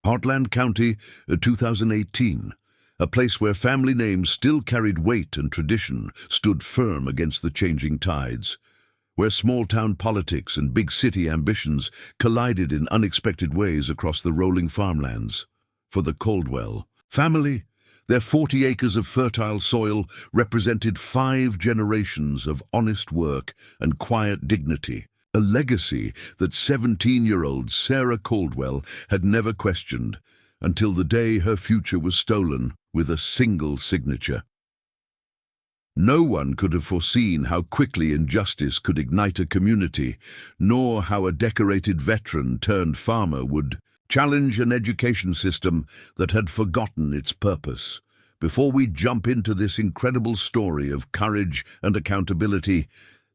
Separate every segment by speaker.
Speaker 1: Heartland County, 2018. A place where family names still carried weight and tradition stood firm against the changing tides. Where small-town politics and big-city ambitions collided in unexpected ways across the rolling farmlands. For the Caldwell family, their 40 acres of fertile soil represented 5 generations of honest work and quiet dignity, a legacy that 17-year-old Sarah Caldwell had never questioned until the day her future was stolen with a single signature. No one could have foreseen how quickly injustice could ignite a community, nor how a decorated veteran turned farmer would challenge an education system that had forgotten its purpose. Before we jump into this incredible story of courage and accountability,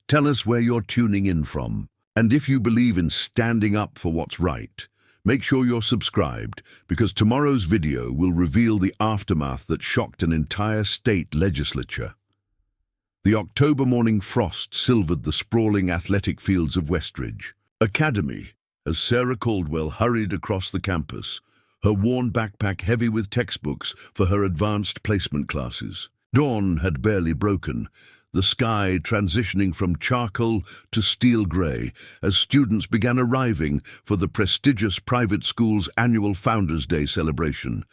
Speaker 1: tell us where you're tuning in from. And if you believe in standing up for what's right, make sure you're subscribed, because tomorrow's video will reveal the aftermath that shocked an entire state legislature. The October morning frost silvered the sprawling athletic fields of Westridge Academy as Sarah Caldwell hurried across the campus, her worn backpack heavy with textbooks for her advanced placement classes. Dawn had barely broken, the sky transitioning from charcoal to steel grey as students began arriving for the prestigious private school's annual Founders' Day celebration.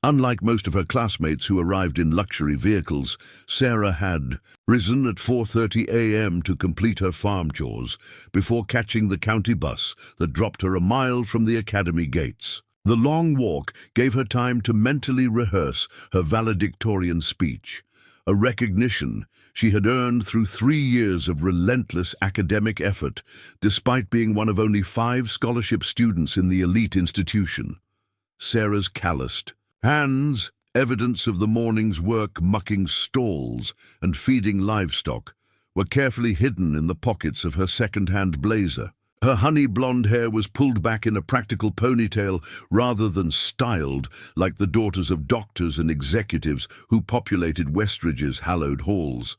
Speaker 1: Unlike most of her classmates who arrived in luxury vehicles, Sarah had risen at 4:30 a.m. to complete her farm chores before catching the county bus that dropped her a mile from the academy gates. The long walk gave her time to mentally rehearse her valedictorian speech, a recognition she had earned through 3 years of relentless academic effort, despite being one of only 5 scholarship students in the elite institution. Sarah's calloused hands, evidence of the morning's work mucking stalls and feeding livestock, were carefully hidden in the pockets of her second-hand blazer. Her honey blonde hair was pulled back in a practical ponytail rather than styled like the daughters of doctors and executives who populated Westridge's hallowed halls.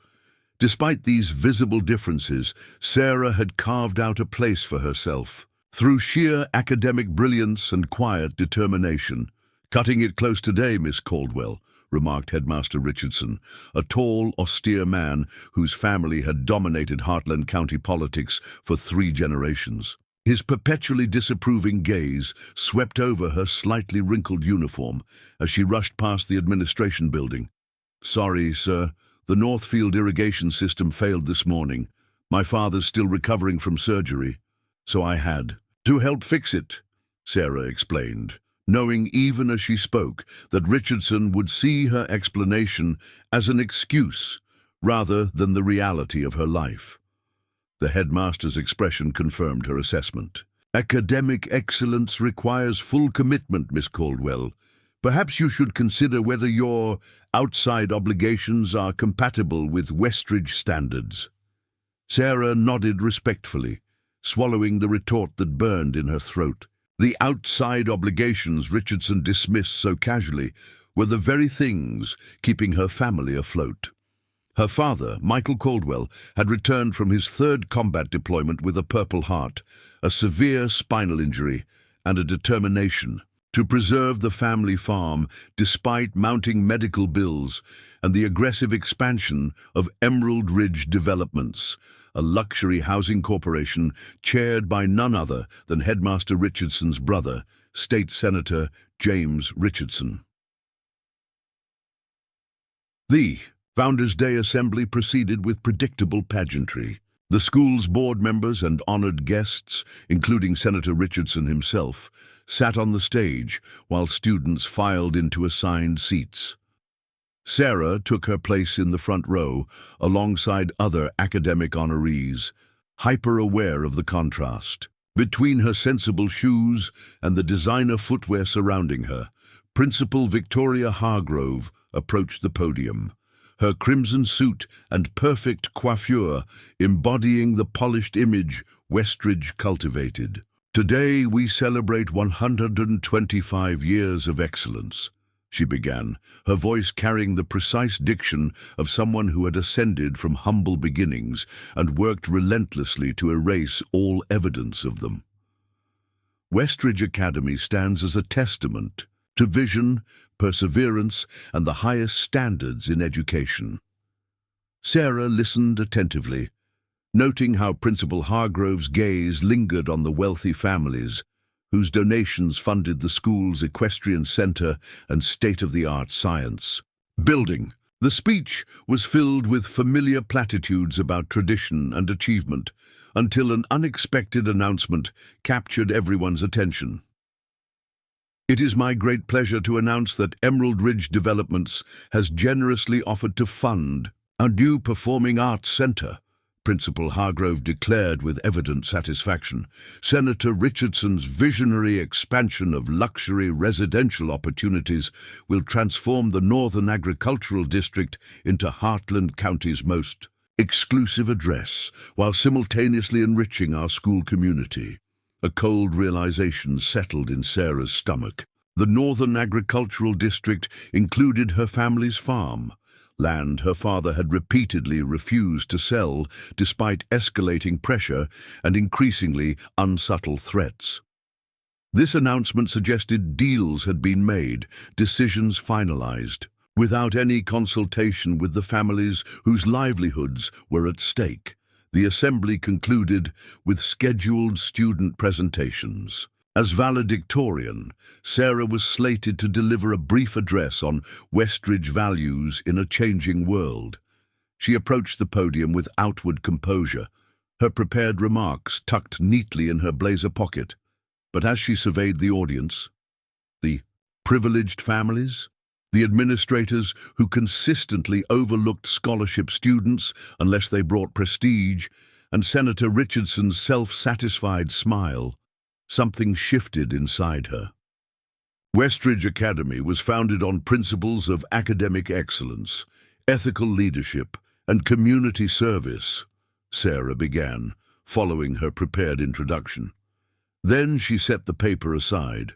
Speaker 1: Despite these visible differences, Sarah had carved out a place for herself through sheer academic brilliance and quiet determination. "Cutting it close today, Miss Caldwell," remarked Headmaster Richardson, a tall, austere man whose family had dominated Heartland County politics for 3 generations. His perpetually disapproving gaze swept over her slightly wrinkled uniform as she rushed past the administration building. "Sorry, sir, the Northfield irrigation system failed this morning. My father's still recovering from surgery, so I had to help fix it," Sarah explained, knowing even as she spoke that Richardson would see her explanation as an excuse rather than the reality of her life. The headmaster's expression confirmed her assessment. "Academic excellence requires full commitment, Miss Caldwell. Perhaps you should consider whether your outside obligations are compatible with Westridge standards." Sarah nodded respectfully, swallowing the retort that burned in her throat. The outside obligations Richardson dismissed so casually were the very things keeping her family afloat. Her father, Michael Caldwell, had returned from his 3rd combat deployment with a Purple Heart, a severe spinal injury, and a determination to preserve the family farm despite mounting medical bills and the aggressive expansion of Emerald Ridge Developments, a luxury housing corporation chaired by none other than Headmaster Richardson's brother, State Senator James Richardson. The Founders' Day assembly proceeded with predictable pageantry. The school's board members and honored guests, including Senator Richardson himself, sat on the stage while students filed into assigned seats. Sarah took her place in the front row alongside other academic honorees, hyper-aware of the contrast. Between her sensible shoes and the designer footwear surrounding her, Principal Victoria Hargrove approached the podium, her crimson suit and perfect coiffure embodying the polished image Westridge cultivated. "Today we celebrate 125 years of excellence," she began, her voice carrying the precise diction of someone who had ascended from humble beginnings and worked relentlessly to erase all evidence of them. Westridge Academy stands as a testament to vision, perseverance, and the highest standards in education. Sarah listened attentively, noting how Principal Hargrove's gaze lingered on the wealthy families whose donations funded the school's equestrian center and state-of-the-art science building. The speech was filled with familiar platitudes about tradition and achievement until an unexpected announcement captured everyone's attention. It is my great pleasure to announce that Emerald Ridge Developments has generously offered to fund a new performing arts center, Principal Hargrove declared with evident satisfaction. Senator Richardson's visionary expansion of luxury residential opportunities will transform the Northern Agricultural District into Heartland County's most exclusive address, while simultaneously enriching our school community. A cold realization settled in Sarah's stomach. The Northern Agricultural District included her family's farm, land her father had repeatedly refused to sell despite escalating pressure and increasingly unsubtle threats. This announcement suggested deals had been made, decisions finalized, without any consultation with the families whose livelihoods were at stake. The assembly concluded with scheduled student presentations. As valedictorian, Sarah was slated to deliver a brief address on Westridge values in a changing world. She approached the podium with outward composure, her prepared remarks tucked neatly in her blazer pocket. But as she surveyed the audience, the privileged families, the administrators who consistently overlooked scholarship students unless they brought prestige, and Senator Richardson's self-satisfied smile, something shifted inside her. Westridge Academy was founded on principles of academic excellence, ethical leadership, and community service, Sarah began, following her prepared introduction. Then she set the paper aside.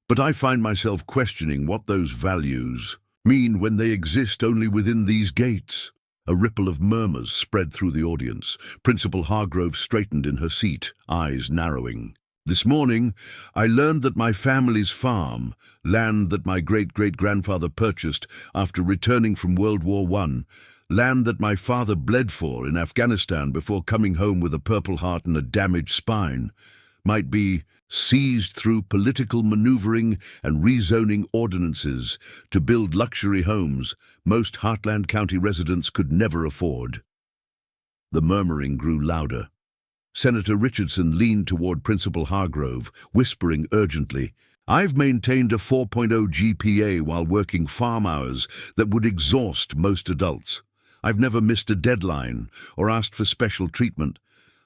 Speaker 1: But I find myself questioning what those values mean when they exist only within these gates. A ripple of murmurs spread through the audience. Principal Hargrove straightened in her seat, eyes narrowing. This morning, I learned that my family's farm, land that my great-great-grandfather purchased after returning from World War I, land that my father bled for in Afghanistan before coming home with a Purple Heart and a damaged spine, might be seized through political maneuvering and rezoning ordinances to build luxury homes most Heartland County residents could never afford. The murmuring grew louder. Senator Richardson leaned toward Principal Hargrove, whispering urgently, "I've maintained a 4.0 GPA while working farm hours that would exhaust most adults. I've never missed a deadline or asked for special treatment.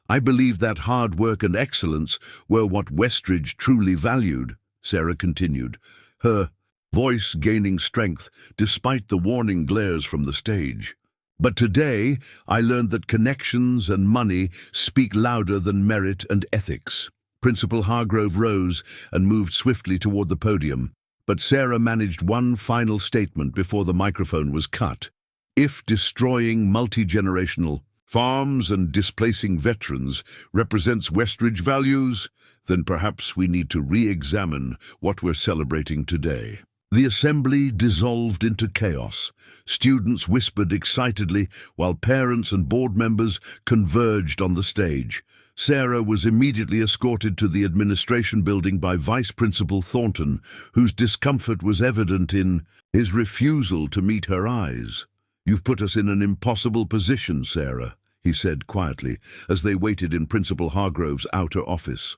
Speaker 1: I believe that hard work and excellence were what Westridge truly valued," Sarah continued, her voice gaining strength despite the warning glares from the stage. "But today, I learned that connections and money speak louder than merit and ethics." Principal Hargrove rose and moved swiftly toward the podium, but Sarah managed one final statement before the microphone was cut. "If destroying multi-generational farms and displacing veterans represents Westridge values, then perhaps we need to re-examine what we're celebrating today." The assembly dissolved into chaos. Students whispered excitedly, while parents and board members converged on the stage. Sarah was immediately escorted to the administration building by Vice Principal Thornton, whose discomfort was evident in his refusal to meet her eyes. "You've put us in an impossible position, Sarah," he said quietly, as they waited in Principal Hargrove's outer office.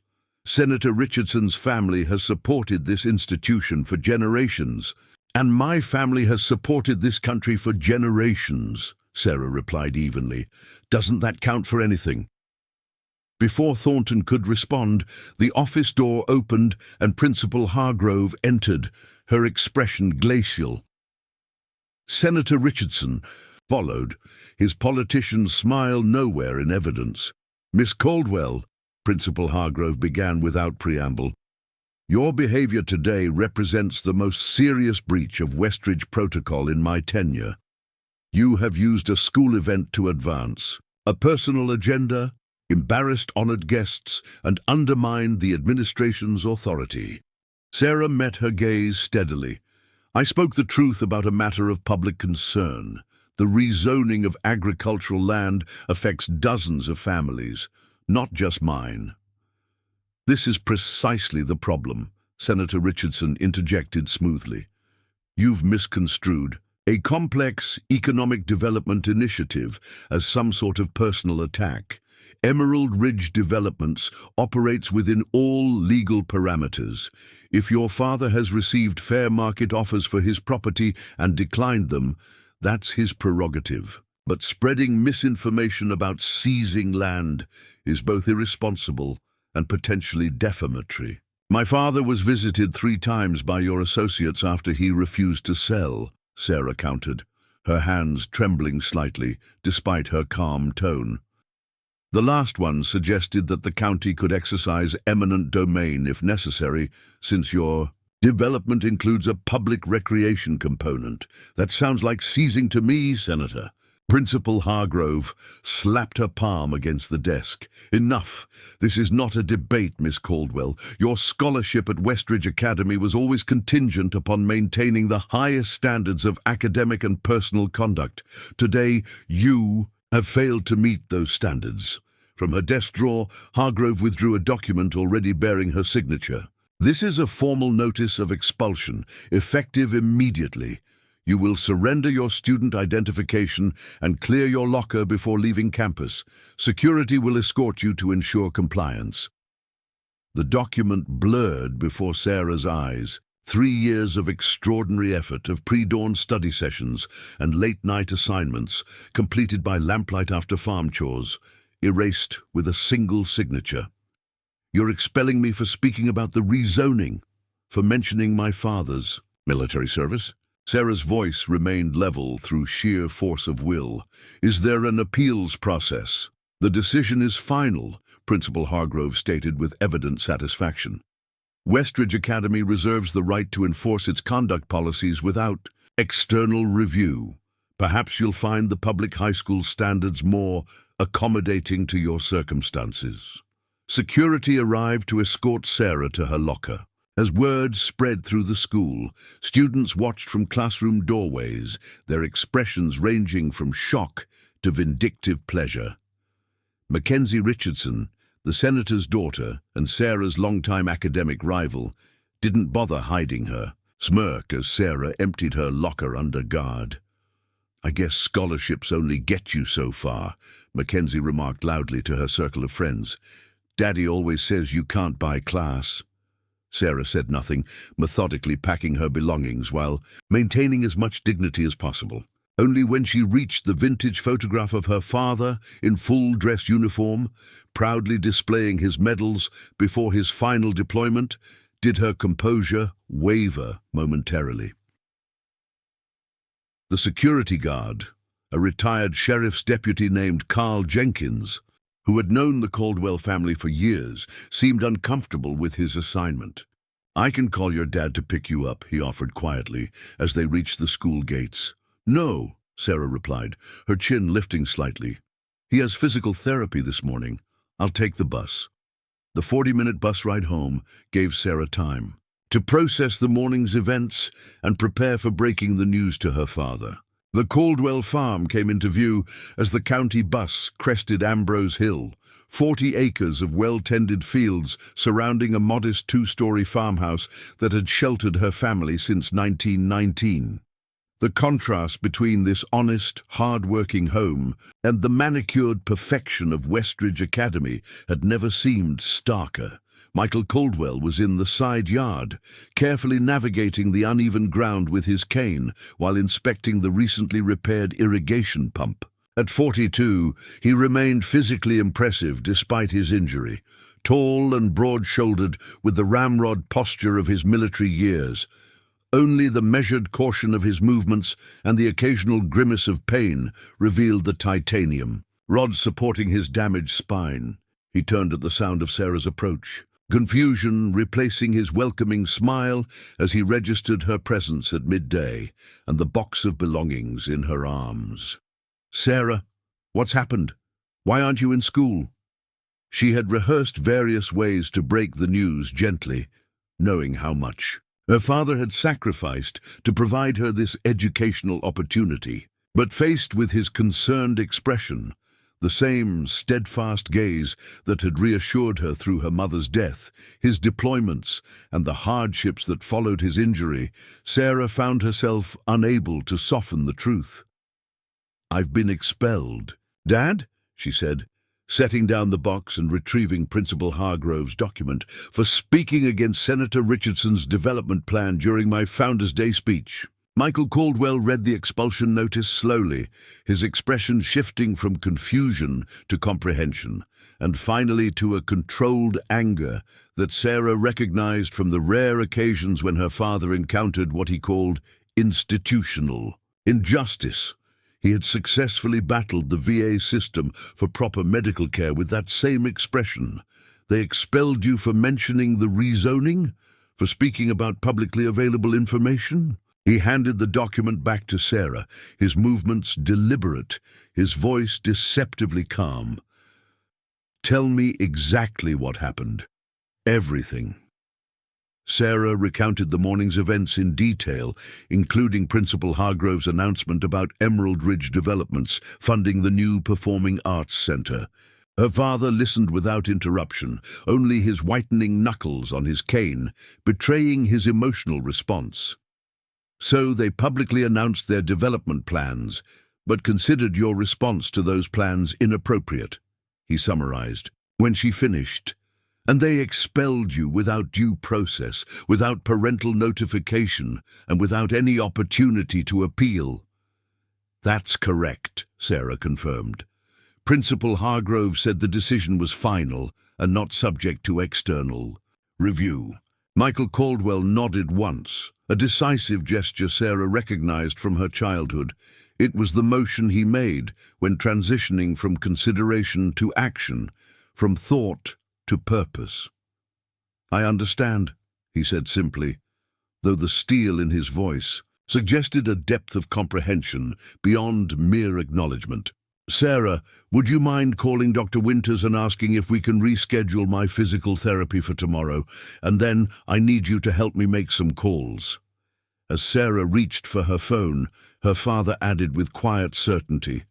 Speaker 1: "Senator Richardson's family has supported this institution for generations, and my family has supported this country for generations," Sarah replied evenly. "Doesn't that count for anything?" Before Thornton could respond, the office door opened and Principal Hargrove entered, her expression glacial. Senator Richardson followed, his politician's smile nowhere in evidence. "Miss Caldwell," Principal Hargrove began without preamble, "your behavior today represents the most serious breach of Westridge protocol in my tenure. You have used a school event to advance a personal agenda embarrassed honored guests, and undermined the administration's authority. Sarah met her gaze steadily. I spoke the truth about a matter of public concern. The rezoning of agricultural land affects dozens of families, not just mine. This is precisely the problem, Senator Richardson interjected smoothly. You've misconstrued a complex economic development initiative as some sort of personal attack. Emerald Ridge Developments operates within all legal parameters. If your father has received fair market offers for his property and declined them, that's his prerogative. But spreading misinformation about seizing land is both irresponsible and potentially defamatory. My father was visited 3 times by your associates after he refused to sell, Sarah countered, her hands trembling slightly despite her calm tone. The last one suggested that the county could exercise eminent domain if necessary, since your development includes a public recreation component. That sounds like seizing to me, Senator. Principal Hargrove slapped her palm against the desk. Enough. This is not a debate, Miss Caldwell. Your scholarship at Westridge Academy was always contingent upon maintaining the highest standards of academic and personal conduct. Today, you have failed to meet those standards. From her desk drawer, Hargrove withdrew a document already bearing her signature. This is a formal notice of expulsion, effective immediately. You will surrender your student identification and clear your locker before leaving campus. Security will escort you to ensure compliance. The document blurred before Sarah's eyes. 3 years of extraordinary effort, of pre-dawn study sessions and late-night assignments, completed by lamplight after farm chores, erased with a single signature. You're expelling me for speaking about the rezoning, for mentioning my father's military service. Sarah's voice remained level through sheer force of will. Is there an appeals process? The decision is final, Principal Hargrove stated with evident satisfaction. Westridge Academy reserves the right to enforce its conduct policies without external review. Perhaps you'll find the public high school standards more accommodating to your circumstances. Security arrived to escort Sarah to her locker. As word spread through the school, students watched from classroom doorways, their expressions ranging from shock to vindictive pleasure. Mackenzie Richardson, the senator's daughter and Sarah's longtime academic rival, didn't bother hiding her smirk as Sarah emptied her locker under guard. I guess scholarships only get you so far, Mackenzie remarked loudly to her circle of friends. Daddy always says you can't buy class. Sarah said nothing, methodically packing her belongings while maintaining as much dignity as possible. Only when she reached the vintage photograph of her father in full dress uniform, proudly displaying his medals before his final deployment, did her composure waver momentarily. The security guard, a retired sheriff's deputy named Carl Jenkins, who had known the Caldwell family for years, seemed uncomfortable with his assignment. I can call your dad to pick you up, he offered quietly as they reached the school gates. No, Sarah replied, her chin lifting slightly. He has physical therapy this morning. I'll take the bus. The 40-minute bus ride home gave Sarah time to process the morning's events and prepare for breaking the news to her father. The Caldwell farm came into view as the county bus crested Ambrose Hill, 40 acres of well-tended fields surrounding a modest 2-story farmhouse that had sheltered her family since 1919. The contrast between this honest, hard-working home and the manicured perfection of Westridge Academy had never seemed starker. Michael Caldwell was in the side yard, carefully navigating the uneven ground with his cane while inspecting the recently repaired irrigation pump. At 42, he remained physically impressive despite his injury, tall and broad-shouldered with the ramrod posture of his military years. Only the measured caution of his movements and the occasional grimace of pain revealed the titanium, rod supporting his damaged spine. He turned at the sound of Sarah's approach, confusion replacing his welcoming smile as he registered her presence at midday and the box of belongings in her arms. Sarah, what's happened? Why aren't you in school? She had rehearsed various ways to break the news gently, knowing how much her father had sacrificed to provide her this educational opportunity. But faced with his concerned expression, the same steadfast gaze that had reassured her through her mother's death, his deployments, and the hardships that followed his injury, Sarah found herself unable to soften the truth. "I've been expelled, Dad," she said, setting down the box and retrieving Principal Hargrove's document, "for speaking against Senator Richardson's development plan during my Founders' Day speech." Michael Caldwell read the expulsion notice slowly, his expression shifting from confusion to comprehension, and finally to a controlled anger that Sarah recognized from the rare occasions when her father encountered what he called institutional injustice. He had successfully battled the VA system for proper medical care with that same expression. They expelled you for mentioning the rezoning? For speaking about publicly available information? He handed the document back to Sarah, his movements deliberate, his voice deceptively calm. "Tell me exactly what happened. Everything." Sarah recounted the morning's events in detail, including Principal Hargrove's announcement about Emerald Ridge Developments funding the new Performing Arts Center. Her father listened without interruption, only his whitening knuckles on his cane, betraying his emotional response. "So they publicly announced their development plans, but considered your response to those plans inappropriate," he summarized. When she finished, "And they expelled you without due process, without parental notification, and without any opportunity to appeal." "That's correct," Sarah confirmed. "Principal Hargrove said the decision was final and not subject to external review." Michael Caldwell nodded once, a decisive gesture Sarah recognized from her childhood. It was the motion he made when transitioning from consideration to action, from thought to purpose. "I understand," he said simply, though the steel in his voice suggested a depth of comprehension beyond mere acknowledgement. "Sarah, would you mind calling Dr. Winters and asking if we can reschedule my physical therapy for tomorrow? And then I need you to help me make some calls." As Sarah reached for her phone, her father added with quiet certainty,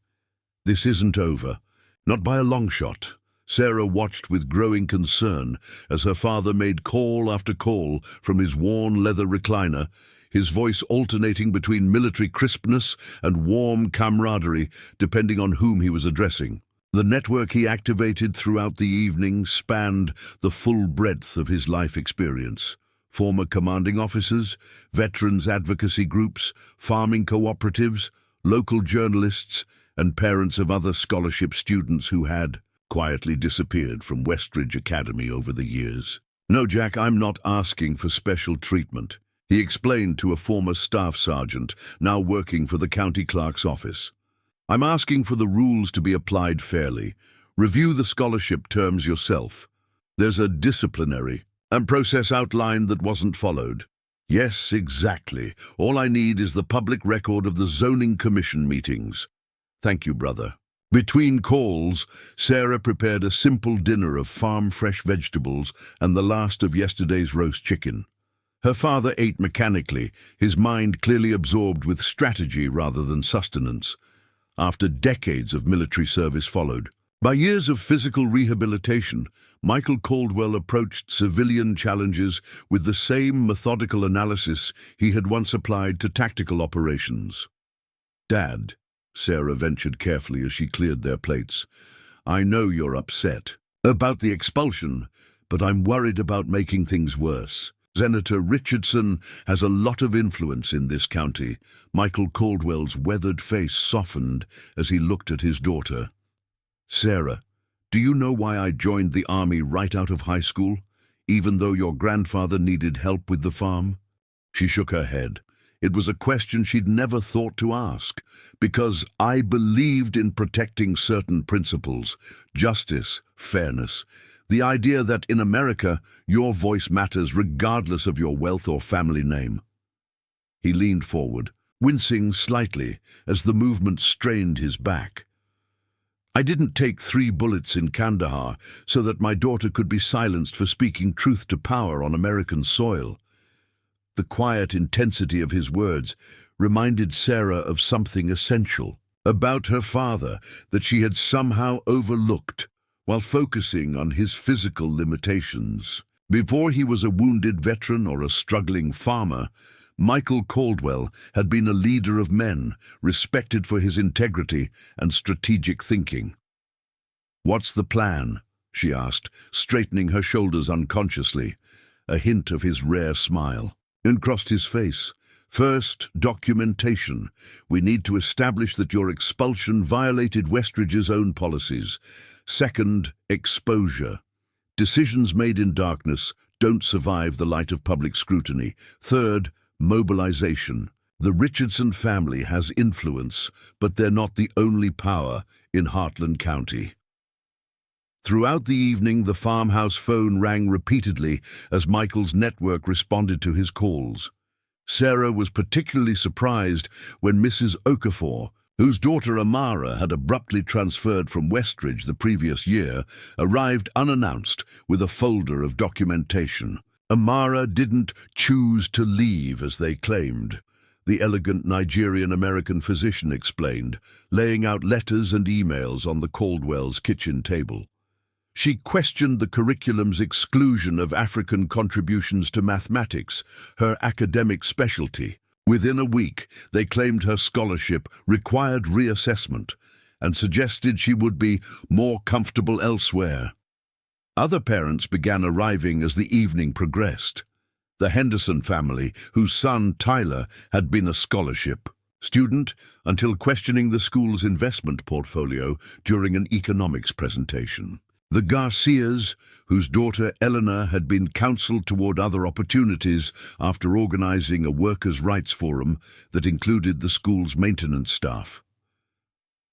Speaker 1: "This isn't over, not by a long shot." Sarah watched with growing concern as her father made call after call from his worn leather recliner, his voice alternating between military crispness and warm camaraderie, depending on whom he was addressing. The network he activated throughout the evening spanned the full breadth of his life experience. Former commanding officers, veterans advocacy groups, farming cooperatives, local journalists, and parents of other scholarship students who had quietly disappeared from Westridge Academy over the years. "No, Jack, I'm not asking for special treatment," he explained to a former staff sergeant, now working for the county clerk's office. "I'm asking for the rules to be applied fairly. Review the scholarship terms yourself. There's a disciplinary and process outlined that wasn't followed." "Yes, exactly. All I need is the public record of the zoning commission meetings." "Thank you, brother." Between calls, Sarah prepared a simple dinner of farm-fresh vegetables and the last of yesterday's roast chicken. Her father ate mechanically, his mind clearly absorbed with strategy rather than sustenance. After decades of military service followed. By years of physical rehabilitation, Michael Caldwell approached civilian challenges with the same methodical analysis he had once applied to tactical operations. "Dad," Sarah ventured carefully as she cleared their plates, "I know you're upset about the expulsion, but I'm worried about making things worse. Senator Richardson has a lot of influence in this county." Michael Caldwell's weathered face softened as he looked at his daughter. "Sarah, do you know why I joined the army right out of high school, even though your grandfather needed help with the farm?" She shook her head. It was a question she'd never thought to ask. "Because I believed in protecting certain principles, justice, fairness. The idea that in America, your voice matters regardless of your wealth or family name." He leaned forward, wincing slightly as the movement strained his back. I didn't take 3 bullets in Kandahar so that my daughter could be silenced for speaking truth to power on American soil. The quiet intensity of his words reminded Sarah of something essential about her father that she had somehow overlooked while focusing on his physical limitations. Before he was a wounded veteran or a struggling farmer, Michael Caldwell had been a leader of men, respected for his integrity and strategic thinking. "What's the plan?" she asked, straightening her shoulders unconsciously, a hint of his rare smile, and crossed his face. "First, documentation. We need to establish that your expulsion violated Westridge's own policies. Second, exposure. Decisions made in darkness don't survive the light of public scrutiny. Third, mobilization. The Richardson family has influence, but they're not the only power in Heartland County." Throughout the evening, the farmhouse phone rang repeatedly as Michael's network responded to his calls. Sarah was particularly surprised when Mrs. Okafor, whose daughter Amara had abruptly transferred from Westridge the previous year, arrived unannounced with a folder of documentation. Amara didn't choose to leave, as they claimed, the elegant Nigerian-American physician explained, laying out letters and emails on the Caldwell's kitchen table. She questioned the curriculum's exclusion of African contributions to mathematics, her academic specialty. Within a week, they claimed her scholarship required reassessment and suggested she would be more comfortable elsewhere. Other parents began arriving as the evening progressed. The Henderson family, whose son Tyler had been a scholarship student until questioning the school's investment portfolio during an economics presentation. The Garcias, whose daughter Eleanor had been counseled toward other opportunities after organizing a workers' rights forum that included the school's maintenance staff.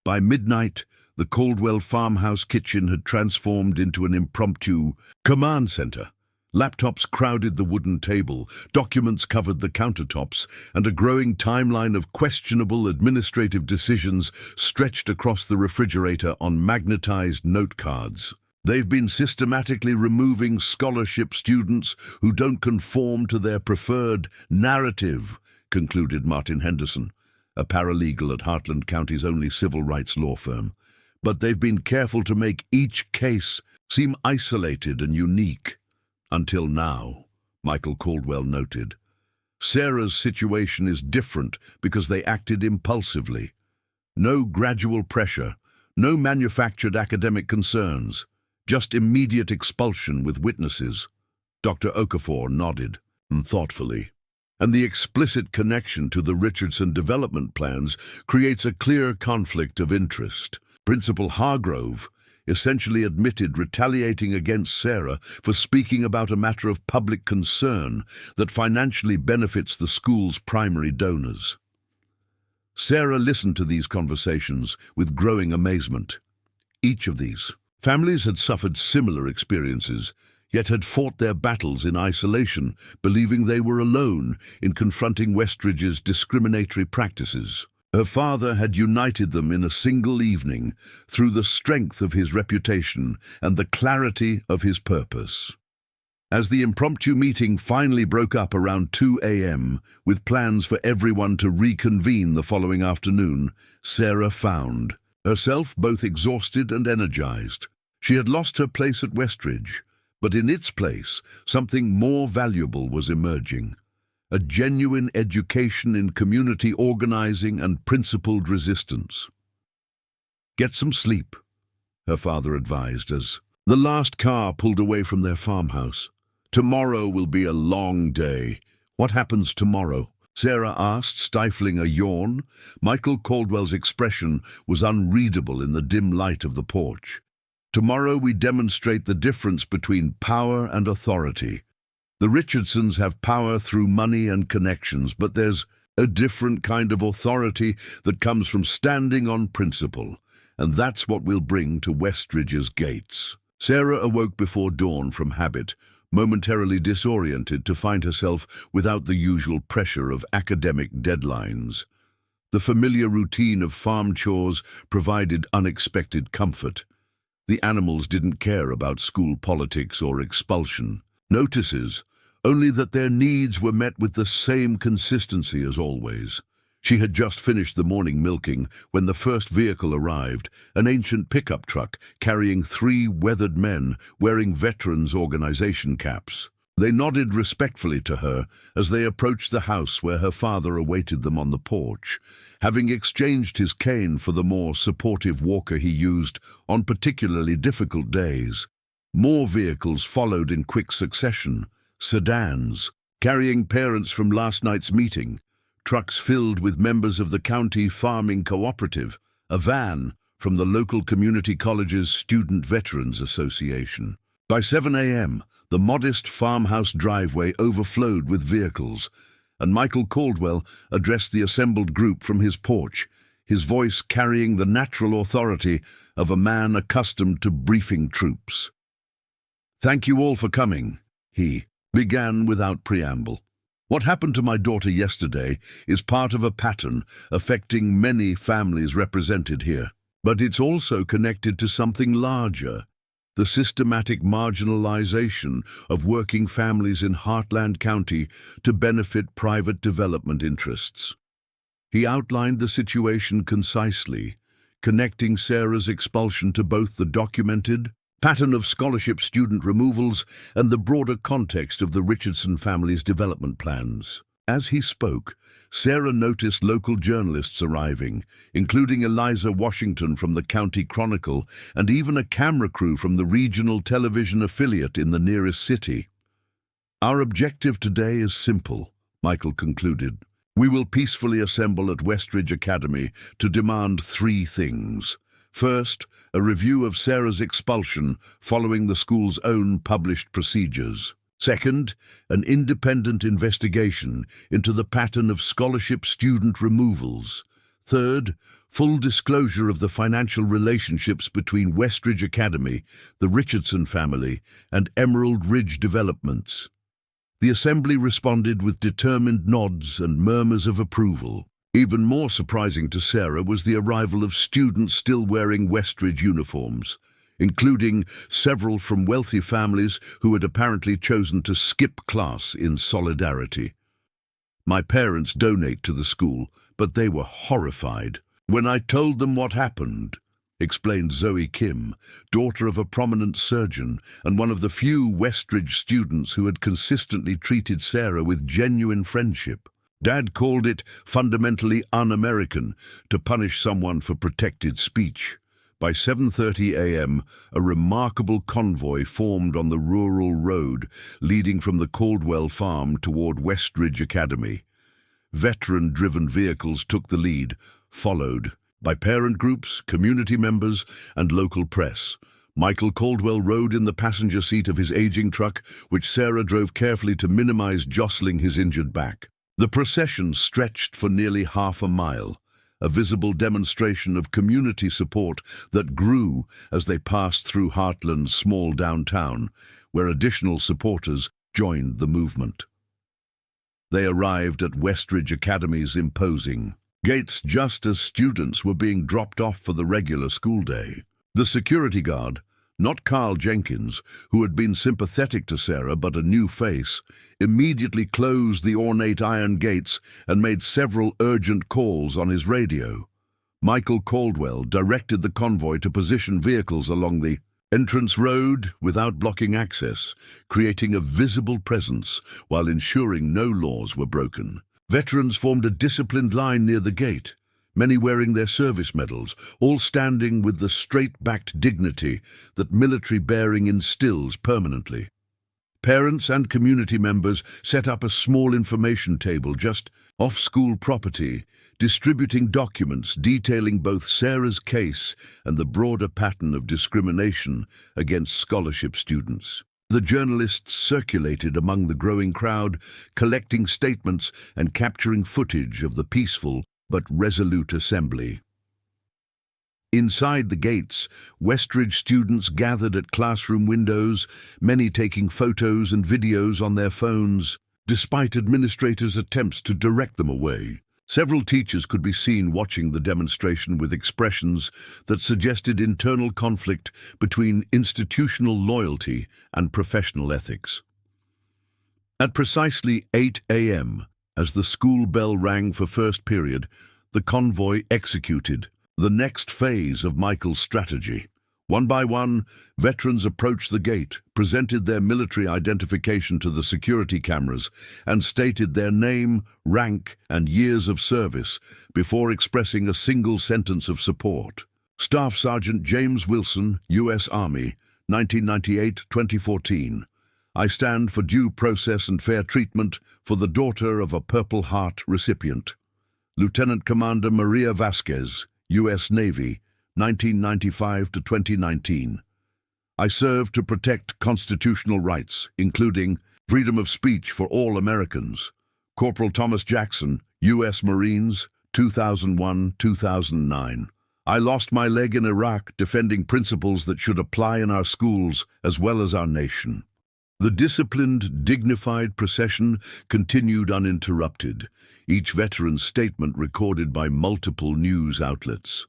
Speaker 1: By midnight, the Caldwell farmhouse kitchen had transformed into an impromptu command center. Laptops crowded the wooden table, documents covered the countertops, and a growing timeline of questionable administrative decisions stretched across the refrigerator on magnetized note cards. They've been systematically removing scholarship students who don't conform to their preferred narrative, concluded Martin Henderson, a paralegal at Heartland County's only civil rights law firm. But they've been careful to make each case seem isolated and unique. Until now, Michael Caldwell noted. Sarah's situation is different because they acted impulsively. No gradual pressure, no manufactured academic concerns. Just immediate expulsion with witnesses. Dr. Okafor nodded, thoughtfully. And the explicit connection to the Richardson development plans creates a clear conflict of interest. Principal Hargrove essentially admitted retaliating against Sarah for speaking about a matter of public concern that financially benefits the school's primary donors. Sarah listened to these conversations with growing amazement. Each of these families had suffered similar experiences, yet had fought their battles in isolation, believing they were alone in confronting Westridge's discriminatory practices. Her father had united them in a single evening through the strength of his reputation and the clarity of his purpose. As the impromptu meeting finally broke up around 2 a.m., with plans for everyone to reconvene the following afternoon, Sarah found herself both exhausted and energized. She had lost her place at Westridge, but in its place, something more valuable was emerging. A genuine education in community organizing and principled resistance. "Get some sleep," her father advised as the last car pulled away from their farmhouse. "Tomorrow will be a long day." "What happens tomorrow?" Sarah asked, stifling a yawn. Michael Caldwell's expression was unreadable in the dim light of the porch. "Tomorrow we demonstrate the difference between power and authority. The Richardsons have power through money and connections, but there's a different kind of authority that comes from standing on principle, and that's what we'll bring to Westridge's gates." Sarah awoke before dawn from habit, momentarily disoriented to find herself without the usual pressure of academic deadlines. The familiar routine of farm chores provided unexpected comfort. The animals didn't care about school politics or expulsion. Notices, only that their needs were met with the same consistency as always. She had just finished the morning milking when the first vehicle arrived, an ancient pickup truck carrying 3 weathered men wearing veterans' organization caps. They nodded respectfully to her as they approached the house where her father awaited them on the porch, having exchanged his cane for the more supportive walker he used on particularly difficult days. More vehicles followed in quick succession, sedans, carrying parents from last night's meeting, trucks filled with members of the county farming cooperative, a van from the local community college's Student Veterans Association. By 7 a.m., the modest farmhouse driveway overflowed with vehicles, and Michael Caldwell addressed the assembled group from his porch, his voice carrying the natural authority of a man accustomed to briefing troops. "Thank you all for coming," he began without preamble. "What happened to my daughter yesterday is part of a pattern affecting many families represented here, but it's also connected to something larger. The systematic marginalization of working families in Heartland County to benefit private development interests." He outlined the situation concisely, connecting Sarah's expulsion to both the documented pattern of scholarship student removals and the broader context of the Richardson family's development plans. As he spoke, Sarah noticed local journalists arriving, including Eliza Washington from the County Chronicle and even a camera crew from the regional television affiliate in the nearest city. "Our objective today is simple," Michael concluded. "We will peacefully assemble at Westridge Academy to demand 3 things. First, a review of Sarah's expulsion following the school's own published procedures. Second, an independent investigation into the pattern of scholarship student removals. Third, full disclosure of the financial relationships between Westridge Academy, the Richardson family, and Emerald Ridge Developments." The assembly responded with determined nods and murmurs of approval. Even more surprising to Sarah was the arrival of students still wearing Westridge uniforms, including several from wealthy families who had apparently chosen to skip class in solidarity. "My parents donate to the school, but they were horrified when I told them what happened," explained Zoe Kim, daughter of a prominent surgeon and one of the few Westridge students who had consistently treated Sarah with genuine friendship. "Dad called it fundamentally un-American to punish someone for protected speech." By 7:30 a.m., a remarkable convoy formed on the rural road leading from the Caldwell farm toward Westridge Academy. Veteran-driven vehicles took the lead, followed by parent groups, community members, and local press. Michael Caldwell rode in the passenger seat of his aging truck, which Sarah drove carefully to minimize jostling his injured back. The procession stretched for nearly half a mile, a visible demonstration of community support that grew as they passed through Heartland's small downtown, where additional supporters joined the movement. They arrived at Westridge Academy's imposing gates just as students were being dropped off for the regular school day. The security guard, not Carl Jenkins, who had been sympathetic to Sarah but a new face, immediately closed the ornate iron gates and made several urgent calls on his radio. Michael Caldwell directed the convoy to position vehicles along the entrance road without blocking access, creating a visible presence while ensuring no laws were broken. Veterans formed a disciplined line near the gate, many wearing their service medals, all standing with the straight-backed dignity that military bearing instills permanently. Parents and community members set up a small information table just off school property, distributing documents detailing both Sarah's case and the broader pattern of discrimination against scholarship students. The journalists circulated among the growing crowd, collecting statements and capturing footage of the peaceful but resolute assembly. Inside the gates, Westridge students gathered at classroom windows, many taking photos and videos on their phones, despite administrators' attempts to direct them away. Several teachers could be seen watching the demonstration with expressions that suggested internal conflict between institutional loyalty and professional ethics. At precisely 8 a.m., as the school bell rang for first period, the convoy executed the next phase of Michael's strategy. One by one, veterans approached the gate, presented their military identification to the security cameras, and stated their name, rank, and years of service before expressing a single sentence of support. Staff Sergeant James Wilson, U.S. Army, 1998-2014. I stand for due process and fair treatment for the daughter of a Purple Heart recipient. Lieutenant Commander Maria Vasquez, U.S. Navy, 1995 to 2019. I serve to protect constitutional rights, including freedom of speech for all Americans. Corporal Thomas Jackson, U.S. Marines, 2001-2009. I lost my leg in Iraq defending principles that should apply in our schools as well as our nation. The disciplined, dignified procession continued uninterrupted, each veteran's statement recorded by multiple news outlets.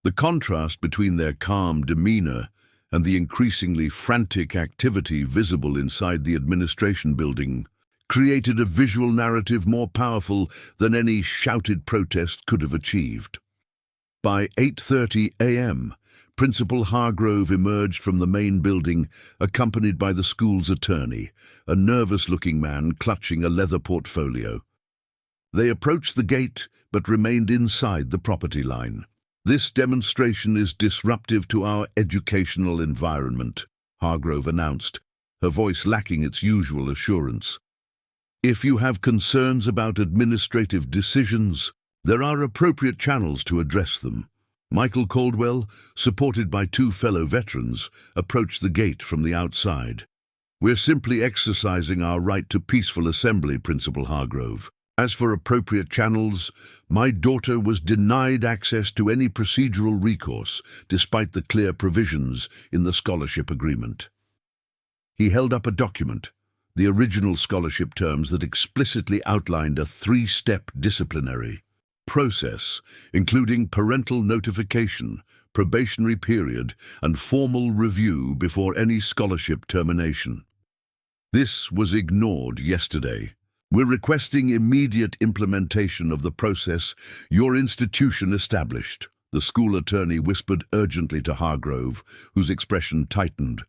Speaker 1: The contrast between their calm demeanor and the increasingly frantic activity visible inside the administration building created a visual narrative more powerful than any shouted protest could have achieved. By 8:30 a.m., Principal Hargrove emerged from the main building, accompanied by the school's attorney, a nervous-looking man clutching a leather portfolio. They approached the gate, but remained inside the property line. This demonstration is disruptive to our educational environment, Hargrove announced, her voice lacking its usual assurance. If you have concerns about administrative decisions, there are appropriate channels to address them. Michael Caldwell, supported by two fellow veterans, approached the gate from the outside. We're simply exercising our right to peaceful assembly, Principal Hargrove. As for appropriate channels, my daughter was denied access to any procedural recourse, despite the clear provisions in the scholarship agreement. He held up a document, the original scholarship terms that explicitly outlined a three-step disciplinary process, including parental notification, probationary period, and formal review before any scholarship termination. This was ignored yesterday. We're requesting immediate implementation of the process your institution established, the school attorney whispered urgently to Hargrove, whose expression tightened.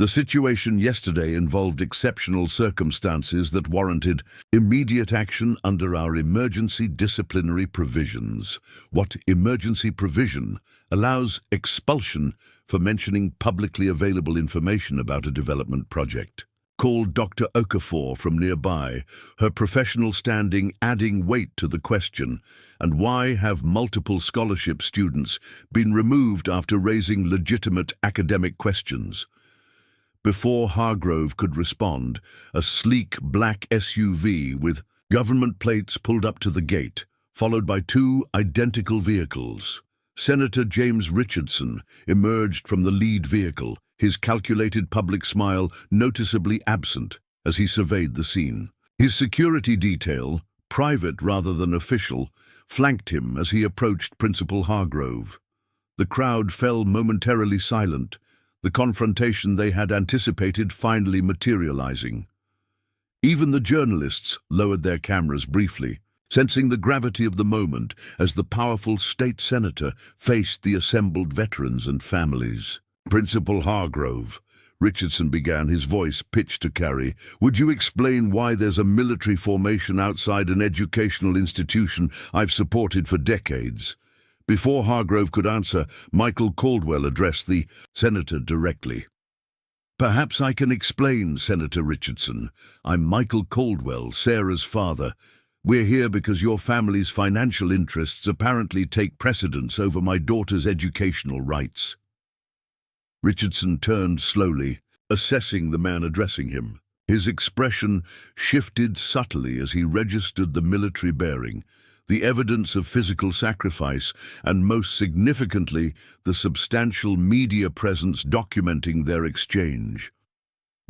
Speaker 1: The situation yesterday involved exceptional circumstances that warranted immediate action under our emergency disciplinary provisions. What emergency provision allows expulsion for mentioning publicly available information about a development project? Called Dr. Okafor from nearby, her professional standing adding weight to the question, and why have multiple scholarship students been removed after raising legitimate academic questions? Before Hargrove could respond, a sleek black SUV with government plates pulled up to the gate, followed by two identical vehicles. Senator James Richardson emerged from the lead vehicle, his calculated public smile noticeably absent as he surveyed the scene. His security detail, private rather than official, flanked him as he approached Principal Hargrove. The crowd fell momentarily silent, the confrontation they had anticipated finally materializing. Even the journalists lowered their cameras briefly, sensing the gravity of the moment as the powerful state senator faced the assembled veterans and families. Principal Hargrove, Richardson began, his voice pitched to carry, would you explain why there's a military formation outside an educational institution I've supported for decades? Before Hargrove could answer, Michael Caldwell addressed the senator directly. Perhaps I can explain, Senator Richardson. I'm Michael Caldwell, Sarah's father. We're here because your family's financial interests apparently take precedence over my daughter's educational rights. Richardson turned slowly, assessing the man addressing him. His expression shifted subtly as he registered the military bearing, the evidence of physical sacrifice, and most significantly, the substantial media presence documenting their exchange.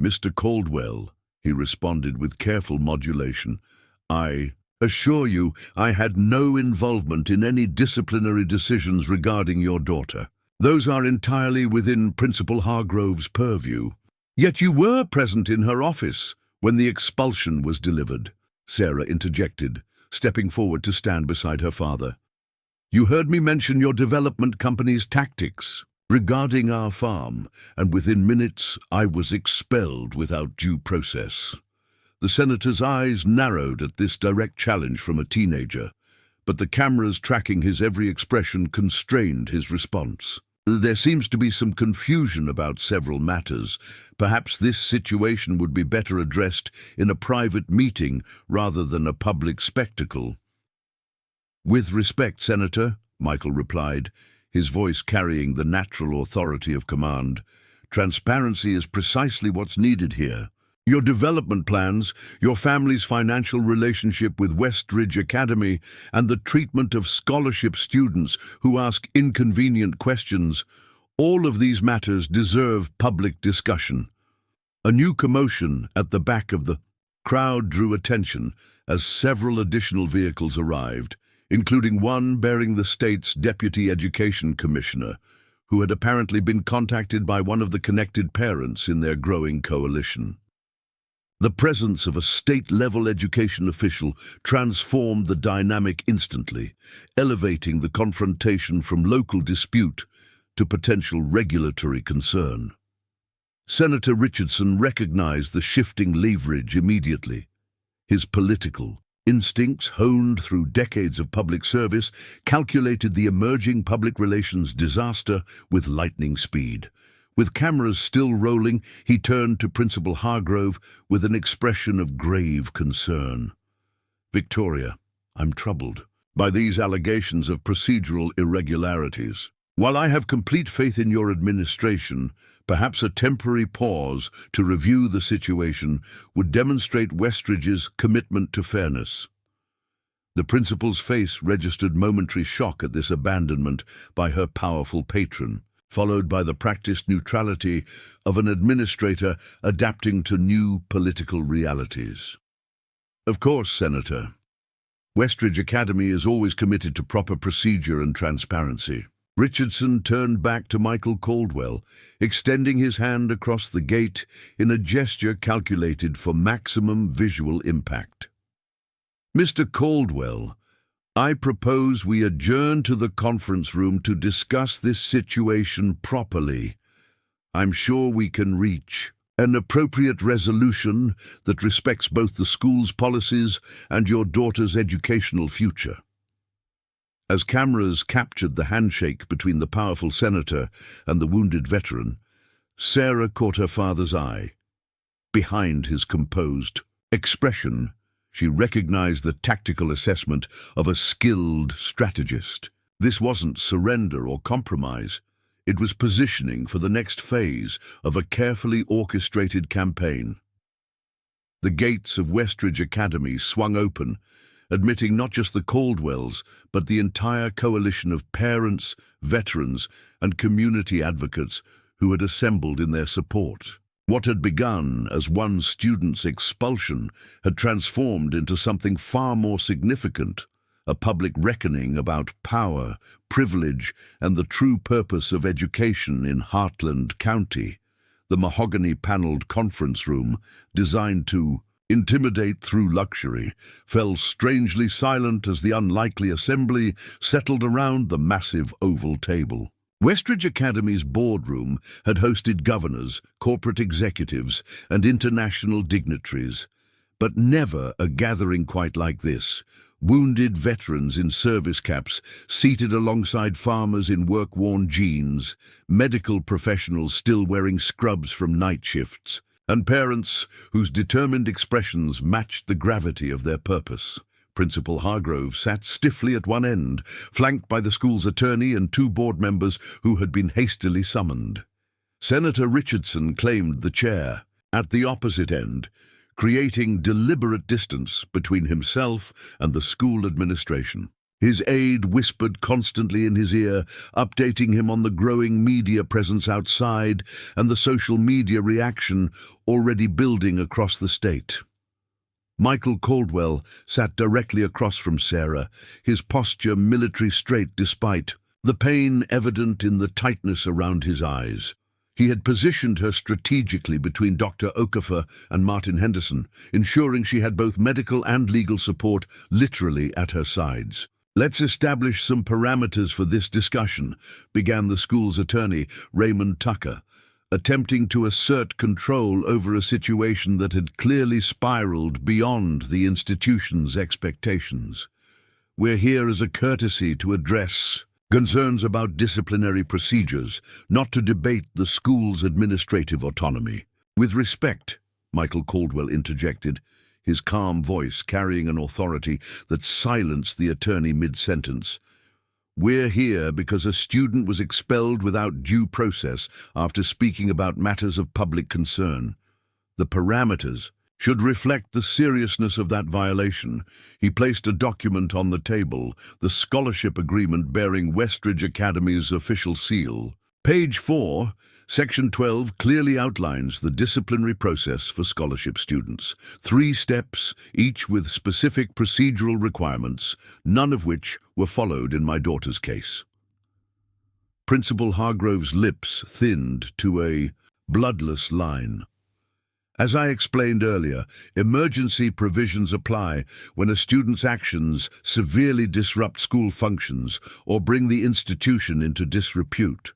Speaker 1: Mr. Caldwell, he responded with careful modulation, I assure you I had no involvement in any disciplinary decisions regarding your daughter. Those are entirely within Principal Hargrove's purview. Yet you were present in her office when the expulsion was delivered, Sarah interjected, stepping forward to stand beside her father. You heard me mention your development company's tactics regarding our farm, and within minutes I was expelled without due process. The senator's eyes narrowed at this direct challenge from a teenager, but the cameras tracking his every expression constrained his response. There seems to be some confusion about several matters. Perhaps this situation would be better addressed in a private meeting rather than a public spectacle. With respect, Senator, Michael replied, his voice carrying the natural authority of command. Transparency is precisely what's needed here. Your development plans, your family's financial relationship with Westridge Academy, and the treatment of scholarship students who ask inconvenient questions, all of these matters deserve public discussion. A new commotion at the back of the crowd drew attention as several additional vehicles arrived, including one bearing the state's Deputy Education Commissioner, who had apparently been contacted by one of the connected parents in their growing coalition. The presence of a state-level education official transformed the dynamic instantly, elevating the confrontation from local dispute to potential regulatory concern. Senator Richardson recognized the shifting leverage immediately. His political instincts, honed through decades of public service, calculated the emerging public relations disaster with lightning speed. With cameras still rolling, he turned to Principal Hargrove with an expression of grave concern. Victoria, I'm troubled by these allegations of procedural irregularities. While I have complete faith in your administration, perhaps a temporary pause to review the situation would demonstrate Westridge's commitment to fairness. The principal's face registered momentary shock at this abandonment by her powerful patron, followed by the practiced neutrality of an administrator adapting to new political realities. Of course, Senator, Westridge Academy is always committed to proper procedure and transparency. Richardson turned back to Michael Caldwell, extending his hand across the gate in a gesture calculated for maximum visual impact. Mr. Caldwell, I propose we adjourn to the conference room to discuss this situation properly. I'm sure we can reach an appropriate resolution that respects both the school's policies and your daughter's educational future. As cameras captured the handshake between the powerful senator and the wounded veteran, Sarah caught her father's eye. Behind his composed expression, she recognized the tactical assessment of a skilled strategist. This wasn't surrender or compromise. It was positioning for the next phase of a carefully orchestrated campaign. The gates of Westridge Academy swung open, admitting not just the Caldwells, but the entire coalition of parents, veterans, and community advocates who had assembled in their support. What had begun as one student's expulsion had transformed into something far more significant, a public reckoning about power, privilege, and the true purpose of education in Heartland County. The mahogany-paneled conference room, designed to intimidate through luxury, fell strangely silent as the unlikely assembly settled around the massive oval table. Westridge Academy's boardroom had hosted governors, corporate executives, and international dignitaries, but never a gathering quite like this. Wounded veterans in service caps seated alongside farmers in work-worn jeans, medical professionals still wearing scrubs from night shifts, and parents whose determined expressions matched the gravity of their purpose. Principal Hargrove sat stiffly at one end, flanked by the school's attorney and two board members who had been hastily summoned. Senator Richardson claimed the chair at the opposite end, creating deliberate distance between himself and the school administration. His aide whispered constantly in his ear, updating him on the growing media presence outside and the social media reaction already building across the state. Michael Caldwell sat directly across from Sarah, his posture military straight despite the pain evident in the tightness around his eyes. He had positioned her strategically between Dr. Okafor and Martin Henderson, ensuring she had both medical and legal support literally at her sides. "Let's establish some parameters for this discussion," began the school's attorney, Raymond Tucker, attempting to assert control over a situation that had clearly spiraled beyond the institution's expectations. "We're here as a courtesy to address concerns about disciplinary procedures, not to debate the school's administrative autonomy." "With respect," Michael Caldwell interjected, his calm voice carrying an authority that silenced the attorney mid-sentence. "We're here because a student was expelled without due process after speaking about matters of public concern. The parameters should reflect the seriousness of that violation." He placed a document on the table, the scholarship agreement bearing Westridge Academy's official seal. Page 4, Section 12 clearly outlines the disciplinary process for scholarship students. 3 steps, each with specific procedural requirements, none of which were followed in my daughter's case. Principal Hargrove's lips thinned to a bloodless line. "As I explained earlier, emergency provisions apply when a student's actions severely disrupt school functions or bring the institution into disrepute."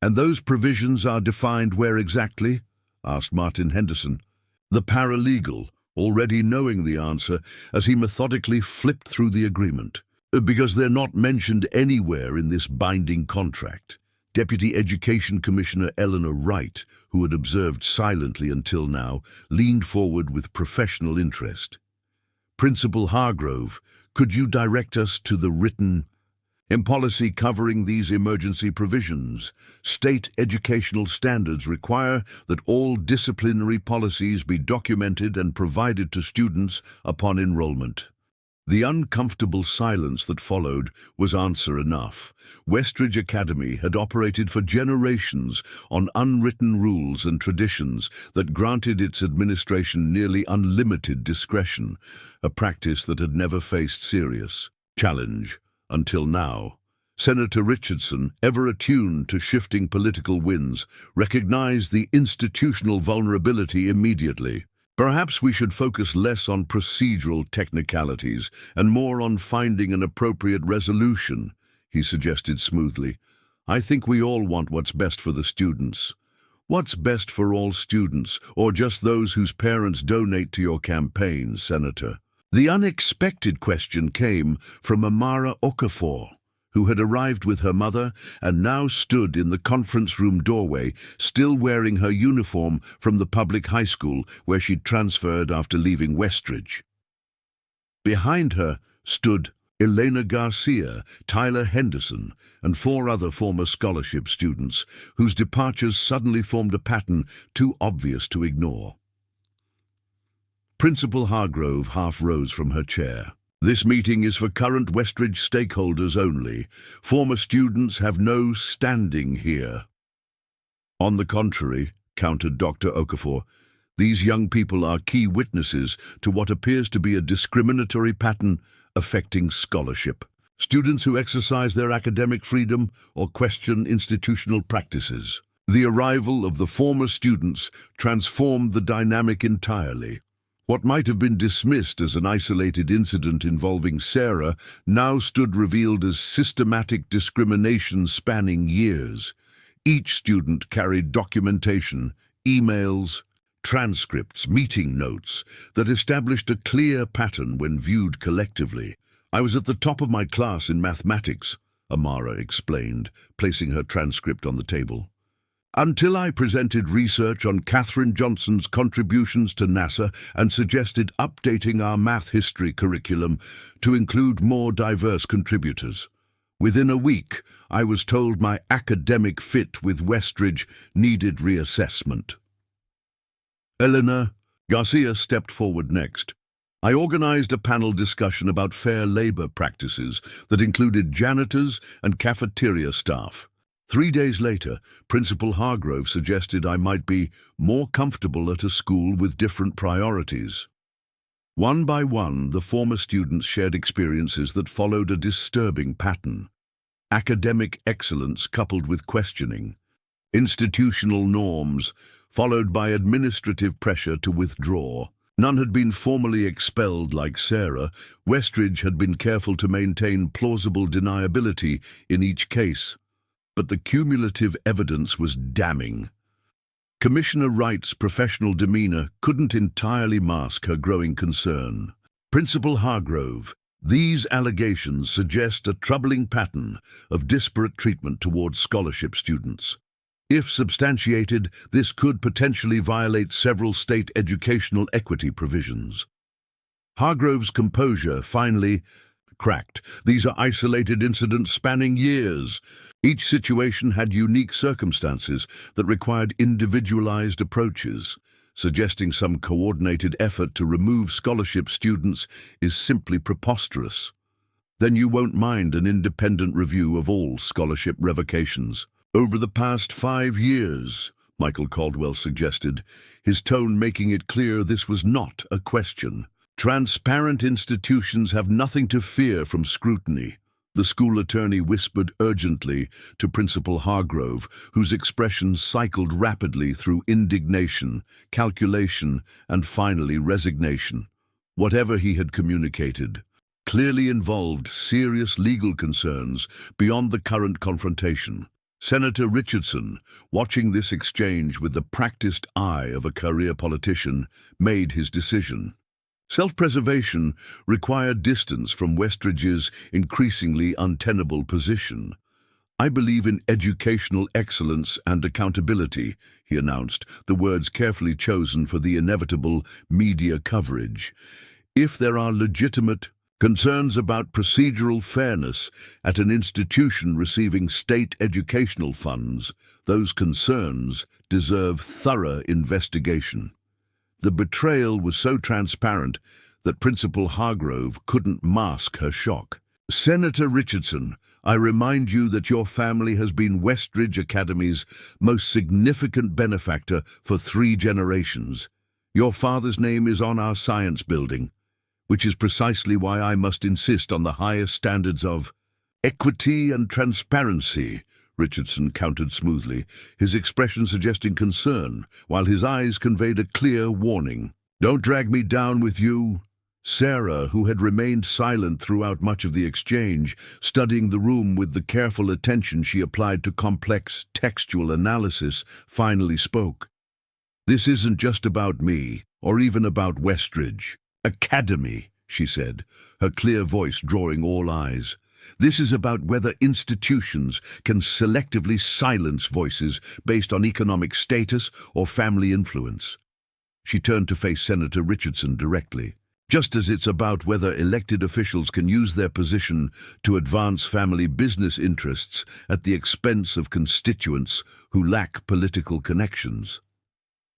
Speaker 1: "And those provisions are defined where exactly?" asked Martin Henderson, the paralegal, already knowing the answer as he methodically flipped through the agreement. "Because they're not mentioned anywhere in this binding contract." Deputy Education Commissioner Eleanor Wright, who had observed silently until now, leaned forward with professional interest. "Principal Hargrove, could you direct us to the written in policy covering these emergency provisions? State educational standards require that all disciplinary policies be documented and provided to students upon enrollment." The uncomfortable silence that followed was answer enough. Westridge Academy had operated for generations on unwritten rules and traditions that granted its administration nearly unlimited discretion, a practice that had never faced serious challenge until now. Senator Richardson, ever attuned to shifting political winds, recognized the institutional vulnerability immediately. "Perhaps we should focus less on procedural technicalities and more on finding an appropriate resolution," he suggested smoothly. "I think we all want what's best for the students." "What's best for all students, or just those whose parents donate to your campaign, Senator?" The unexpected question came from Amara Okafor, who had arrived with her mother and now stood in the conference room doorway, still wearing her uniform from the public high school where she'd transferred after leaving Westridge. Behind her stood Elena Garcia, Tyler Henderson, and 4 other former scholarship students, whose departures suddenly formed a pattern too obvious to ignore. Principal Hargrove half rose from her chair. "This meeting is for current Westridge stakeholders only. Former students have no standing here." "On the contrary," countered Dr. Okafor, "these young people are key witnesses to what appears to be a discriminatory pattern affecting scholarship. Students who exercise their academic freedom or question institutional practices. The arrival of the former students transformed the dynamic entirely. What might have been dismissed as an isolated incident involving Sarah now stood revealed as systematic discrimination spanning years. Each student carried documentation, emails, transcripts, meeting notes that established a clear pattern when viewed collectively. "I was at the top of my class in mathematics," Amara explained, placing her transcript on the table, "until I presented research on Katherine Johnson's contributions to NASA and suggested updating our math history curriculum to include more diverse contributors. Within a week, I was told my academic fit with Westridge needed reassessment." Eleanor Garcia stepped forward next. "I organized a panel discussion about fair labor practices that included janitors and cafeteria staff. 3 days later, Principal Hargrove suggested I might be more comfortable at a school with different priorities." One by one, the former students shared experiences that followed a disturbing pattern. Academic excellence coupled with questioning. Institutional norms, followed by administrative pressure to withdraw. None had been formally expelled like Sarah. Westridge had been careful to maintain plausible deniability in each case, but the cumulative evidence was damning. Commissioner Wright's professional demeanor couldn't entirely mask her growing concern. Principal Hargrove, these allegations suggest a troubling pattern of disparate treatment towards scholarship students. If substantiated, this could potentially violate several state educational equity provisions. Hargrove's composure finally cracked. These are isolated incidents spanning years. Each situation had unique circumstances that required individualized approaches. Suggesting some coordinated effort to remove scholarship students is simply preposterous. Then you won't mind an independent review of all scholarship revocations. Over the past 5 years, Michael Caldwell suggested, his tone making it clear this was not a question. Transparent institutions have nothing to fear from scrutiny, the school attorney whispered urgently to Principal Hargrove, whose expressions cycled rapidly through indignation, calculation, and finally resignation. Whatever he had communicated clearly involved serious legal concerns beyond the current confrontation. Senator Richardson, watching this exchange with the practiced eye of a career politician, made his decision. Self-preservation required distance from Westridge's increasingly untenable position. "I believe in educational excellence and accountability," he announced, the words carefully chosen for the inevitable media coverage. "If there are legitimate concerns about procedural fairness at an institution receiving state educational funds, those concerns deserve thorough investigation." The betrayal was so transparent that Principal Hargrove couldn't mask her shock. "Senator Richardson, I remind you that your family has been Westridge Academy's most significant benefactor for 3 generations. Your father's name is on our science building, which is precisely why I must insist on the highest standards of equity and transparency," Richardson countered smoothly, his expression suggesting concern, while his eyes conveyed a clear warning. "Don't drag me down with you." Sarah, who had remained silent throughout much of the exchange, studying the room with the careful attention she applied to complex textual analysis, finally spoke. "This isn't just about me, or even about Westridge Academy," she said, her clear voice drawing all eyes. "This is about whether institutions can selectively silence voices based on economic status or family influence." She turned to face Senator Richardson directly. "Just as it's about whether elected officials can use their position to advance family business interests at the expense of constituents who lack political connections."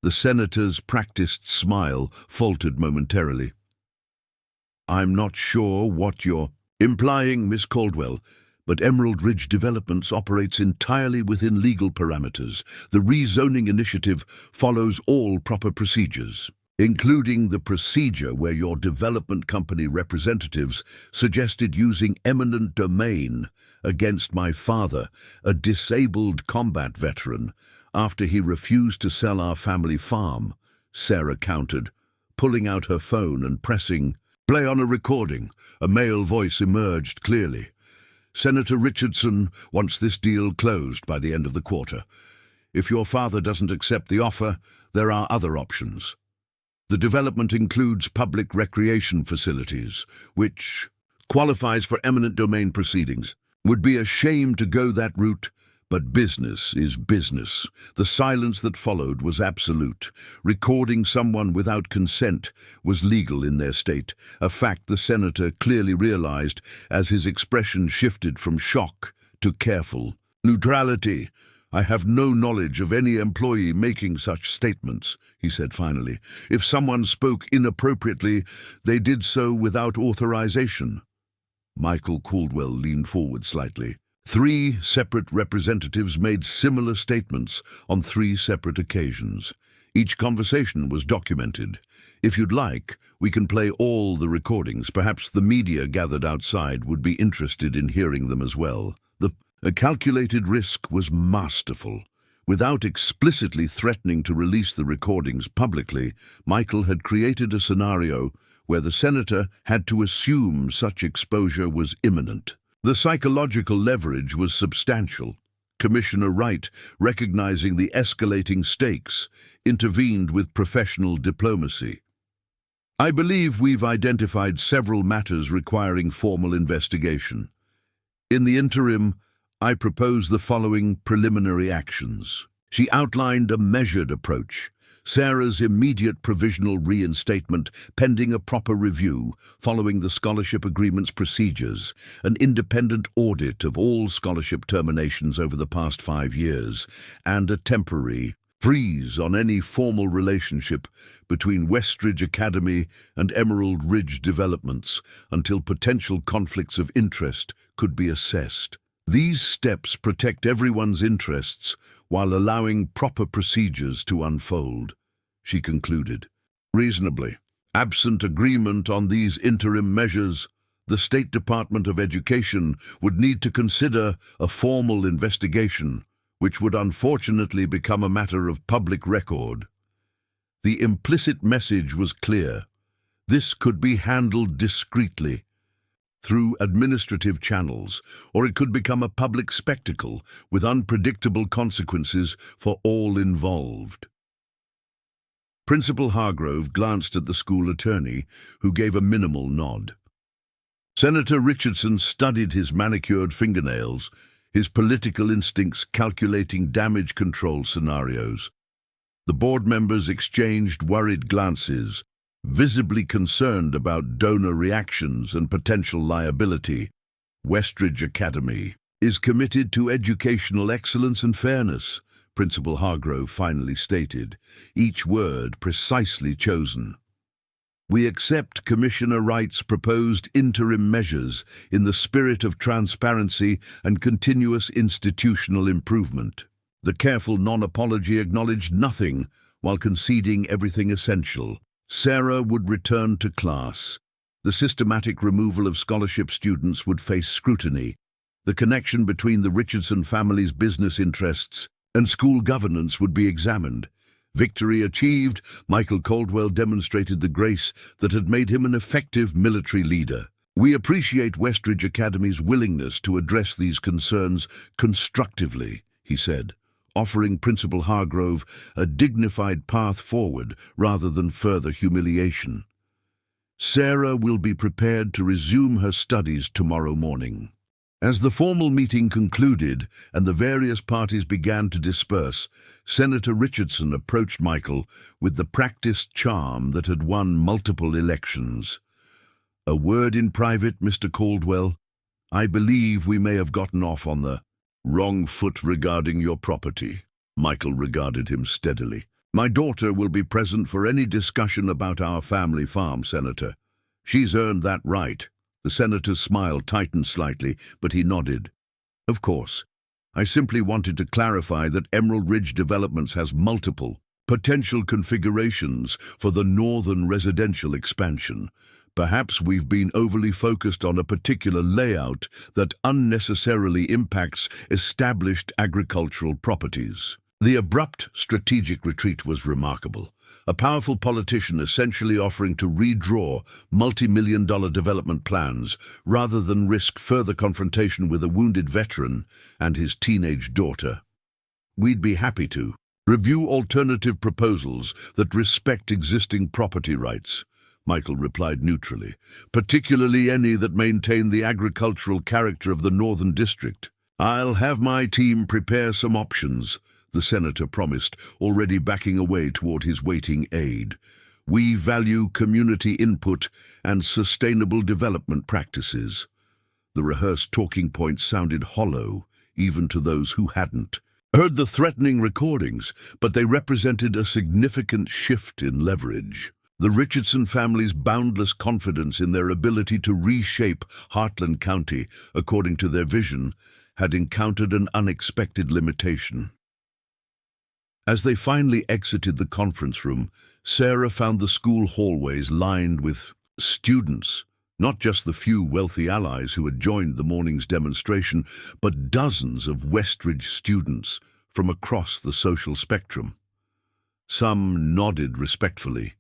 Speaker 1: The senator's practiced smile faltered momentarily. "I'm not sure what you're implying, Miss Caldwell, but Emerald Ridge Developments operates entirely within legal parameters. The rezoning initiative follows all proper procedures, including the procedure where your development company representatives suggested using eminent domain against my father, a disabled combat veteran, after he refused to sell our family farm," Sarah countered, pulling out her phone and pressing play on a recording. A male voice emerged clearly. "Senator Richardson wants this deal closed by the end of the quarter. If your father doesn't accept the offer, there are other options. The development includes public recreation facilities, which qualifies for eminent domain proceedings. Would be a shame to go that route, but business is business." The silence that followed was absolute. Recording someone without consent was legal in their state, a fact the senator clearly realized as his expression shifted from shock to careful neutrality. "I have no knowledge of any employee making such statements," he said finally. "If someone spoke inappropriately, they did so without authorization." Michael Caldwell leaned forward slightly. 3 separate representatives made similar statements on 3 separate occasions. Each conversation was documented. If you'd like, we can play all the recordings. Perhaps the media gathered outside would be interested in hearing them as well. The calculated risk was masterful. Without explicitly threatening to release the recordings publicly, Michael had created a scenario where the senator had to assume such exposure was imminent. The psychological leverage was substantial. Commissioner Wright, recognizing the escalating stakes, intervened with professional diplomacy. I believe we've identified several matters requiring formal investigation. In the interim, I propose the following preliminary actions. She outlined a measured approach. Sarah's immediate provisional reinstatement pending a proper review following the scholarship agreement's procedures, an independent audit of all scholarship terminations over the past 5 years, and a temporary freeze on any formal relationship between Westridge Academy and Emerald Ridge developments until potential conflicts of interest could be assessed. These steps protect everyone's interests while allowing proper procedures to unfold, she concluded. Reasonably, absent agreement on these interim measures, the State Department of Education would need to consider a formal investigation, which would unfortunately become a matter of public record. The implicit message was clear. This could be handled discreetly, through administrative channels, or it could become a public spectacle with unpredictable consequences for all involved. Principal Hargrove glanced at the school attorney, who gave a minimal nod. Senator Richardson studied his manicured fingernails, his political instincts calculating damage control scenarios. The board members exchanged worried glances, visibly concerned about donor reactions and potential liability. Westridge Academy is committed to educational excellence and fairness, Principal Hargrove finally stated, each word precisely chosen. We accept Commissioner Wright's proposed interim measures in the spirit of transparency and continuous institutional improvement. The careful non-apology acknowledged nothing while conceding everything essential. Sarah would return to class. The systematic removal of scholarship students would face scrutiny. The connection between the Richardson family's business interests and school governance would be examined. Victory achieved, Michael Caldwell demonstrated the grace that had made him an effective military leader. We appreciate Westridge Academy's willingness to address these concerns constructively, he said, offering Principal Hargrove a dignified path forward rather than further humiliation. Sarah will be prepared to resume her studies tomorrow morning. As the formal meeting concluded and the various parties began to disperse, Senator Richardson approached Michael with the practiced charm that had won multiple elections. A word in private, Mr. Caldwell. I believe we may have gotten off on the wrong foot regarding your property. Michael regarded him steadily. My daughter will be present for any discussion about our family farm, Senator. She's earned that right. The senator's smile tightened slightly, but he nodded. Of course. I simply wanted to clarify that Emerald Ridge Developments has multiple potential configurations for the northern residential expansion. Perhaps we've been overly focused on a particular layout that unnecessarily impacts established agricultural properties. The abrupt strategic retreat was remarkable. A powerful politician essentially offering to redraw multi-million-dollar development plans rather than risk further confrontation with a wounded veteran and his teenage daughter. We'd be happy to review alternative proposals that respect existing property rights, Michael replied neutrally, particularly any that maintain the agricultural character of the Northern District. I'll have my team prepare some options, the senator promised, already backing away toward his waiting aide. We value community input and sustainable development practices. The rehearsed talking points sounded hollow, even to those who hadn't heard the threatening recordings, but they represented a significant shift in leverage. The Richardson family's boundless confidence in their ability to reshape Heartland County according to their vision had encountered an unexpected limitation. As they finally exited the conference room, Sarah found the school hallways lined with students, not just the few wealthy allies who had joined the morning's demonstration, but dozens of Westridge students from across the social spectrum. Some nodded respectfully.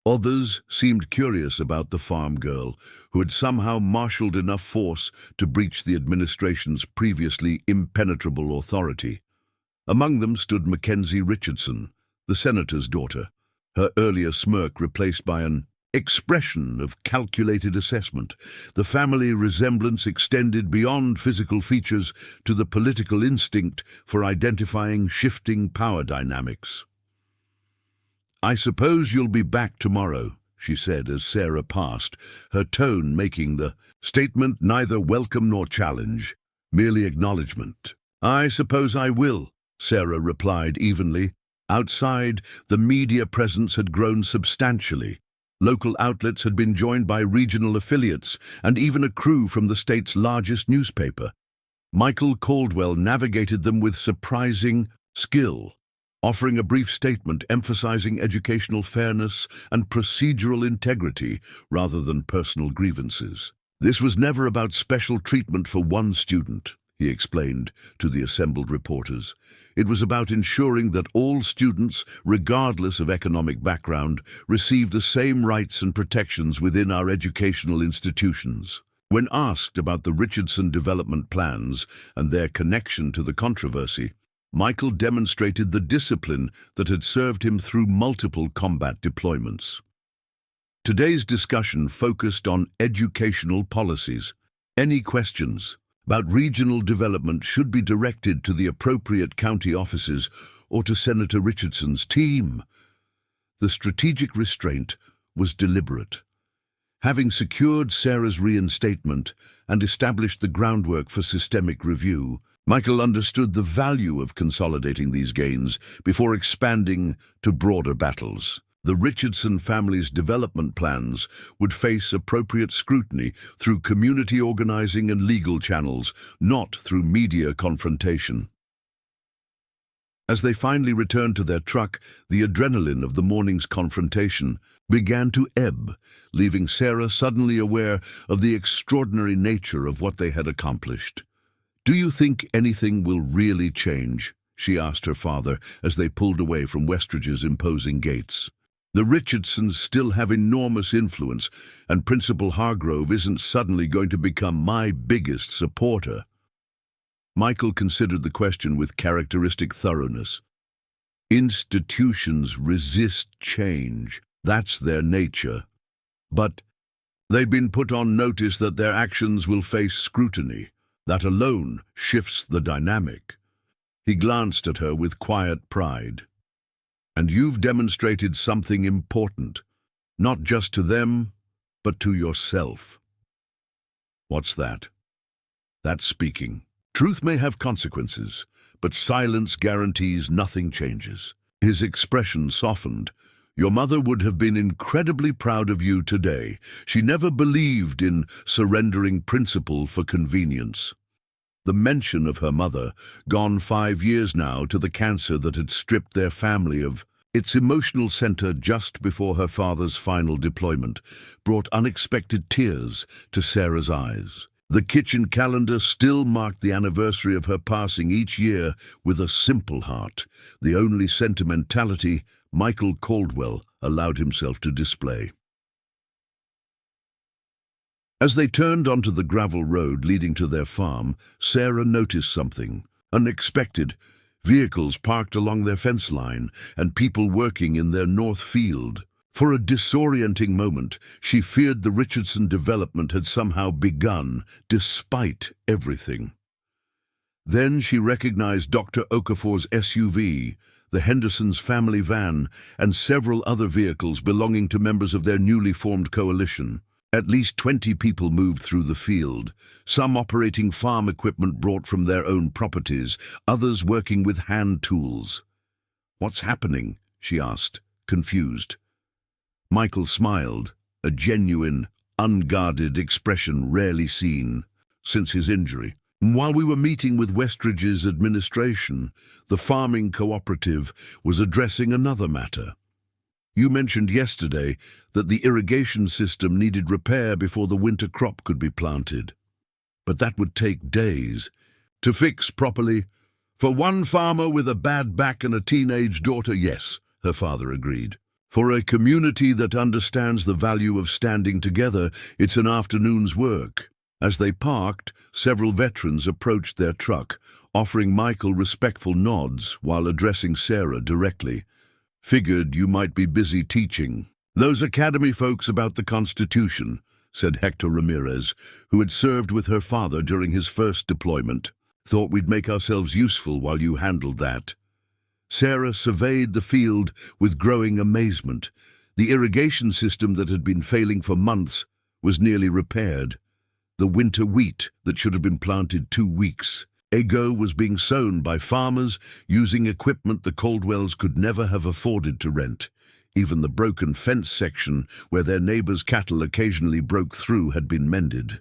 Speaker 1: Others seemed curious about the farm girl, who had somehow marshaled enough force to breach the administration's previously impenetrable authority. Among them stood Mackenzie Richardson, the senator's daughter, her earlier smirk replaced by an expression of calculated assessment. The family resemblance extended beyond physical features to the political instinct for identifying shifting power dynamics. "I suppose you'll be back tomorrow," she said as Sarah passed, her tone making the statement neither welcome nor challenge, merely acknowledgement. "I suppose I will," Sarah replied evenly. Outside, the media presence had grown substantially. Local outlets had been joined by regional affiliates and even a crew from the state's largest newspaper. Michael Caldwell navigated them with surprising skill, offering a brief statement emphasizing educational fairness and procedural integrity rather than personal grievances. "This was never about special treatment for one student," he explained to the assembled reporters. "It was about ensuring that all students, regardless of economic background, receive the same rights and protections within our educational institutions." When asked about the Richardson development plans and their connection to the controversy, Michael demonstrated the discipline that had served him through multiple combat deployments. Today's discussion focused on educational policies. Any questions about regional development should be directed to the appropriate county offices or to Senator Richardson's team. The strategic restraint was deliberate. Having secured Sarah's reinstatement and established the groundwork for systemic review, Michael understood the value of consolidating these gains before expanding to broader battles. The Richardson family's development plans would face appropriate scrutiny through community organizing and legal channels, not through media confrontation. As they finally returned to their truck, the adrenaline of the morning's confrontation began to ebb, leaving Sarah suddenly aware of the extraordinary nature of what they had accomplished. "Do you think anything will really change?" she asked her father as they pulled away from Westridge's imposing gates. "The Richardsons still have enormous influence, and Principal Hargrove isn't suddenly going to become my biggest supporter." Michael considered the question with characteristic thoroughness. Institutions resist change. That's their nature. But they've been put on notice that their actions will face scrutiny. That alone shifts the dynamic. He glanced at her with quiet pride. "And you've demonstrated something important, not just to them, but to yourself." "What's that?" "That's speaking. Truth may have consequences, but silence guarantees nothing changes." His expression softened. "Your mother would have been incredibly proud of you today. She never believed in surrendering principle for convenience." The mention of her mother, gone 5 years now to the cancer that had stripped their family of its emotional center just before her father's final deployment, brought unexpected tears to Sarah's eyes. The kitchen calendar still marked the anniversary of her passing each year with a simple heart, the only sentimentality Michael Caldwell allowed himself to display. As they turned onto the gravel road leading to their farm, Sarah noticed something unexpected: vehicles parked along their fence line and people working in their north field. For a disorienting moment, she feared the Richardson development had somehow begun, despite everything. Then she recognized Dr. Okafor's SUV, the Hendersons' family van, and several other vehicles belonging to members of their newly formed coalition. At least 20 people moved through the field, some operating farm equipment brought from their own properties, others working with hand tools. "What's happening?" she asked, confused. Michael smiled, a genuine, unguarded expression rarely seen since his injury. While we were meeting with Westridge's administration, the farming cooperative was addressing another matter. You mentioned yesterday that the irrigation system needed repair before the winter crop could be planted. But that would take days. To fix properly, for one farmer with a bad back and a teenage daughter, yes, her father agreed. For a community that understands the value of standing together, it's an afternoon's work. As they parked, several veterans approached their truck, offering Michael respectful nods while addressing Sarah directly. Figured you might be busy teaching. Those academy folks about the Constitution, said Hector Ramirez, who had served with her father during his first deployment. Thought we'd make ourselves useful while you handled that. Sarah surveyed the field with growing amazement. The irrigation system that had been failing for months was nearly repaired. The winter wheat that should have been planted 2 weeks ago was being sown by farmers using equipment the Caldwells could never have afforded to rent. Even the broken fence section where their neighbors' cattle occasionally broke through had been mended.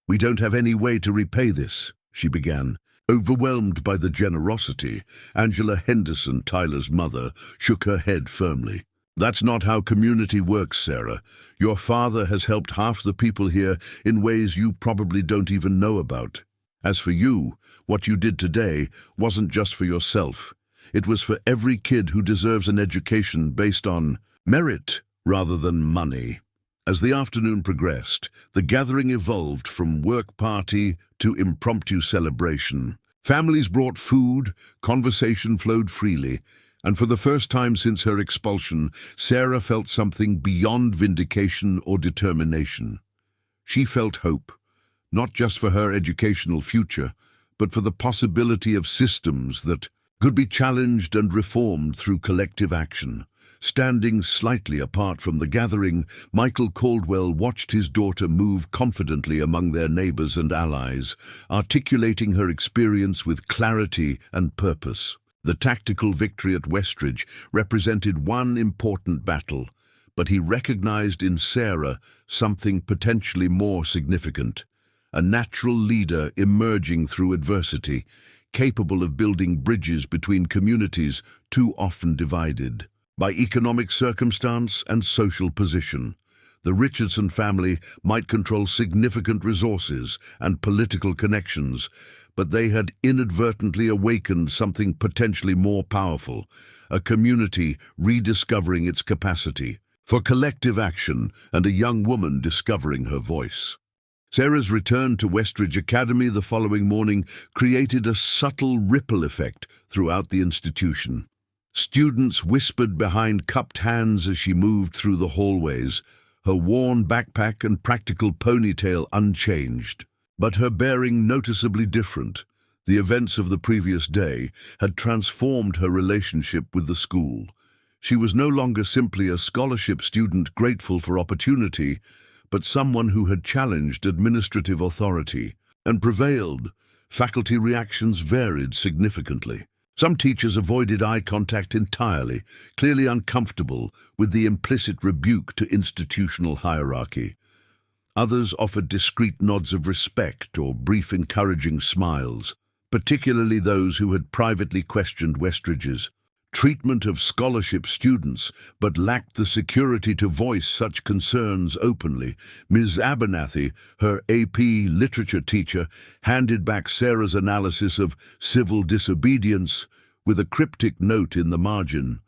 Speaker 1: "We don't have any way to repay this," she began. Overwhelmed by the generosity, Angela Henderson, Tyler's mother, shook her head firmly. "That's not how community works, Sarah. Your father has helped half the people here in ways you probably don't even know about. As for you, what you did today wasn't just for yourself. It was for every kid who deserves an education based on merit rather than money." As the afternoon progressed, the gathering evolved from work party to impromptu celebration. Families brought food, conversation flowed freely, and for the first time since her expulsion, Sarah felt something beyond vindication or determination. She felt hope, not just for her educational future, but for the possibility of systems that could be challenged and reformed through collective action. Standing slightly apart from the gathering, Michael Caldwell watched his daughter move confidently among their neighbors and allies, articulating her experience with clarity and purpose. The tactical victory at Westridge represented one important battle, but he recognized in Sarah something potentially more significant. A natural leader emerging through adversity, capable of building bridges between communities too often divided by economic circumstance and social position. The Richardson family might control significant resources and political connections, but they had inadvertently awakened something potentially more powerful, a community rediscovering its capacity for collective action and a young woman discovering her voice. Sarah's return to Westridge Academy the following morning created a subtle ripple effect throughout the institution. Students whispered behind cupped hands as she moved through the hallways, her worn backpack and practical ponytail unchanged, but her bearing noticeably different. The events of the previous day had transformed her relationship with the school. She was no longer simply a scholarship student grateful for opportunity, but someone who had challenged administrative authority and prevailed. Faculty reactions varied significantly. Some teachers avoided eye contact entirely, clearly uncomfortable with the implicit rebuke to institutional hierarchy. Others offered discreet nods of respect or brief encouraging smiles, particularly those who had privately questioned Westridge's treatment of scholarship students but lacked the security to voice such concerns openly. Ms. Abernathy, her AP literature teacher, handed back Sarah's analysis of civil disobedience with a cryptic note in the margin.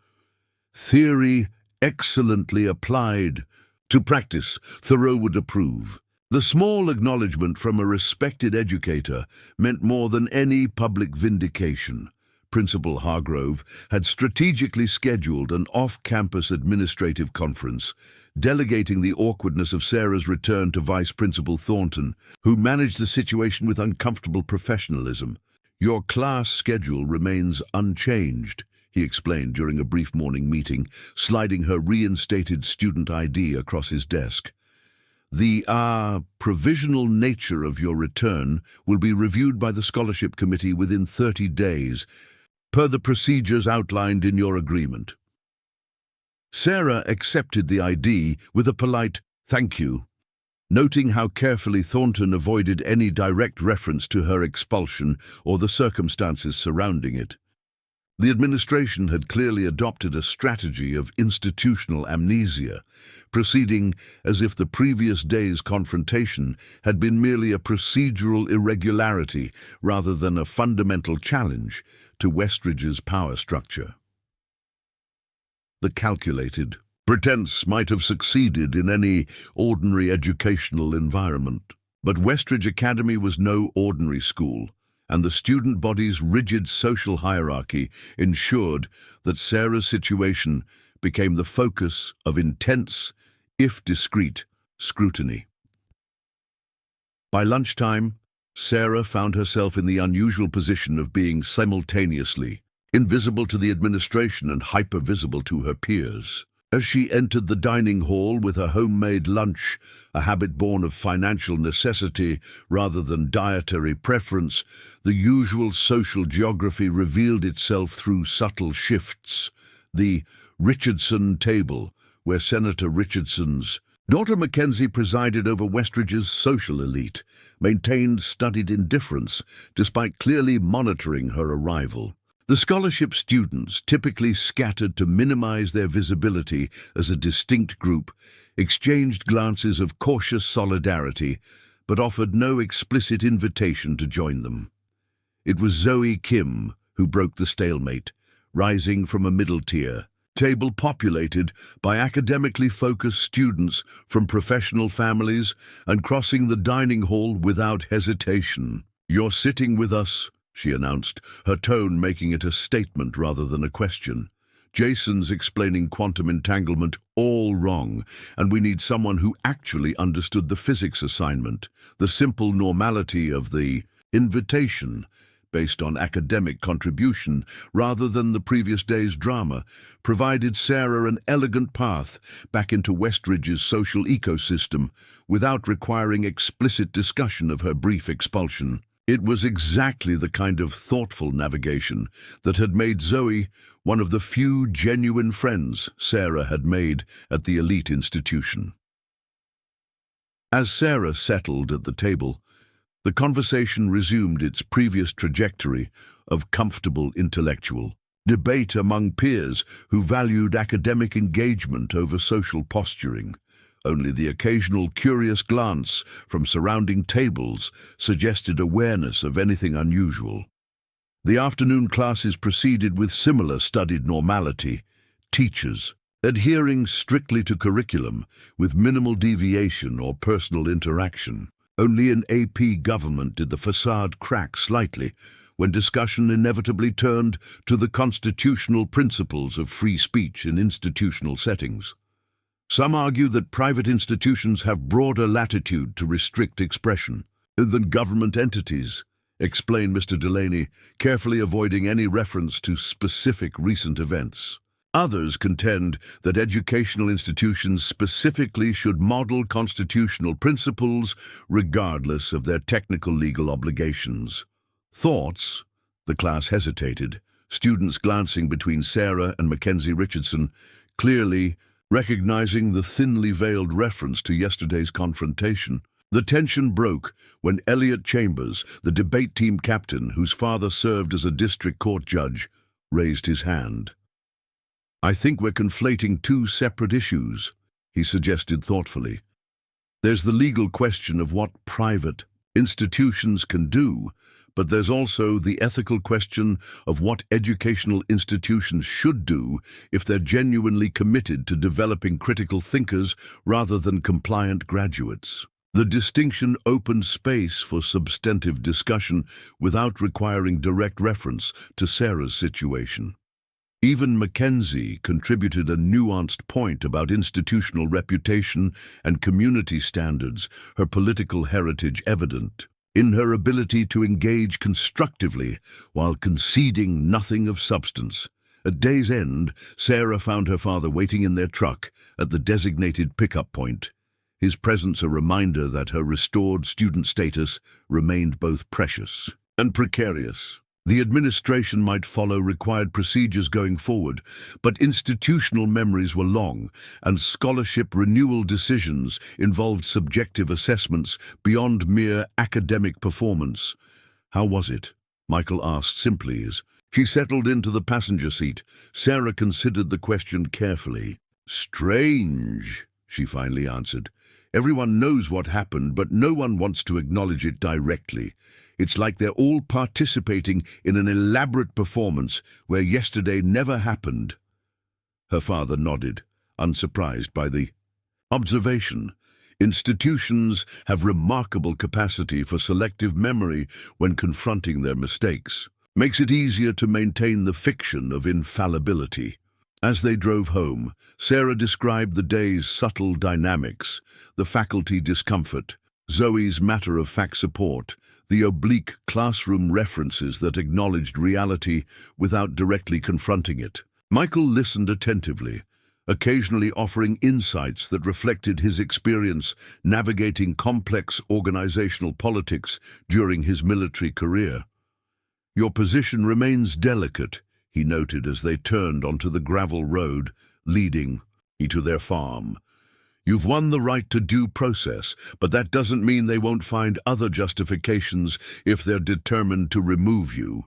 Speaker 1: "Theory excellently applied. To practice, Thoreau would approve." The small acknowledgement from a respected educator meant more than any public vindication. Principal Hargrove had strategically scheduled an off-campus administrative conference, delegating the awkwardness of Sarah's return to Vice Principal Thornton, who managed the situation with uncomfortable professionalism. "Your class schedule remains unchanged," he explained during a brief morning meeting, sliding her reinstated student ID across his desk. "The provisional nature of your return will be reviewed by the scholarship committee within 30 days, per the procedures outlined in your agreement." Sarah accepted the ID with a polite "thank you." noting how carefully Thornton avoided any direct reference to her expulsion or the circumstances surrounding it. The administration had clearly adopted a strategy of institutional amnesia, proceeding as if the previous day's confrontation had been merely a procedural irregularity rather than a fundamental challenge to Westridge's power structure. The calculated pretense might have succeeded in any ordinary educational environment, but Westridge Academy was no ordinary school, and the student body's rigid social hierarchy ensured that Sarah's situation became the focus of intense, if discreet, scrutiny. By lunchtime, Sarah found herself in the unusual position of being simultaneously invisible to the administration and hypervisible to her peers. As she entered the dining hall with her homemade lunch, a habit born of financial necessity rather than dietary preference, the usual social geography revealed itself through subtle shifts. The Richardson table, where Senator Richardson's daughter Mackenzie presided over Westridge's social elite, maintained studied indifference despite clearly monitoring her arrival. The scholarship students, typically scattered to minimize their visibility as a distinct group, exchanged glances of cautious solidarity, but offered no explicit invitation to join them. It was Zoe Kim who broke the stalemate, rising from a middle tier table populated by academically focused students from professional families and crossing the dining hall without hesitation. "You're sitting with us," she announced, her tone making it a statement rather than a question. "Jason's explaining quantum entanglement all wrong, and we need someone who actually understood the physics assignment, the simple normality of the invitation, based on academic contribution rather than the previous day's drama, provided Sarah an elegant path back into Westridge's social ecosystem without requiring explicit discussion of her brief expulsion. It was exactly the kind of thoughtful navigation that had made Zoe one of the few genuine friends Sarah had made at the elite institution. As Sarah settled at the table, the conversation resumed its previous trajectory of comfortable intellectual debate among peers who valued academic engagement over social posturing. Only the occasional curious glance from surrounding tables suggested awareness of anything unusual. The afternoon classes proceeded with similar studied normality, teachers adhering strictly to curriculum with minimal deviation or personal interaction. Only in AP government did the facade crack slightly when discussion inevitably turned to the constitutional principles of free speech in institutional settings. Some argue that private institutions have broader latitude to restrict expression than government entities, explained Mr. Delaney, carefully avoiding any reference to specific recent events. Others contend that educational institutions specifically should model constitutional principles regardless of their technical legal obligations. Thoughts? The class hesitated, students glancing between Sarah and Mackenzie Richardson, clearly recognizing the thinly veiled reference to yesterday's confrontation. The tension broke when Elliot Chambers, the debate team captain whose father served as a district court judge, raised his hand. "I think we're conflating two separate issues," he suggested thoughtfully. "There's the legal question of what private institutions can do, but there's also the ethical question of what educational institutions should do if they're genuinely committed to developing critical thinkers rather than compliant graduates." The distinction opened space for substantive discussion without requiring direct reference to Sarah's situation. Even Mackenzie contributed a nuanced point about institutional reputation and community standards, her political heritage evident in her ability to engage constructively while conceding nothing of substance. At day's end, Sarah found her father waiting in their truck at the designated pickup point, his presence a reminder that her restored student status remained both precious and precarious. The administration might follow required procedures going forward, but institutional memories were long, and scholarship renewal decisions involved subjective assessments beyond mere academic performance. "How was it?" Michael asked simply as she settled into the passenger seat. Sarah considered the question carefully. "Strange," she finally answered. "Everyone knows what happened, but no one wants to acknowledge it directly. It's like they're all participating in an elaborate performance where yesterday never happened." Her father nodded, unsurprised by the observation. Institutions have remarkable capacity for selective memory when confronting their mistakes. Makes it easier to maintain the fiction of infallibility. As they drove home, Sarah described the day's subtle dynamics, the faculty discomfort, Zoe's matter-of-fact support, the oblique classroom references that acknowledged reality without directly confronting it. Michael listened attentively, occasionally offering insights that reflected his experience navigating complex organizational politics during his military career. "Your position remains delicate," he noted as they turned onto the gravel road leading to their farm. "You've won the right to due process, but that doesn't mean they won't find other justifications if they're determined to remove you.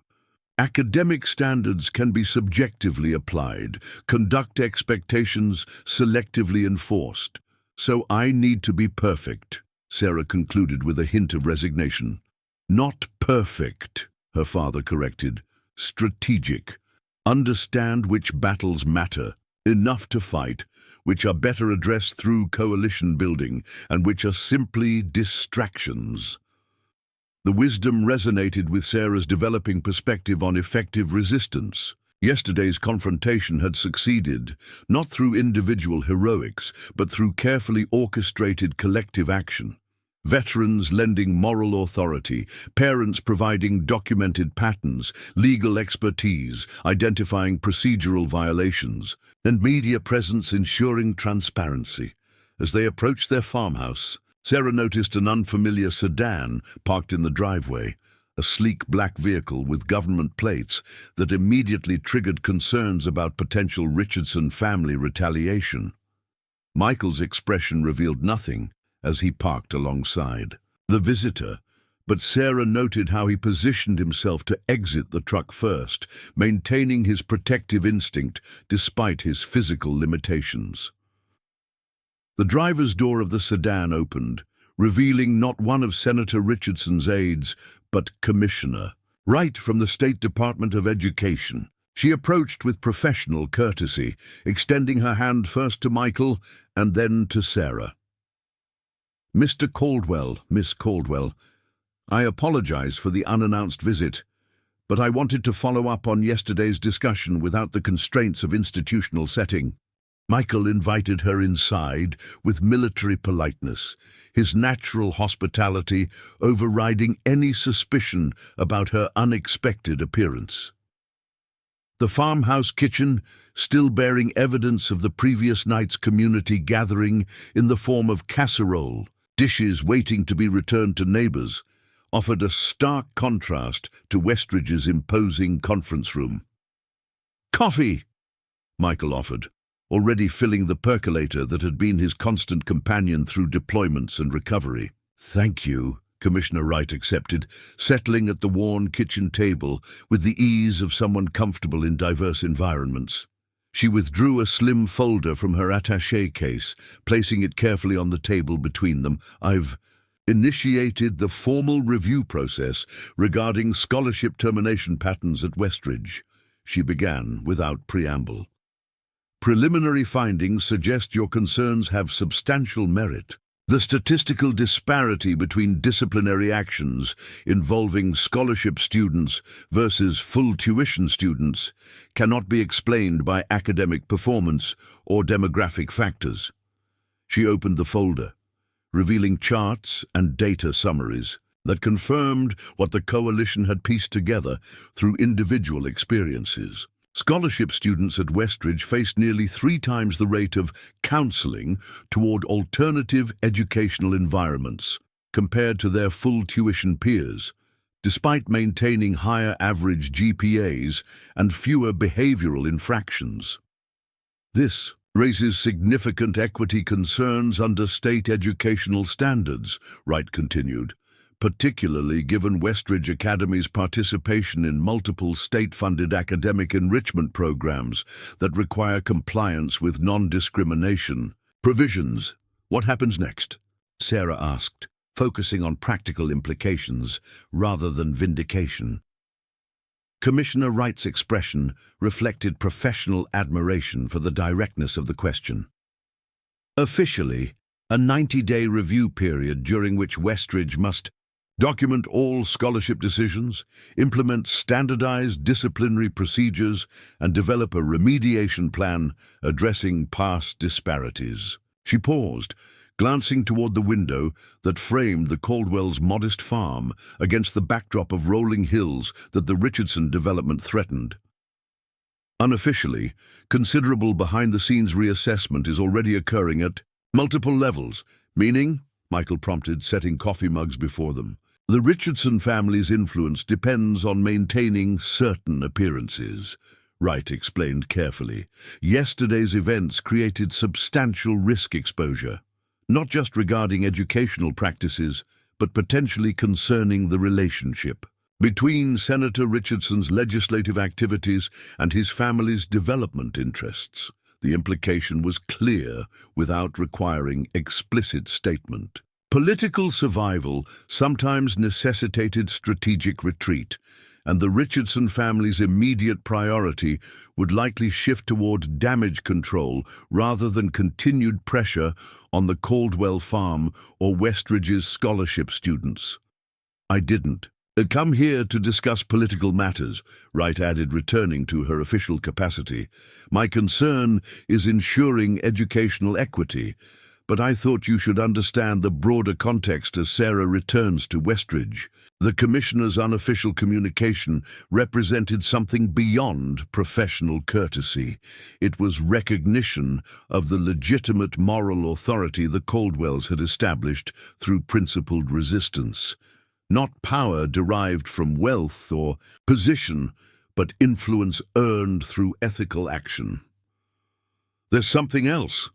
Speaker 1: Academic standards can be subjectively applied, conduct expectations selectively enforced. So I need to be perfect," Sarah concluded with a hint of resignation. "Not perfect," her father corrected. "Strategic. Understand which battles matter, enough to fight, which are better addressed through coalition building, and which are simply distractions." The wisdom resonated with Sarah's developing perspective on effective resistance. Yesterday's confrontation had succeeded, not through individual heroics, but through carefully orchestrated collective action. Veterans lending moral authority, parents providing documented patterns, legal expertise, identifying procedural violations, and media presence ensuring transparency. As they approached their farmhouse, Sarah noticed an unfamiliar sedan parked in the driveway, a sleek black vehicle with government plates that immediately triggered concerns about potential Richardson family retaliation. Michael's expression revealed nothing as he parked alongside the visitor, but Sarah noted how he positioned himself to exit the truck first, maintaining his protective instinct despite his physical limitations. The driver's door of the sedan opened, revealing not one of Senator Richardson's aides, but Commissioner Wright from the State Department of Education. She approached with professional courtesy, extending her hand first to Michael and then to Sarah. "Mr. Caldwell, Miss Caldwell, I apologize for the unannounced visit, but I wanted to follow up on yesterday's discussion without the constraints of institutional setting." Michael invited her inside with military politeness, his natural hospitality overriding any suspicion about her unexpected appearance. The farmhouse kitchen, still bearing evidence of the previous night's community gathering in the form of casserole, dishes waiting to be returned to neighbors, offered a stark contrast to Westridge's imposing conference room. "Coffee," Michael offered, already filling the percolator that had been his constant companion through deployments and recovery. "Thank you," Commissioner Wright accepted, settling at the worn kitchen table with the ease of someone comfortable in diverse environments. She withdrew a slim folder from her attaché case, placing it carefully on the table between them. "I've initiated the formal review process regarding scholarship termination patterns at Westridge," she began without preamble. "Preliminary findings suggest your concerns have substantial merit. The statistical disparity between disciplinary actions involving scholarship students versus full tuition students cannot be explained by academic performance or demographic factors." She opened the folder, revealing charts and data summaries that confirmed what the coalition had pieced together through individual experiences. Scholarship students at Westridge faced nearly 3 times the rate of counseling toward alternative educational environments compared to their full tuition peers, despite maintaining higher average GPAs and fewer behavioral infractions. This raises significant equity concerns under state educational standards, Wright continued, particularly given Westridge Academy's participation in multiple state-funded academic enrichment programs that require compliance with non-discrimination provisions. What happens next? Sarah asked, focusing on practical implications rather than vindication. Commissioner Wright's expression reflected professional admiration for the directness of the question. Officially, a 90-day review period during which Westridge must document all scholarship decisions, implement standardized disciplinary procedures, and develop a remediation plan addressing past disparities. She paused, glancing toward the window that framed the Caldwell's modest farm against the backdrop of rolling hills that the Richardson development threatened. Unofficially, considerable behind-the-scenes reassessment is already occurring at multiple levels, meaning, Michael prompted, setting coffee mugs before them. The Richardson family's influence depends on maintaining certain appearances, Wright explained carefully. Yesterday's events created substantial risk exposure, not just regarding educational practices, but potentially concerning the relationship between Senator Richardson's legislative activities and his family's development interests. The implication was clear without requiring explicit statement. Political survival sometimes necessitated strategic retreat, and the Richardson family's immediate priority would likely shift toward damage control rather than continued pressure on the Caldwell farm or Westridge's scholarship students. I didn't come here to discuss political matters, Wright added, returning to her official capacity. My concern is ensuring educational equity, but I thought you should understand the broader context as Sarah returns to Westridge. The Commissioner's unofficial communication represented something beyond professional courtesy. It was recognition of the legitimate moral authority the Caldwells had established through principled resistance. Not power derived from wealth or position, but influence earned through ethical action. There's something else,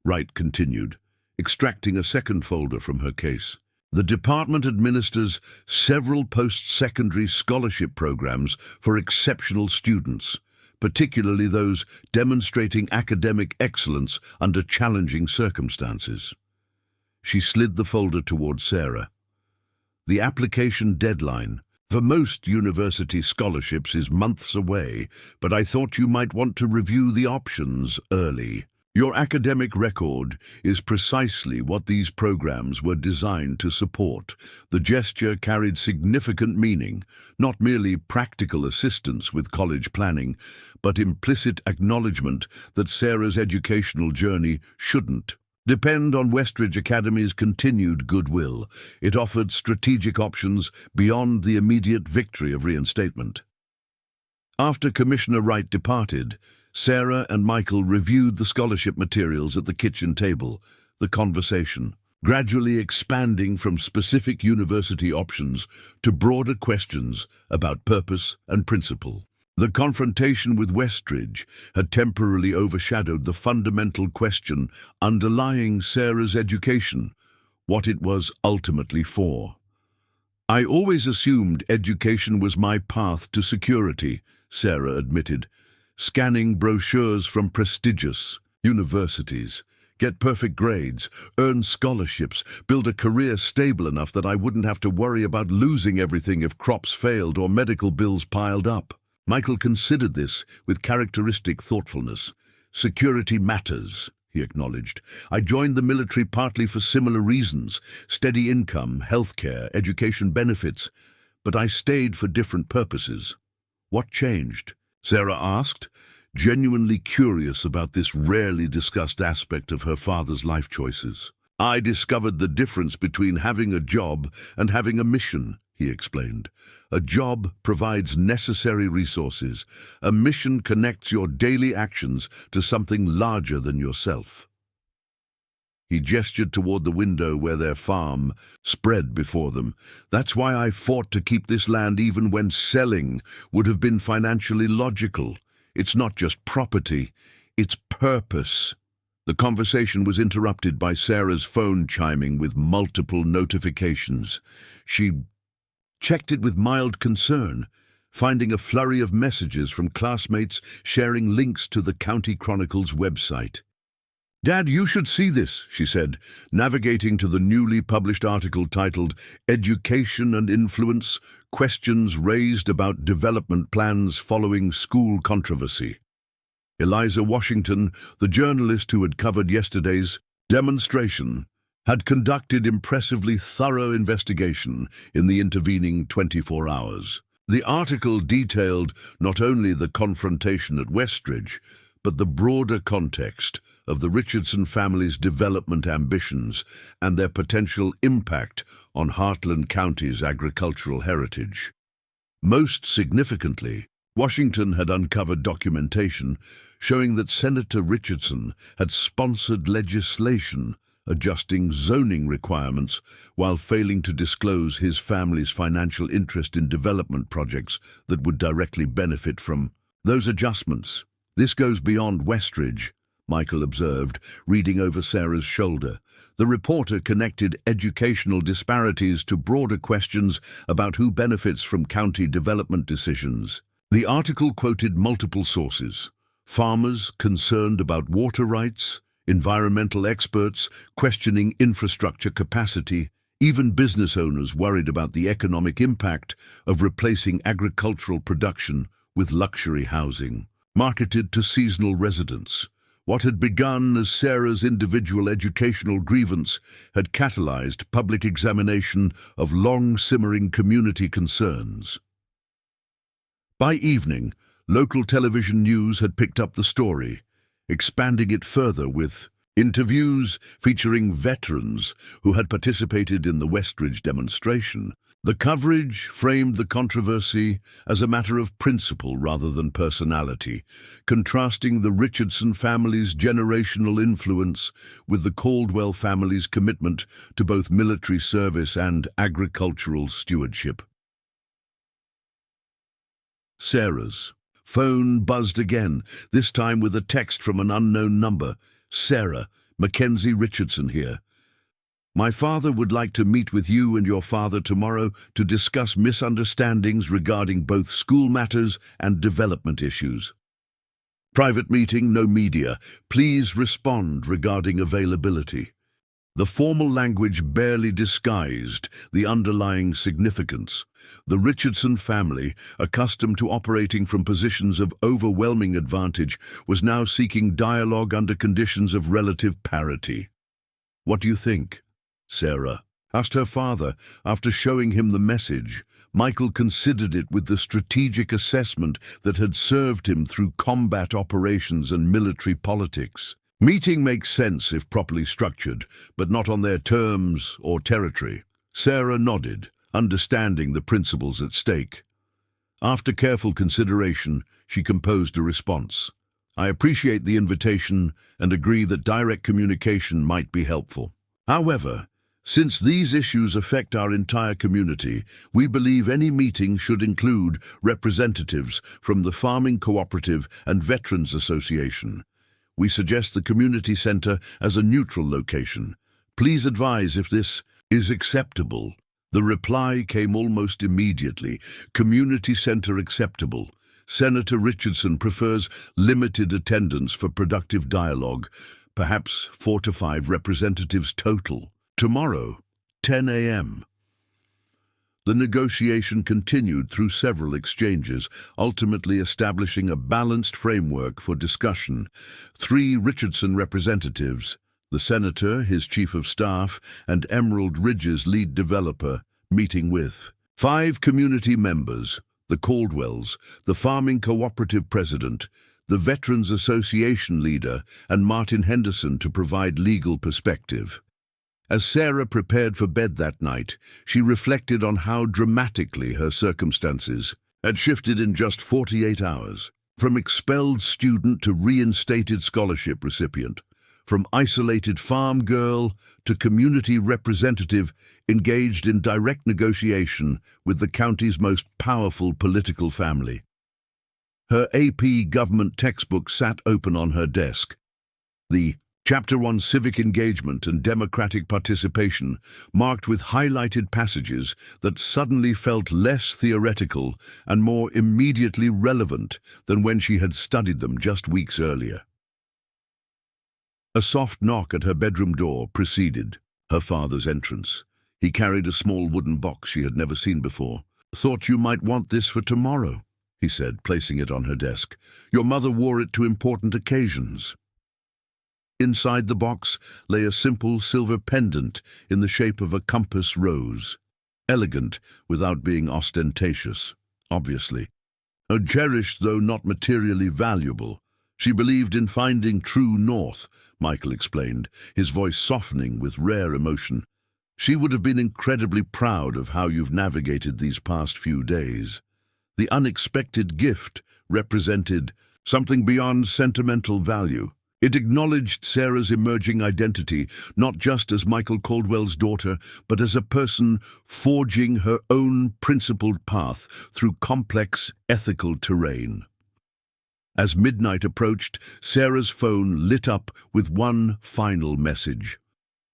Speaker 1: Wright continued, extracting a second folder from her case. The department administers several post-secondary scholarship programs for exceptional students, particularly those demonstrating academic excellence under challenging circumstances. She slid the folder toward Sarah. The application deadline for most university scholarships is months away, but I thought you might want to review the options early. Your academic record is precisely what these programs were designed to support. The gesture carried significant meaning, not merely practical assistance with college planning, but implicit acknowledgement that Sarah's educational journey shouldn't depend on Westridge Academy's continued goodwill. It offered strategic options beyond the immediate victory of reinstatement. After Commissioner Wright departed, Sarah and Michael reviewed the scholarship materials at the kitchen table, the conversation gradually expanding from specific university options to broader questions about purpose and principle. The confrontation with Westridge had temporarily overshadowed the fundamental question underlying Sarah's education, what it was ultimately for. I always assumed education was my path to security, Sarah admitted, scanning brochures from prestigious universities, get perfect grades, earn scholarships, build a career stable enough that I wouldn't have to worry about losing everything if crops failed or medical bills piled up. Michael considered this with characteristic thoughtfulness. Security matters, he acknowledged. I joined the military partly for similar reasons, steady income, healthcare, education benefits, but I stayed for different purposes. What changed? Sarah asked, genuinely curious about this rarely discussed aspect of her father's life choices. I discovered the difference between having a job and having a mission, he explained. A job provides necessary resources. A mission connects your daily actions to something larger than yourself. He gestured toward the window where their farm spread before them. "That's why I fought to keep this land even when selling would have been financially logical. It's not just property, it's purpose." The conversation was interrupted by Sarah's phone chiming with multiple notifications. She checked it with mild concern, finding a flurry of messages from classmates sharing links to the County Chronicle's website. "Dad, you should see this," she said, navigating to the newly published article titled "Education and Influence: Questions Raised About Development Plans Following School Controversy." Eliza Washington, the journalist who had covered yesterday's demonstration, had conducted impressively thorough investigation in the intervening 24 hours. The article detailed not only the confrontation at Westridge, but the broader context of the Richardson family's development ambitions and their potential impact on Heartland County's agricultural heritage. Most significantly, Washington had uncovered documentation showing that Senator Richardson had sponsored legislation adjusting zoning requirements while failing to disclose his family's financial interest in development projects that would directly benefit from those adjustments. "This goes beyond Westridge," Michael observed, reading over Sarah's shoulder. The reporter connected educational disparities to broader questions about who benefits from county development decisions. The article quoted multiple sources: farmers concerned about water rights, environmental experts questioning infrastructure capacity, even business owners worried about the economic impact of replacing agricultural production with luxury housing, marketed to seasonal residents. What had begun as Sarah's individual educational grievance had catalyzed public examination of long-simmering community concerns. By evening, local television news had picked up the story, expanding it further with interviews featuring veterans who had participated in the Westridge demonstration. The coverage framed the controversy as a matter of principle rather than personality, contrasting the Richardson family's generational influence with the Caldwell family's commitment to both military service and agricultural stewardship. Sarah's phone buzzed again, this time with a text from an unknown number. "Sarah, Mackenzie Richardson here. My father would like to meet with you and your father tomorrow to discuss misunderstandings regarding both school matters and development issues. Private meeting, no media. Please respond regarding availability." The formal language barely disguised the underlying significance. The Richardson family, accustomed to operating from positions of overwhelming advantage, was now seeking dialogue under conditions of relative parity. "What do you think?" Sarah asked her father after showing him the message. Michael considered it with the strategic assessment that had served him through combat operations and military politics. "Meeting makes sense if properly structured, but not on their terms or territory." Sarah nodded, understanding the principles at stake. After careful consideration, she composed a response. "I appreciate the invitation and agree that direct communication might be helpful. However, since these issues affect our entire community, we believe any meeting should include representatives from the Farming Cooperative and Veterans Association. We suggest the community center as a neutral location. Please advise if this is acceptable." The reply came almost immediately. "Community center acceptable. Senator Richardson prefers limited attendance for productive dialogue, perhaps 4 to 5 representatives total. Tomorrow, 10 a.m. The negotiation continued through several exchanges, ultimately establishing a balanced framework for discussion. 3 Richardson representatives, the senator, his chief of staff, and Emerald Ridge's lead developer, meeting with 5 community members, the Caldwells, the Farming Cooperative president, the Veterans Association leader, and Martin Henderson to provide legal perspective. As Sarah prepared for bed that night, she reflected on how dramatically her circumstances had shifted in just 48 hours. From expelled student to reinstated scholarship recipient, from isolated farm girl to community representative engaged in direct negotiation with the county's most powerful political family. Her AP government textbook sat open on her desk. The chapter on civic engagement and democratic participation, marked with highlighted passages that suddenly felt less theoretical and more immediately relevant than when she had studied them just weeks earlier. A soft knock at her bedroom door preceded her father's entrance. He carried a small wooden box she had never seen before. "Thought you might want this for tomorrow," he said, placing it on her desk. "Your mother wore it to important occasions." Inside the box lay a simple silver pendant in the shape of a compass rose. Elegant without being ostentatious, obviously. Cherished though not materially valuable. She believed in finding true north, Michael explained, his voice softening with rare emotion. "She would have been incredibly proud of how you've navigated these past few days." The unexpected gift represented something beyond sentimental value. It acknowledged Sarah's emerging identity, not just as Michael Caldwell's daughter, but as a person forging her own principled path through complex ethical terrain. As midnight approached, Sarah's phone lit up with one final message.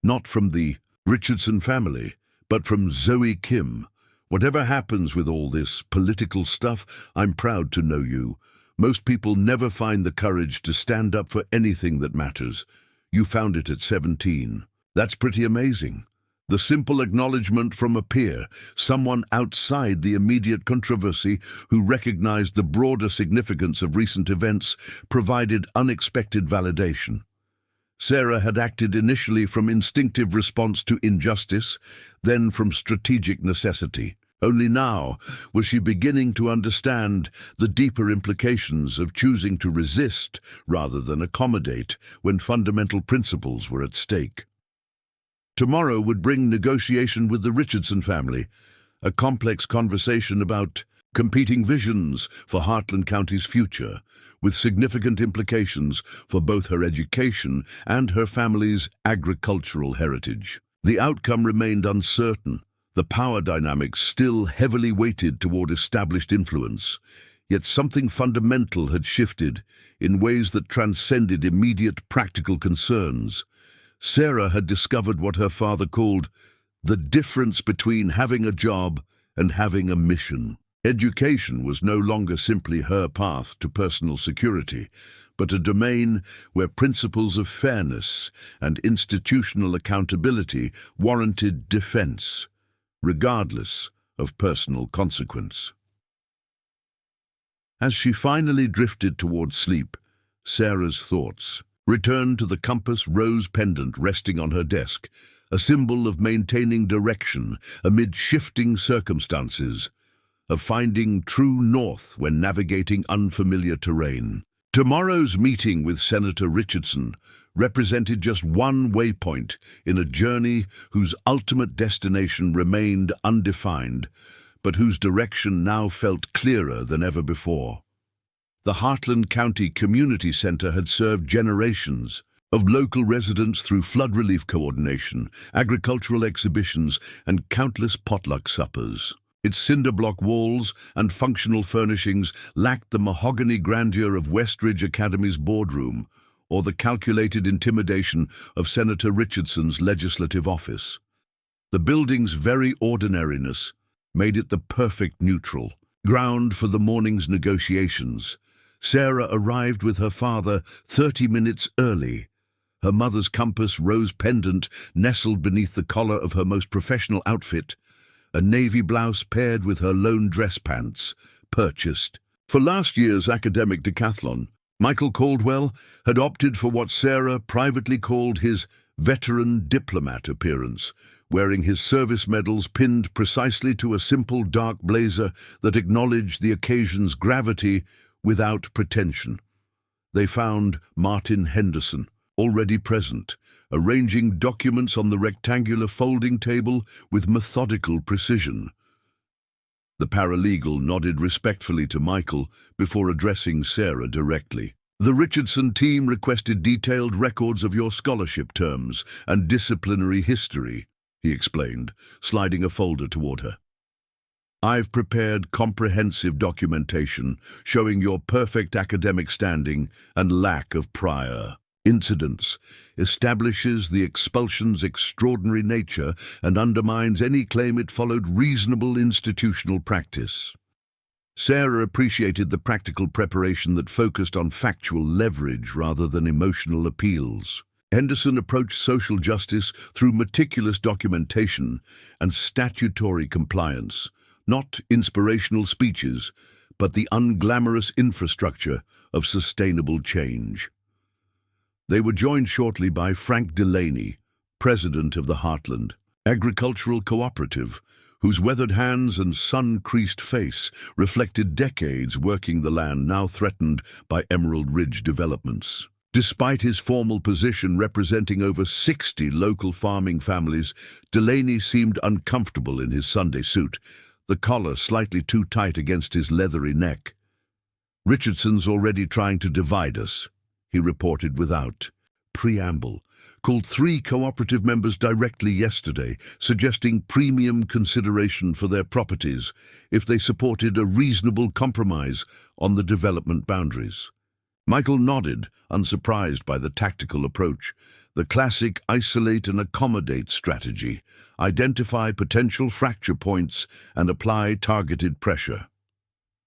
Speaker 1: Not from the Richardson family, but from Zoe Kim. "Whatever happens with all this political stuff, I'm proud to know you. Most people never find the courage to stand up for anything that matters. You found it at 17. That's pretty amazing." The simple acknowledgement from a peer, someone outside the immediate controversy who recognized the broader significance of recent events, provided unexpected validation. Sarah had acted initially from instinctive response to injustice, then from strategic necessity. Only now was she beginning to understand the deeper implications of choosing to resist rather than accommodate when fundamental principles were at stake. Tomorrow would bring negotiation with the Richardson family, a complex conversation about competing visions for Heartland County's future, with significant implications for both her education and her family's agricultural heritage. The outcome remained uncertain, the power dynamics still heavily weighted toward established influence, yet something fundamental had shifted in ways that transcended immediate practical concerns. Sarah had discovered what her father called the difference between having a job and having a mission. Education was no longer simply her path to personal security, but a domain where principles of fairness and institutional accountability warranted defense, regardless of personal consequence. As she finally drifted toward sleep, Sarah's thoughts returned to the compass rose pendant resting on her desk, a symbol of maintaining direction amid shifting circumstances, of finding true north when navigating unfamiliar terrain. Tomorrow's meeting with Senator Richardson represented just one waypoint in a journey whose ultimate destination remained undefined, but whose direction now felt clearer than ever before. The Heartland County Community Center had served generations of local residents through flood relief coordination, agricultural exhibitions, and countless potluck suppers. Its cinder-block walls and functional furnishings lacked the mahogany grandeur of Westridge Academy's boardroom or the calculated intimidation of Senator Richardson's legislative office. The building's very ordinariness made it the perfect neutral ground for the morning's negotiations. Sarah arrived with her father 30 minutes early. Her mother's compass rose pendant nestled beneath the collar of her most professional outfit, a navy blouse paired with her lone dress pants, purchased. For last year's academic decathlon, Michael Caldwell had opted for what Sarah privately called his veteran diplomat appearance, wearing his service medals pinned precisely to a simple dark blazer that acknowledged the occasion's gravity without pretension. They found Martin Henderson, already present, arranging documents on the rectangular folding table with methodical precision. The paralegal nodded respectfully to Michael before addressing Sarah directly. The Richardson team requested detailed records of your scholarship terms and disciplinary history, he explained, sliding a folder toward her. I've prepared comprehensive documentation showing your perfect academic standing and lack of prior incidents, establishes the expulsion's extraordinary nature and undermines any claim it followed reasonable institutional practice. Sarah appreciated the practical preparation that focused on factual leverage rather than emotional appeals. Henderson approached social justice through meticulous documentation and statutory compliance, not inspirational speeches, but the unglamorous infrastructure of sustainable change. They were joined shortly by Frank Delaney, president of the Heartland Agricultural Cooperative, whose weathered hands and sun-creased face reflected decades working the land now threatened by Emerald Ridge developments. Despite his formal position representing over 60 local farming families, Delaney seemed uncomfortable in his Sunday suit, the collar slightly too tight against his leathery neck. "Richardson's already trying to divide us," he reported without preamble. "Called 3 cooperative members directly yesterday, suggesting premium consideration for their properties if they supported a reasonable compromise on the development boundaries." Michael nodded, unsurprised by the tactical approach. The classic isolate and accommodate strategy. Identify potential fracture points and apply targeted pressure.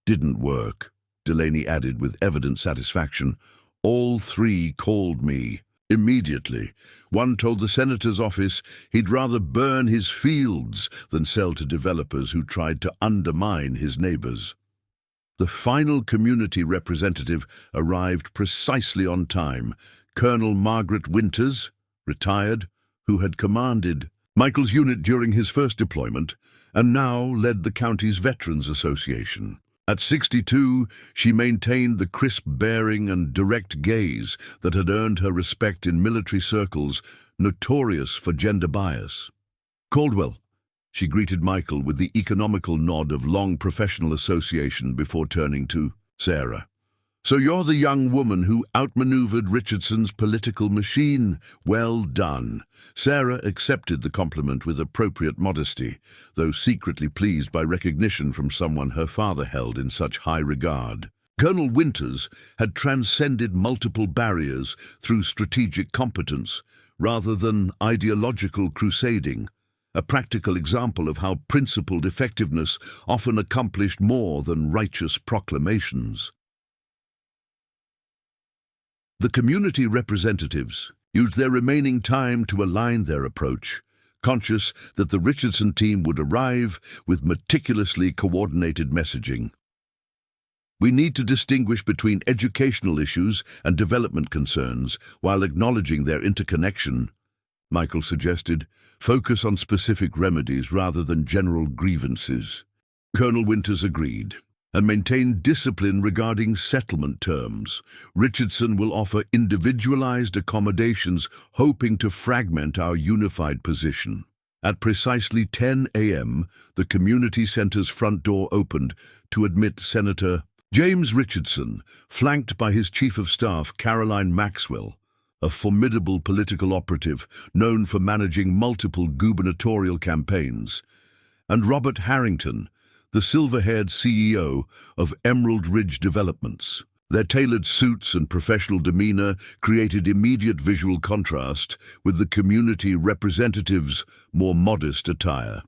Speaker 1: "Didn't work," Delaney added with evident satisfaction. "All 3 called me immediately. One told the senator's office he'd rather burn his fields than sell to developers who tried to undermine his neighbors." The final community representative arrived precisely on time, Colonel Margaret Winters, retired, who had commanded Michael's unit during his first deployment and now led the county's Veterans Association. At 62, she maintained the crisp bearing and direct gaze that had earned her respect in military circles notorious for gender bias. "Caldwell," she greeted Michael with the economical nod of long professional association before turning to Sarah. "So you're the young woman who outmaneuvered Richardson's political machine. Well done." Sarah accepted the compliment with appropriate modesty, though secretly pleased by recognition from someone her father held in such high regard. Colonel Winters had transcended multiple barriers through strategic competence, rather than ideological crusading, a practical example of how principled effectiveness often accomplished more than righteous proclamations. The community representatives used their remaining time to align their approach, conscious that the Richardson team would arrive with meticulously coordinated messaging. "We need to distinguish between educational issues and development concerns while acknowledging their interconnection," Michael suggested. "Focus on specific remedies rather than general grievances." Colonel Winters agreed, and maintain discipline regarding settlement terms. Richardson will offer individualized accommodations, hoping to fragment our unified position. At precisely 10 a.m., the community center's front door opened to admit Senator James Richardson, flanked by his Chief of Staff, Caroline Maxwell, a formidable political operative known for managing multiple gubernatorial campaigns, and Robert Harrington, the silver-haired CEO of Emerald Ridge Developments. Their tailored suits and professional demeanor created immediate visual contrast with the community representatives' more modest attire.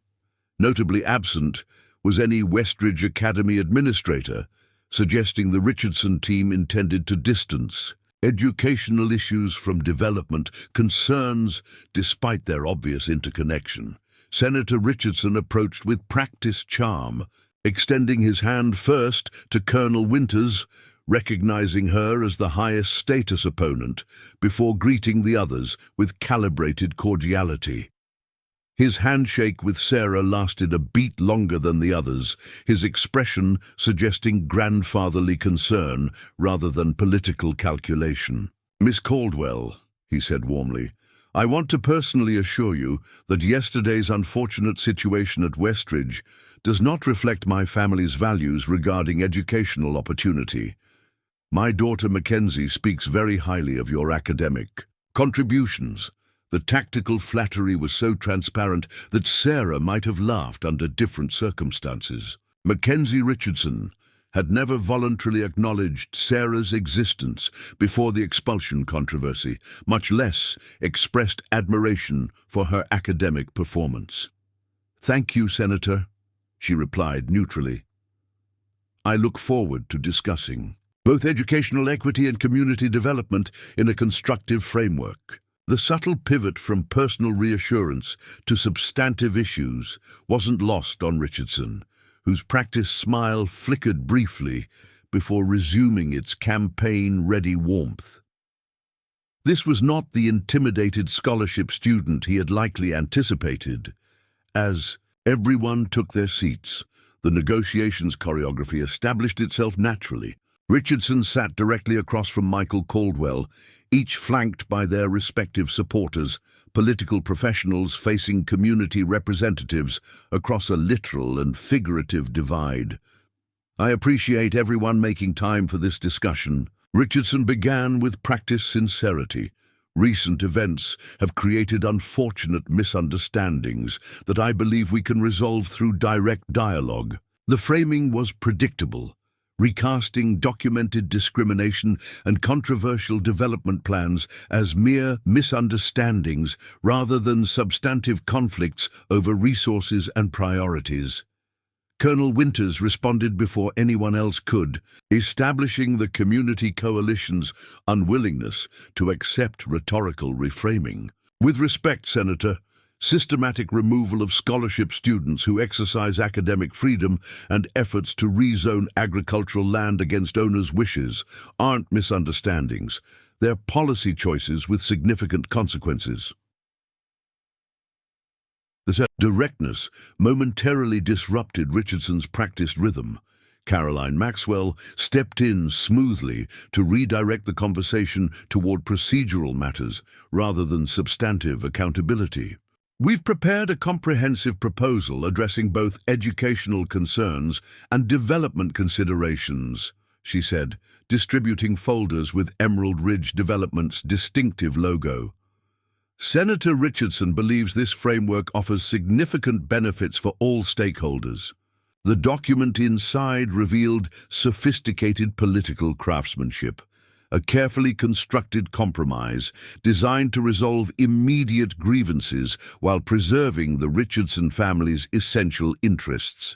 Speaker 1: Notably absent was any Westridge Academy administrator, suggesting the Richardson team intended to distance educational issues from development concerns despite their obvious interconnection. Senator Richardson approached with practiced charm, extending his hand first to Colonel Winters, recognizing her as the highest status opponent, before greeting the others with calibrated cordiality. His handshake with Sarah lasted a beat longer than the others, his expression suggesting grandfatherly concern rather than political calculation. "Miss Caldwell," he said warmly, "I want to personally assure you that yesterday's unfortunate situation at Westridge does not reflect my family's values regarding educational opportunity. My daughter Mackenzie speaks very highly of your academic contributions. The tactical flattery was so transparent that Sarah might have laughed under different circumstances. Mackenzie Richardson had never voluntarily acknowledged Sarah's existence before the expulsion controversy, much less expressed admiration for her academic performance. "Thank you, Senator," she replied neutrally. "I look forward to discussing both educational equity and community development in a constructive framework." The subtle pivot from personal reassurance to substantive issues wasn't lost on Richardson, whose practiced smile flickered briefly before resuming its campaign-ready warmth. This was not the intimidated scholarship student he had likely anticipated. As everyone took their seats, the negotiations choreography established itself naturally. Richardson sat directly across from Michael Caldwell, each flanked by their respective supporters, political professionals facing community representatives across a literal and figurative divide. "I appreciate everyone making time for this discussion." Richardson began with practiced sincerity. "Recent events have created unfortunate misunderstandings that I believe we can resolve through direct dialogue." The framing was predictable, recasting documented discrimination and controversial development plans as mere misunderstandings rather than substantive conflicts over resources and priorities. Colonel Winters responded before anyone else could, establishing the community coalition's unwillingness to accept rhetorical reframing. "With respect, Senator, systematic removal of scholarship students who exercise academic freedom and efforts to rezone agricultural land against owners' wishes aren't misunderstandings. They're policy choices with significant consequences." The directness momentarily disrupted Richardson's practiced rhythm. Caroline Maxwell stepped in smoothly to redirect the conversation toward procedural matters rather than substantive accountability. "We've prepared a comprehensive proposal addressing both educational concerns and development considerations," she said, distributing folders with Emerald Ridge Development's distinctive logo. "Senator Richardson believes this framework offers significant benefits for all stakeholders." The document inside revealed sophisticated political craftsmanship, a carefully constructed compromise designed to resolve immediate grievances while preserving the Richardson family's essential interests.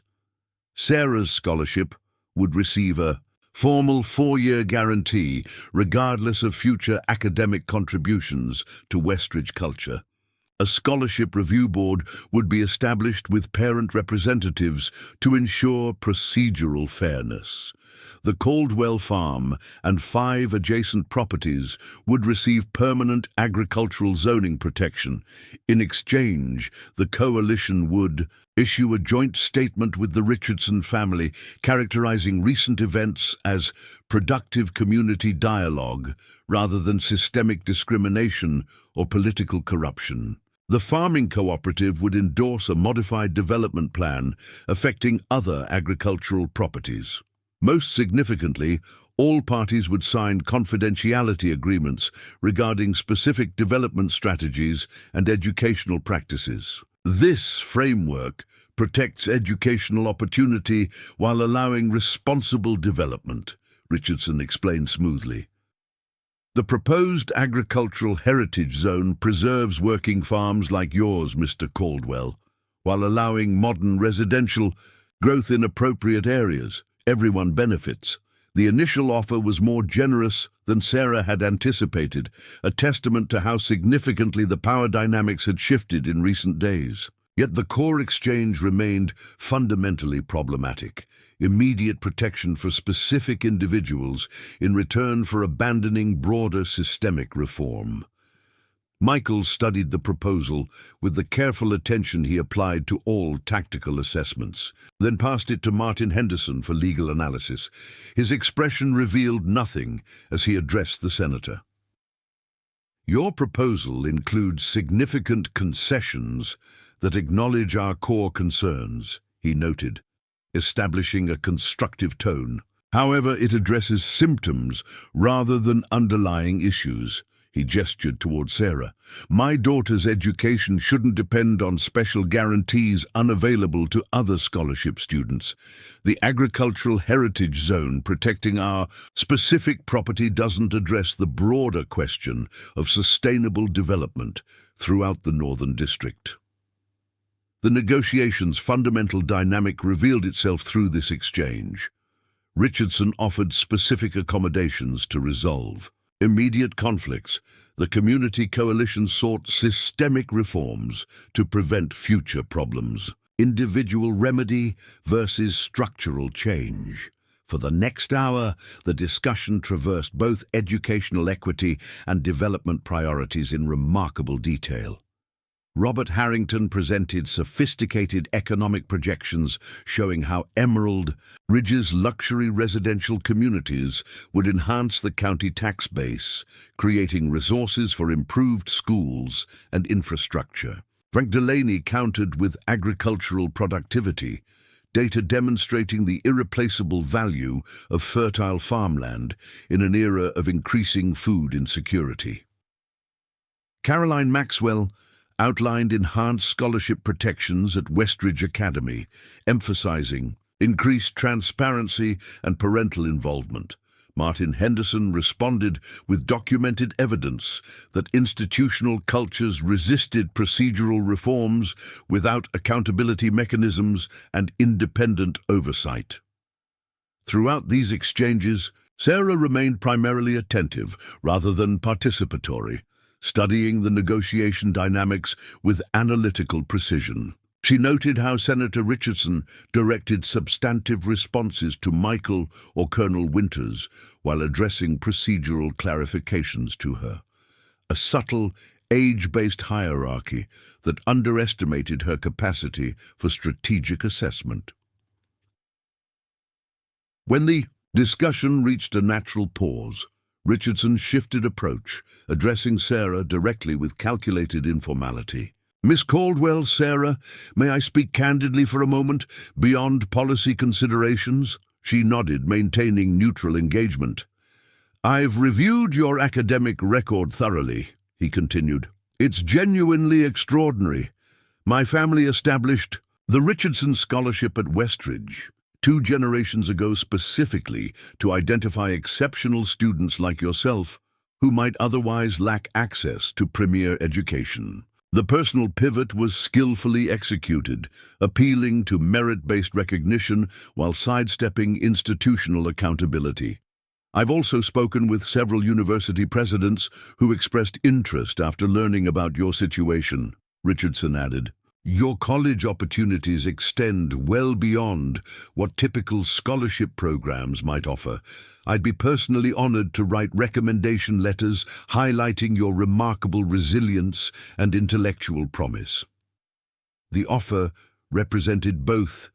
Speaker 1: Sarah's scholarship would receive a formal 4-year guarantee regardless of future academic contributions to Westridge culture. A scholarship review board would be established with parent representatives to ensure procedural fairness. The Caldwell farm and 5 adjacent properties would receive permanent agricultural zoning protection. In exchange, the coalition would issue a joint statement with the Richardson family characterizing recent events as productive community dialogue rather than systemic discrimination or political corruption. The farming cooperative would endorse a modified development plan affecting other agricultural properties. Most significantly, all parties would sign confidentiality agreements regarding specific development strategies and educational practices. This framework protects educational opportunity while allowing responsible development, Richardson explained smoothly. The proposed agricultural heritage zone preserves working farms like yours, Mr. Caldwell, while allowing modern residential growth in appropriate areas. Everyone benefits. The initial offer was more generous than Sarah had anticipated, a testament to how significantly the power dynamics had shifted in recent days. Yet the core exchange remained fundamentally problematic. Immediate protection for specific individuals in return for abandoning broader systemic reform. Michael studied the proposal with the careful attention he applied to all tactical assessments, then passed it to Martin Henderson for legal analysis. His expression revealed nothing as he addressed the senator. "Your proposal includes significant concessions that acknowledge our core concerns," he noted, establishing a constructive tone. However, it addresses symptoms rather than underlying issues. He gestured toward Sarah. My daughter's education shouldn't depend on special guarantees unavailable to other scholarship students. The agricultural heritage zone protecting our specific property doesn't address the broader question of sustainable development throughout the Northern District. The negotiation's fundamental dynamic revealed itself through this exchange. Richardson offered specific accommodations to resolve immediate conflicts. The community coalition sought systemic reforms to prevent future problems. Individual remedy versus structural change. For the next hour, the discussion traversed both educational equity and development priorities in remarkable detail. Robert Harrington presented sophisticated economic projections showing how Emerald Ridge's luxury residential communities would enhance the county tax base, creating resources for improved schools and infrastructure. Frank Delaney countered with agricultural productivity, data demonstrating the irreplaceable value of fertile farmland in an era of increasing food insecurity. Caroline Maxwell outlined enhanced scholarship protections at Westridge Academy, emphasizing increased transparency and parental involvement. Martin Henderson responded with documented evidence that institutional cultures resisted procedural reforms without accountability mechanisms and independent oversight. Throughout these exchanges, Sarah remained primarily attentive rather than participatory, studying the negotiation dynamics with analytical precision. She noted how Senator Richardson directed substantive responses to Michael or Colonel Winters while addressing procedural clarifications to her. A subtle, age-based hierarchy that underestimated her capacity for strategic assessment. When the discussion reached a natural pause, Richardson shifted approach, addressing Sarah directly with calculated informality. Miss Caldwell, Sarah, may I speak candidly for a moment, beyond policy considerations? She nodded, maintaining neutral engagement. I've reviewed your academic record thoroughly, he continued. It's genuinely extraordinary. My family established the Richardson Scholarship at Westridge 2 generations ago specifically to identify exceptional students like yourself who might otherwise lack access to premier education. The personal pivot was skillfully executed, appealing to merit-based recognition while sidestepping institutional accountability. I've also spoken with several university presidents who expressed interest after learning about your situation, Richardson added. Your college opportunities extend well beyond what typical scholarship programs might offer. I'd be personally honored to write recommendation letters highlighting your remarkable resilience and intellectual promise. The offer represented both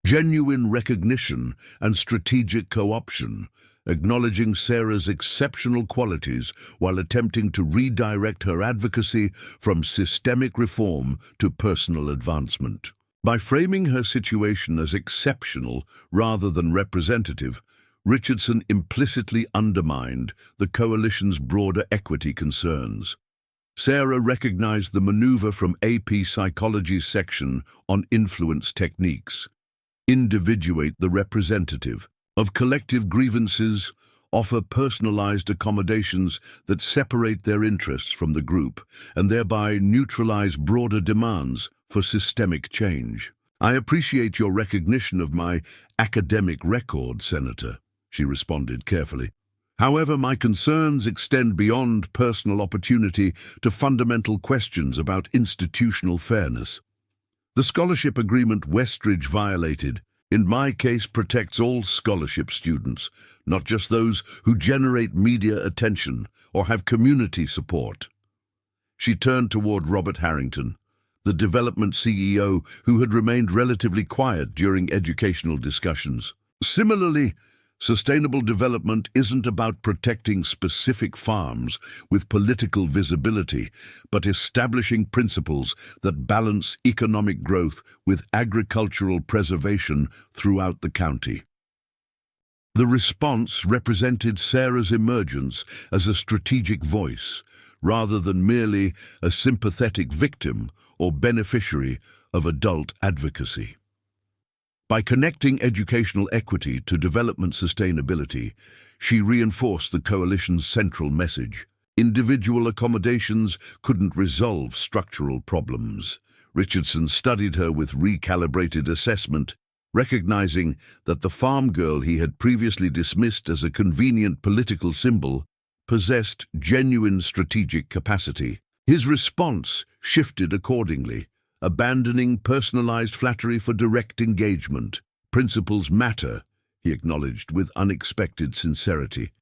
Speaker 1: genuine recognition and strategic co-option, acknowledging Sarah's exceptional qualities while attempting to redirect her advocacy from systemic reform to personal advancement. By framing her situation as exceptional rather than representative, Richardson implicitly undermined the coalition's broader equity concerns. Sarah recognized the maneuver from AP Psychology's section on influence techniques. Individuate the representative of collective grievances, offer personalized accommodations that separate their interests from the group and thereby neutralize broader demands for systemic change. I appreciate your recognition of my academic record, Senator, she responded carefully. However, my concerns extend beyond personal opportunity to fundamental questions about institutional fairness. The scholarship agreement Westridge violated, in my case, protects all scholarship students, not just those who generate media attention or have community support. She turned toward Robert Harrington, the development CEO who had remained relatively quiet during educational discussions. Similarly, sustainable development isn't about protecting specific farms with political visibility, but establishing principles that balance economic growth with agricultural preservation throughout the county. The response represented Sarah's emergence as a strategic voice, rather than merely a sympathetic victim or beneficiary of adult advocacy. By connecting educational equity to development sustainability, she reinforced the coalition's central message. Individual accommodations couldn't resolve structural problems. Richardson studied her with recalibrated assessment, recognizing that the farm girl he had previously dismissed as a convenient political symbol possessed genuine strategic capacity. His response shifted accordingly, abandoning personalized flattery for direct engagement. Principles matter, he acknowledged with unexpected sincerity.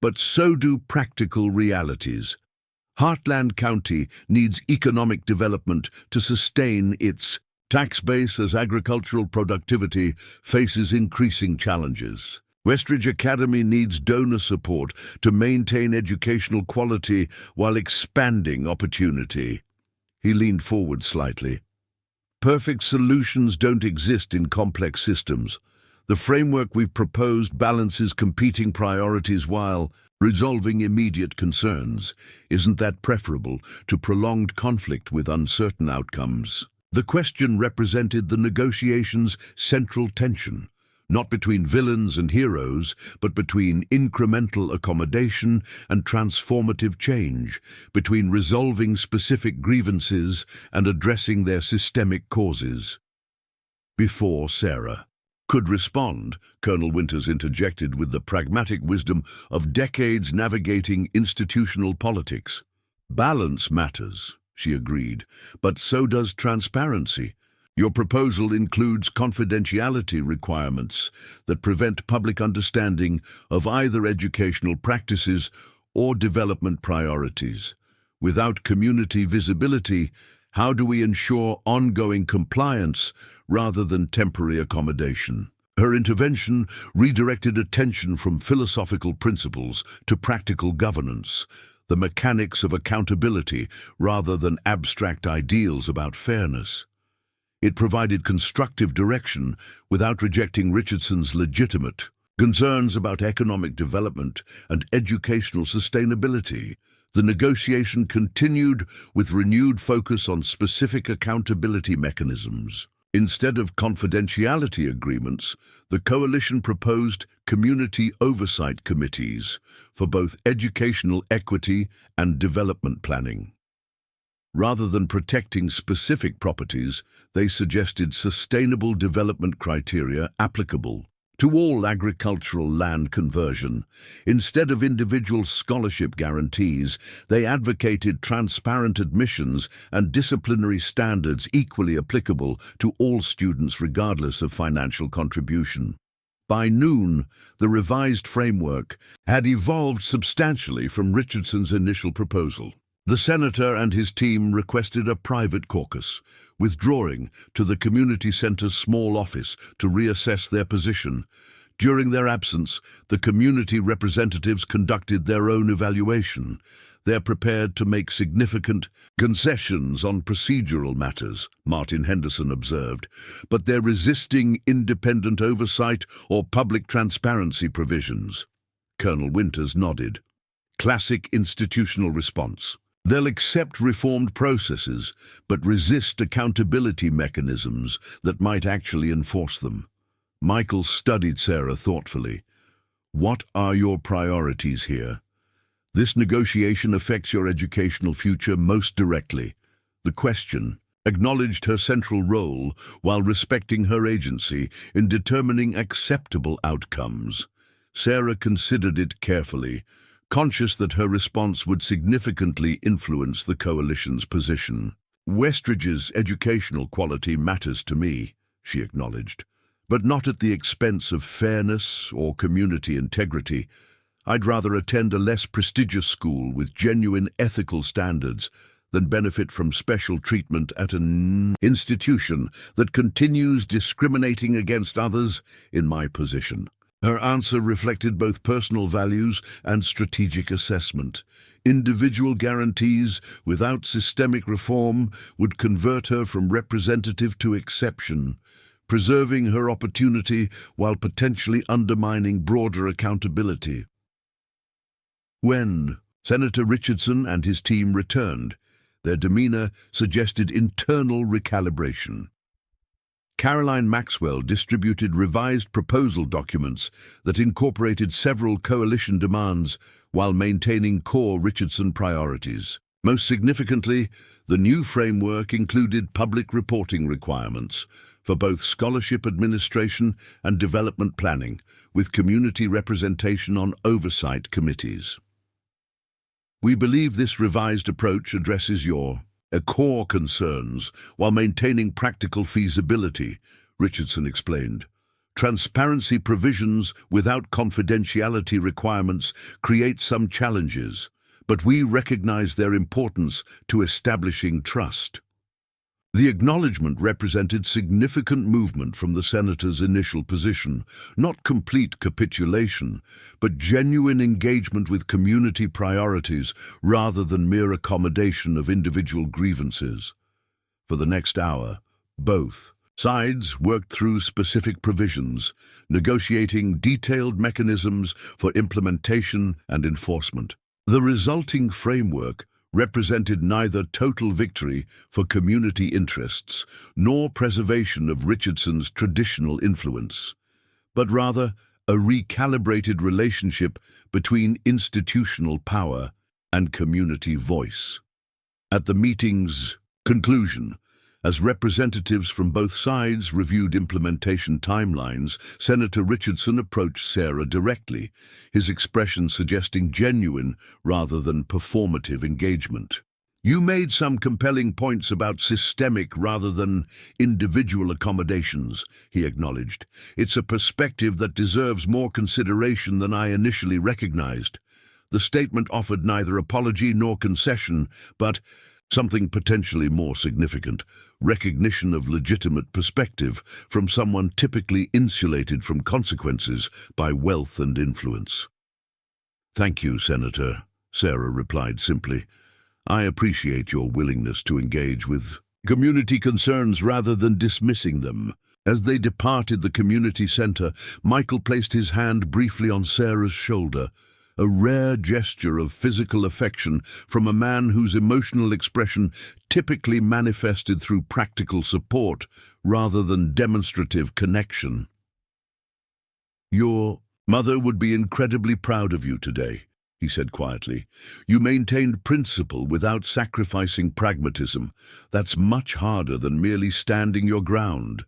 Speaker 1: But so do practical realities. Heartland County needs economic development to sustain its tax base as agricultural productivity faces increasing challenges. Westridge Academy needs donor support to maintain educational quality while expanding opportunity. He leaned forward slightly. Perfect solutions don't exist in complex systems. The framework we've proposed balances competing priorities while resolving immediate concerns. Isn't that preferable to prolonged conflict with uncertain outcomes? The question represented the negotiation's central tension, not between villains and heroes, but between incremental accommodation and transformative change, between resolving specific grievances and addressing their systemic causes. Before Sarah could respond, Colonel Winters interjected with the pragmatic wisdom of decades navigating institutional politics. Balance matters, she agreed, but so does transparency. Your proposal includes confidentiality requirements that prevent public understanding of either educational practices or development priorities. Without community visibility, how do we ensure ongoing compliance rather than temporary accommodation? Her intervention redirected attention from philosophical principles to practical governance, the mechanics of accountability rather than abstract ideals about fairness. It provided constructive direction without rejecting Richardson's legitimate concerns about economic development and educational sustainability. The negotiation continued with renewed focus on specific accountability mechanisms. Instead of confidentiality agreements, the coalition proposed community oversight committees for both educational equity and development planning. Rather than protecting specific properties, they suggested sustainable development criteria applicable to all agricultural land conversion. Instead of individual scholarship guarantees, they advocated transparent admissions and disciplinary standards equally applicable to all students regardless of financial contribution. By noon, the revised framework had evolved substantially from Richardson's initial proposal. The senator and his team requested a private caucus, withdrawing to the community center's small office to reassess their position. During their absence, the community representatives conducted their own evaluation. They're prepared to make significant concessions on procedural matters, Martin Henderson observed, but they're resisting independent oversight or public transparency provisions. Colonel Winters nodded. Classic institutional response. They'll accept reformed processes, but resist accountability mechanisms that might actually enforce them. Michael studied Sarah thoughtfully. What are your priorities here? This negotiation affects your educational future most directly. The question acknowledged her central role while respecting her agency in determining acceptable outcomes. Sarah considered it carefully, conscious that her response would significantly influence the coalition's position. Westridge's educational quality matters to me, she acknowledged, but not at the expense of fairness or community integrity. I'd rather attend a less prestigious school with genuine ethical standards than benefit from special treatment at an institution that continues discriminating against others in my position. Her answer reflected both personal values and strategic assessment. Individual guarantees without systemic reform would convert her from representative to exception. preserving her opportunity while potentially undermining broader accountability. When Senator Richardson and his team returned, their demeanor suggested internal recalibration. Caroline Maxwell distributed revised proposal documents that incorporated several coalition demands while maintaining core Richardson priorities. Most significantly, the new framework included public reporting requirements for both scholarship administration and development planning, with community representation on oversight committees. We believe this revised approach addresses your core concerns while maintaining practical feasibility, Richardson explained. Transparency provisions without confidentiality requirements create some challenges, but we recognize their importance to establishing trust. The acknowledgement represented significant movement from the senator's initial position, not complete capitulation, but genuine engagement with community priorities rather than mere accommodation of individual grievances. For the next hour, both sides worked through specific provisions, negotiating detailed mechanisms for implementation and enforcement. The resulting framework represented neither total victory for community interests nor preservation of Richardson's traditional influence, but rather a recalibrated relationship between institutional power and community voice. At the meeting's conclusion, as representatives from both sides reviewed implementation timelines, Senator Richardson approached Sarah directly, his expression suggesting genuine rather than performative engagement. You made some compelling points about systemic rather than individual accommodations, he acknowledged. It's a perspective that deserves more consideration than I initially recognized. The statement offered neither apology nor concession, but something potentially more significant, recognition of legitimate perspective from someone typically insulated from consequences by wealth and influence. Thank you, Senator, Sarah replied simply. I appreciate your willingness to engage with community concerns rather than dismissing them. As they departed the community center, Michael placed his hand briefly on Sarah's shoulder, a rare gesture of physical affection from a man whose emotional expression typically manifested through practical support rather than demonstrative connection. Your mother would be incredibly proud of you today, he said quietly. You maintained principle without sacrificing pragmatism. That's much harder than merely standing your ground.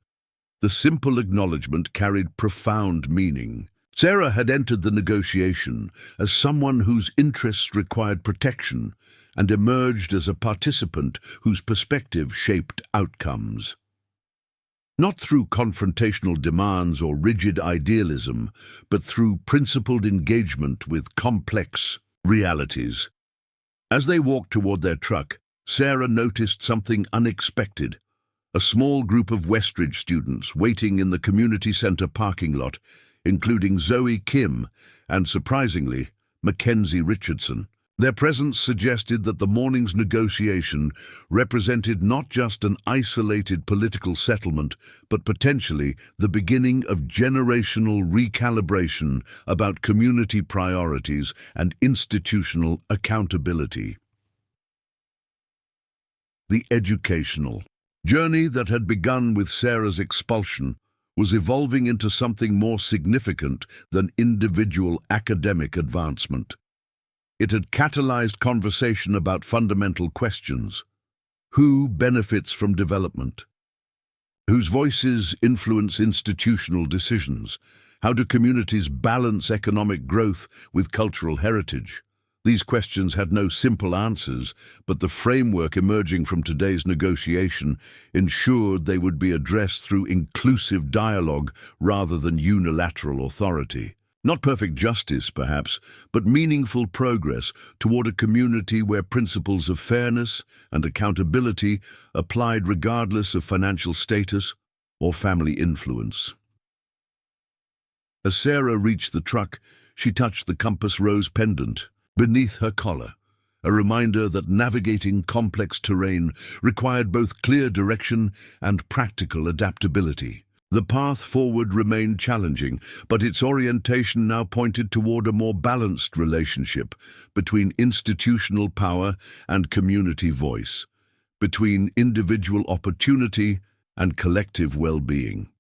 Speaker 1: The simple acknowledgement carried profound meaning. Sarah had entered the negotiation as someone whose interests required protection and emerged as a participant whose perspective shaped outcomes. Not through confrontational demands or rigid idealism, but through principled engagement with complex realities. As they walked toward their truck, Sarah noticed something unexpected. A small group of Westridge students waiting in the community center parking lot, including Zoe Kim and, surprisingly, Mackenzie Richardson. Their presence suggested that the morning's negotiation represented not just an isolated political settlement, but potentially the beginning of generational recalibration about community priorities and institutional accountability. The educational journey that had begun with Sarah's expulsion was evolving into something more significant than individual academic advancement. It had catalyzed conversation about fundamental questions. Who benefits from development? Whose voices influence institutional decisions? How do communities balance economic growth with cultural heritage? These questions had no simple answers, but the framework emerging from today's negotiation ensured they would be addressed through inclusive dialogue rather than unilateral authority. Not perfect justice, perhaps, but meaningful progress toward a community where principles of fairness and accountability applied regardless of financial status or family influence. As Sarah reached the truck, she touched the compass rose pendant beneath her collar, a reminder that navigating complex terrain required both clear direction and practical adaptability. The path forward remained challenging, but its orientation now pointed toward a more balanced relationship between institutional power and community voice, between individual opportunity and collective well-being.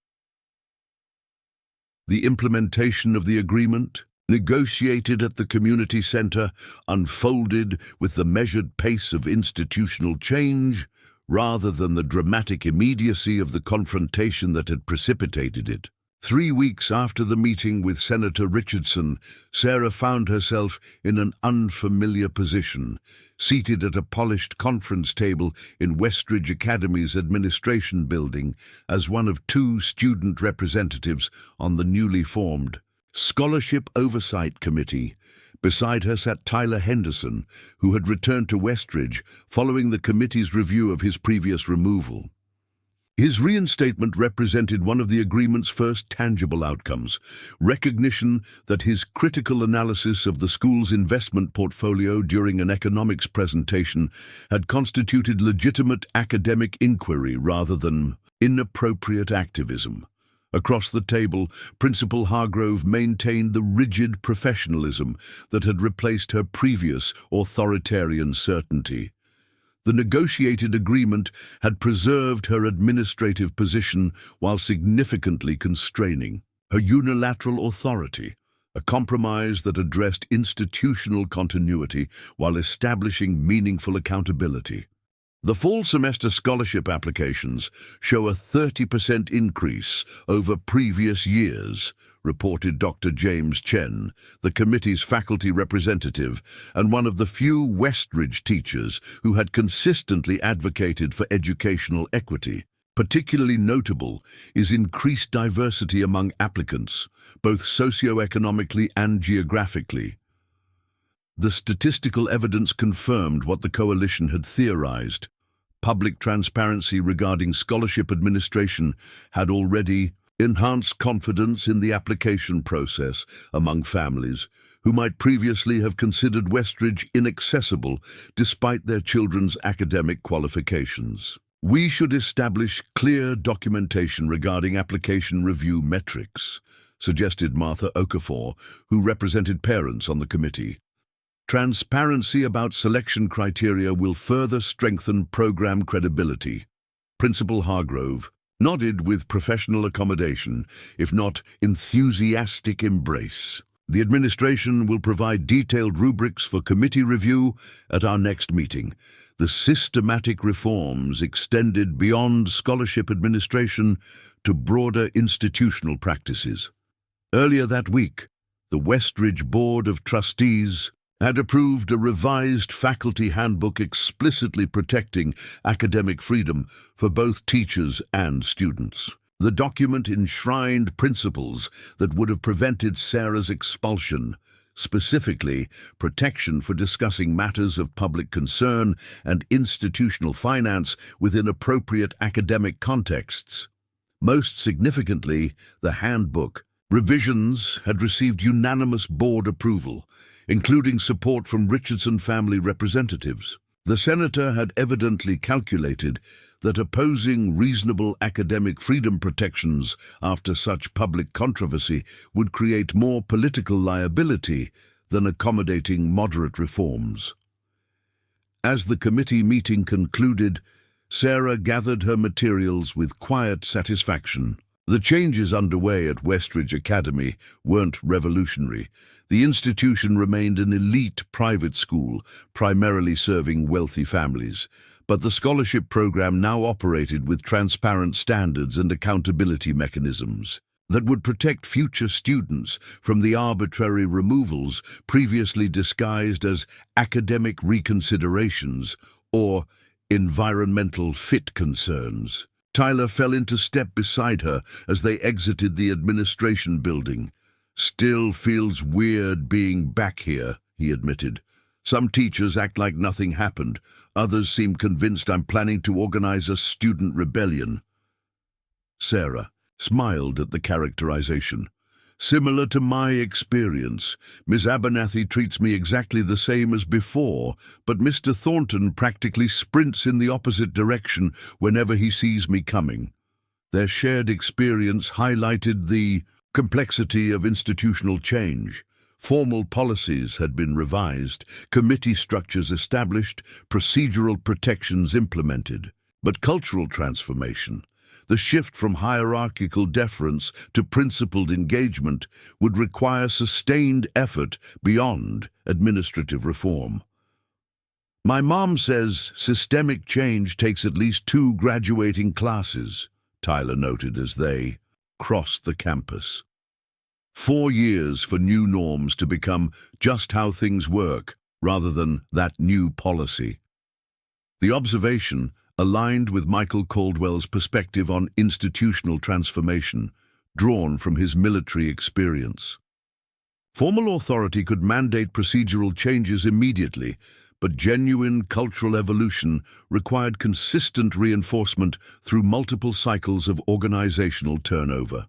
Speaker 1: The implementation of the agreement, negotiated at the community center, unfolded with the measured pace of institutional change rather than the dramatic immediacy of the confrontation that had precipitated it. 3 weeks after the meeting with Senator Richardson, Sarah found herself in an unfamiliar position, seated at a polished conference table in Westridge Academy's administration building as one of 2 student representatives on the newly formed Scholarship Oversight Committee. Beside her sat Tyler Henderson, who had returned to Westridge following the committee's review of his previous removal. His reinstatement represented one of the agreement's first tangible outcomes, recognition that his critical analysis of the school's investment portfolio during an economics presentation had constituted legitimate academic inquiry rather than inappropriate activism. Across the table, Principal Hargrove maintained the rigid professionalism that had replaced her previous authoritarian certainty. The negotiated agreement had preserved her administrative position while significantly constraining her unilateral authority, a compromise that addressed institutional continuity while establishing meaningful accountability. The fall semester scholarship applications show a 30% increase over previous years, reported Dr. James Chen, the committee's faculty representative and one of the few Westridge teachers who had consistently advocated for educational equity. Particularly notable is increased diversity among applicants, both socioeconomically and geographically. The statistical evidence confirmed what the coalition had theorized. Public transparency regarding scholarship administration had already enhanced confidence in the application process among families who might previously have considered Westridge inaccessible despite their children's academic qualifications. We should establish clear documentation regarding application review metrics, suggested Martha Okafor, who represented parents on the committee. Transparency about selection criteria will further strengthen program credibility. Principal Hargrove nodded with professional accommodation, if not enthusiastic embrace. The administration will provide detailed rubrics for committee review at our next meeting. The systematic reforms extended beyond scholarship administration to broader institutional practices. Earlier that week, the Westridge Board of Trustees had approved a revised faculty handbook explicitly protecting academic freedom for both teachers and students. The document enshrined principles that would have prevented Sarah's expulsion, specifically protection for discussing matters of public concern and institutional finance within appropriate academic contexts. Most significantly, the handbook revisions had received unanimous board approval, including support from Richardson family representatives. The senator had evidently calculated that opposing reasonable academic freedom protections after such public controversy would create more political liability than accommodating moderate reforms. As the committee meeting concluded, Sarah gathered her materials with quiet satisfaction. The changes underway at Westridge Academy weren't revolutionary. The institution remained an elite private school, primarily serving wealthy families, but the scholarship program now operated with transparent standards and accountability mechanisms that would protect future students from the arbitrary removals previously disguised as academic reconsiderations or environmental fit concerns. Tyler fell into step beside her as they exited the administration building. "Still feels weird being back here," he admitted. "Some teachers act like nothing happened. Others seem convinced I'm planning to organize a student rebellion." Sarah smiled at the characterization. "Similar to my experience. Miss Abernathy treats me exactly the same as before, but Mr. Thornton practically sprints in the opposite direction whenever he sees me coming." Their shared experience highlighted the complexity of institutional change. Formal policies had been revised, committee structures established, procedural protections implemented. But cultural transformation, the shift from hierarchical deference to principled engagement, would require sustained effort beyond administrative reform. My mom says systemic change takes at least 2 graduating classes, Tyler noted as they crossed the campus. 4 years for new norms to become just how things work, rather than that new policy. The observation aligned with Michael Caldwell's perspective on institutional transformation, drawn from his military experience. Formal authority could mandate procedural changes immediately, but genuine cultural evolution required consistent reinforcement through multiple cycles of organizational turnover.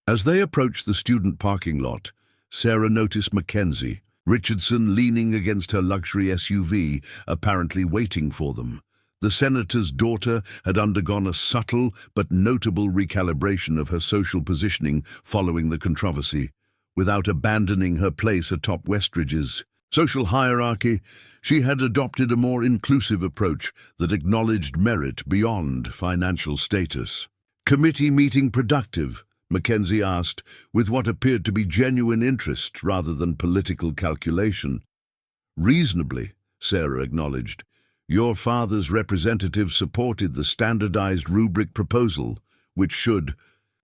Speaker 1: As they approached the student parking lot, Sarah noticed Mackenzie, Richardson leaning against her luxury SUV, apparently waiting for them. The senator's daughter had undergone a subtle but notable recalibration of her social positioning following the controversy. Without abandoning her place atop Westridge's social hierarchy, she had adopted a more inclusive approach that acknowledged merit beyond financial status. Committee meeting productive? Mackenzie asked, with what appeared to be genuine interest rather than political calculation. Reasonably, Sarah acknowledged. Your father's representative supported the standardized rubric proposal, which should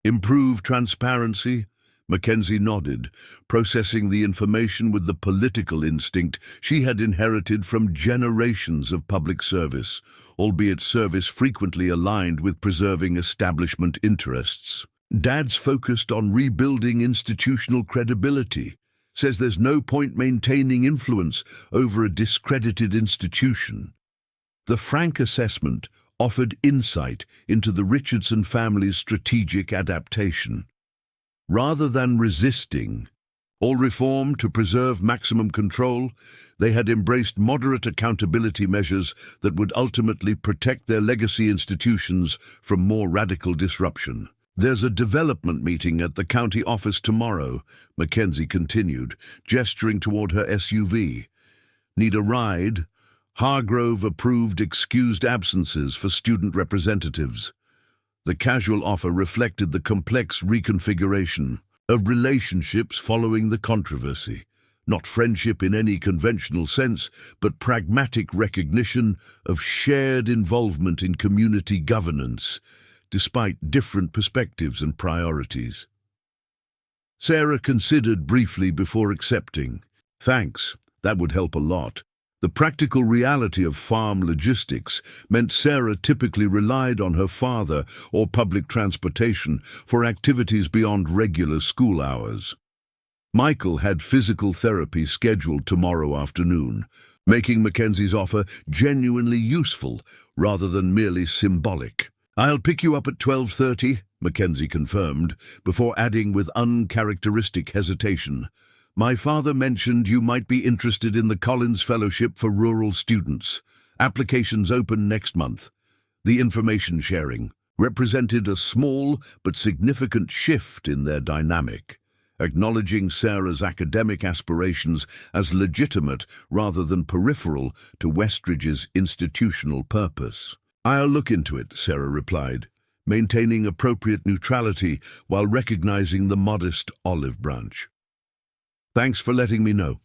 Speaker 1: improve transparency. Mackenzie nodded, processing the information with the political instinct she had inherited from generations of public service, albeit service frequently aligned with preserving establishment interests. Dad's focused on rebuilding institutional credibility, says there's no point maintaining influence over a discredited institution. The frank assessment offered insight into the Richardson family's strategic adaptation. Rather than resisting all reform to preserve maximum control, they had embraced moderate accountability measures that would ultimately protect their legacy institutions from more radical disruption. There's a development meeting at the county office tomorrow, Mackenzie continued, gesturing toward her SUV. Need a ride? Hargrove approved excused absences for student representatives. The casual offer reflected the complex reconfiguration of relationships following the controversy. Not friendship in any conventional sense, but pragmatic recognition of shared involvement in community governance, despite different perspectives and priorities. Sarah considered briefly before accepting. Thanks, that would help a lot. The practical reality of farm logistics meant Sarah typically relied on her father or public transportation for activities beyond regular school hours. Michael had physical therapy scheduled tomorrow afternoon, making Mackenzie's offer genuinely useful rather than merely symbolic. I'll pick you up at 12:30, Mackenzie confirmed, before adding with uncharacteristic hesitation. My father mentioned you might be interested in the Collins Fellowship for Rural Students. Applications open next month. The information sharing represented a small but significant shift in their dynamic, acknowledging Sarah's academic aspirations as legitimate rather than peripheral to Westridge's institutional purpose. I'll look into it, Sarah replied, maintaining appropriate neutrality while recognizing the modest olive branch. Thanks for letting me know.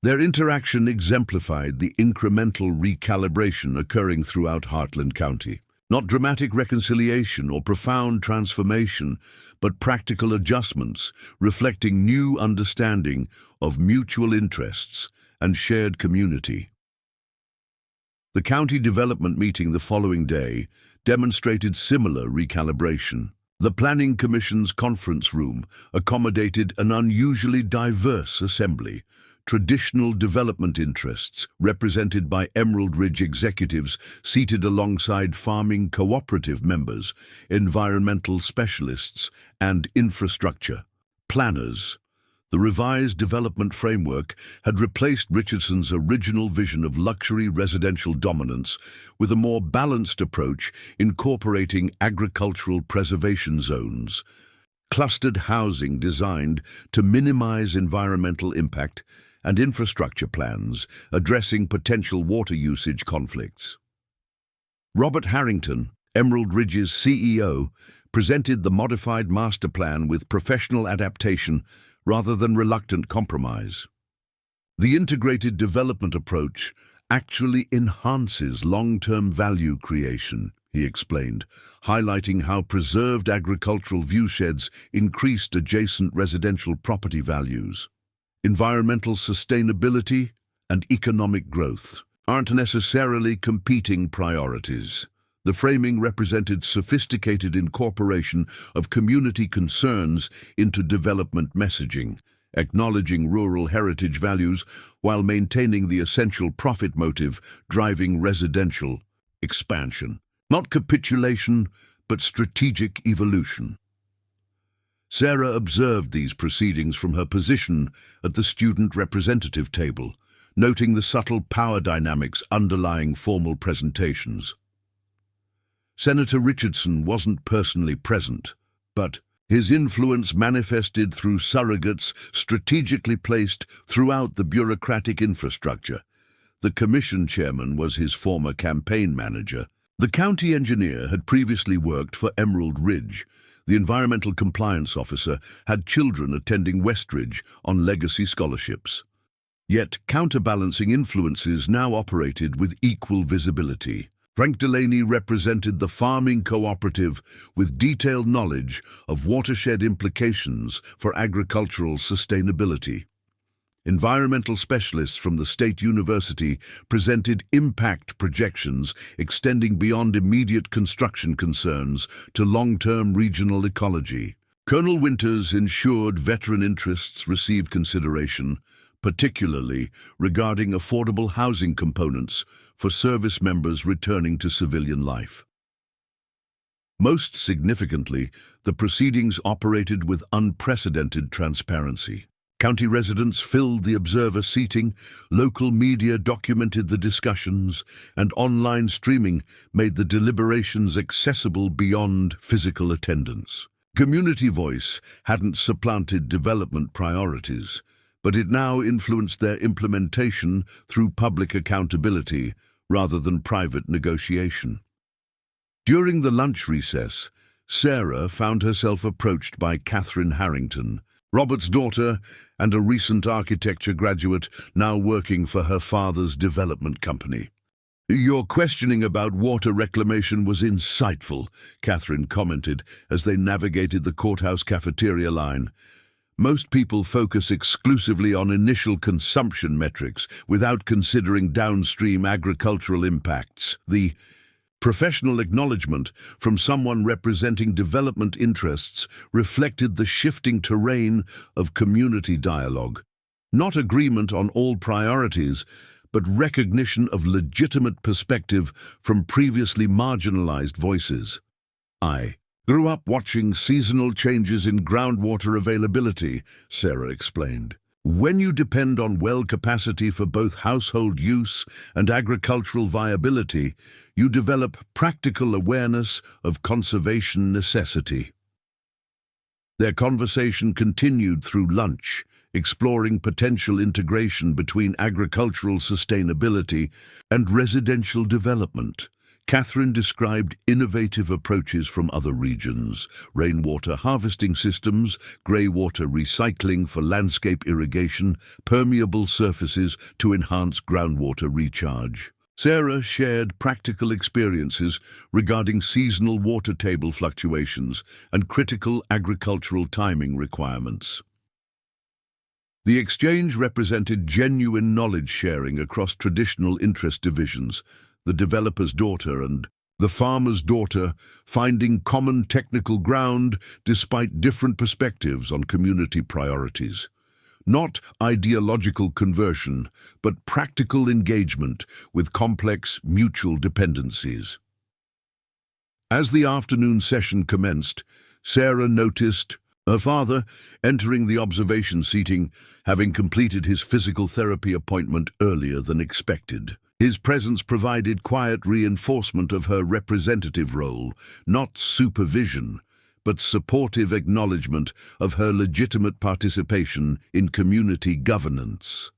Speaker 1: Their interaction exemplified the incremental recalibration occurring throughout Heartland County. Not dramatic reconciliation or profound transformation, but practical adjustments reflecting new understanding of mutual interests and shared community. The county development meeting the following day demonstrated similar recalibration. The Planning Commission's conference room accommodated an unusually diverse assembly. Traditional development interests, represented by Emerald Ridge executives seated alongside farming cooperative members, environmental specialists, and infrastructure planners. The revised development framework had replaced Richardson's original vision of luxury residential dominance with a more balanced approach incorporating agricultural preservation zones, clustered housing designed to minimize environmental impact, and infrastructure plans addressing potential water usage conflicts. Robert Harrington, Emerald Ridge's CEO, presented the modified master plan with professional adaptation rather than reluctant compromise. The integrated development approach actually enhances long-term value creation, he explained, highlighting how preserved agricultural viewsheds increased adjacent residential property values. Environmental sustainability and economic growth aren't necessarily competing priorities. The framing represented sophisticated incorporation of community concerns into development messaging, acknowledging rural heritage values while maintaining the essential profit motive driving residential expansion. Not capitulation, but strategic evolution. Sarah observed these proceedings from her position at the student representative table, noting the subtle power dynamics underlying formal presentations. Senator Richardson wasn't personally present, but his influence manifested through surrogates strategically placed throughout the bureaucratic infrastructure. The commission chairman was his former campaign manager. The county engineer had previously worked for Emerald Ridge. The environmental compliance officer had children attending Westridge on legacy scholarships. Yet counterbalancing influences now operated with equal visibility. Frank Delaney represented the farming cooperative with detailed knowledge of watershed implications for agricultural sustainability. Environmental specialists from the state university presented impact projections extending beyond immediate construction concerns to long-term regional ecology. Colonel Winters ensured veteran interests received consideration, particularly regarding affordable housing components for service members returning to civilian life. Most significantly, the proceedings operated with unprecedented transparency. County residents filled the observer seating, local media documented the discussions, and online streaming made the deliberations accessible beyond physical attendance. Community voice hadn't supplanted development priorities, but it now influenced their implementation through public accountability rather than private negotiation. During the lunch recess, Sarah found herself approached by Catherine Harrington, Robert's daughter and a recent architecture graduate now working for her father's development company. "Your questioning about water reclamation was insightful," Catherine commented as they navigated the courthouse cafeteria line. "Most people focus exclusively on initial consumption metrics without considering downstream agricultural impacts. The professional acknowledgement from someone representing development interests reflected the shifting terrain of community dialogue. Not agreement on all priorities, but recognition of legitimate perspective from previously marginalized voices. I grew up watching seasonal changes in groundwater availability," Sarah explained. "When you depend on well capacity for both household use and agricultural viability, you develop practical awareness of conservation necessity." Their conversation continued through lunch, exploring potential integration between agricultural sustainability and residential development. Catherine described innovative approaches from other regions: rainwater harvesting systems, greywater recycling for landscape irrigation, permeable surfaces to enhance groundwater recharge. Sarah shared practical experiences regarding seasonal water table fluctuations and critical agricultural timing requirements. The exchange represented genuine knowledge sharing across traditional interest divisions, the developer's daughter and the farmer's daughter finding common technical ground despite different perspectives on community priorities. Not ideological conversion, but practical engagement with complex mutual dependencies. As the afternoon session commenced, Sarah noticed Her father, entering the observation seating, having completed his physical therapy appointment earlier than expected. His presence provided quiet reinforcement of her representative role, not supervision, but supportive acknowledgement of her legitimate participation in community governance.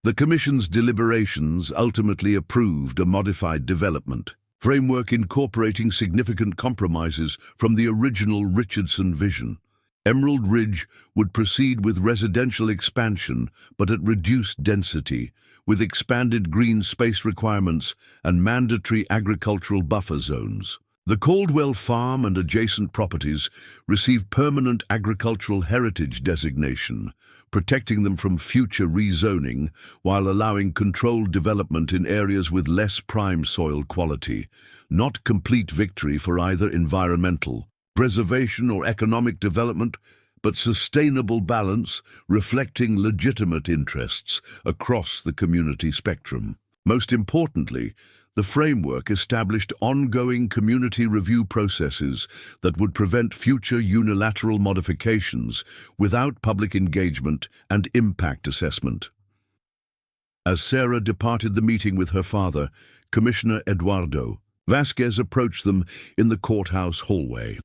Speaker 1: The Commission's deliberations ultimately approved a modified development framework incorporating significant compromises from the original Richardson vision. Emerald Ridge would proceed with residential expansion, but at reduced density, with expanded green space requirements and mandatory agricultural buffer zones. The Caldwell Farm and adjacent properties received permanent agricultural heritage designation, protecting them from future rezoning while allowing controlled development in areas with less prime soil quality. Not complete victory for either environmental preservation or economic development, but sustainable balance reflecting legitimate interests across the community spectrum. Most importantly, the framework established ongoing community review processes that would prevent future unilateral modifications without public engagement and impact assessment. As Sarah departed the meeting with her father, Commissioner Eduardo Vasquez approached them in the courthouse hallway.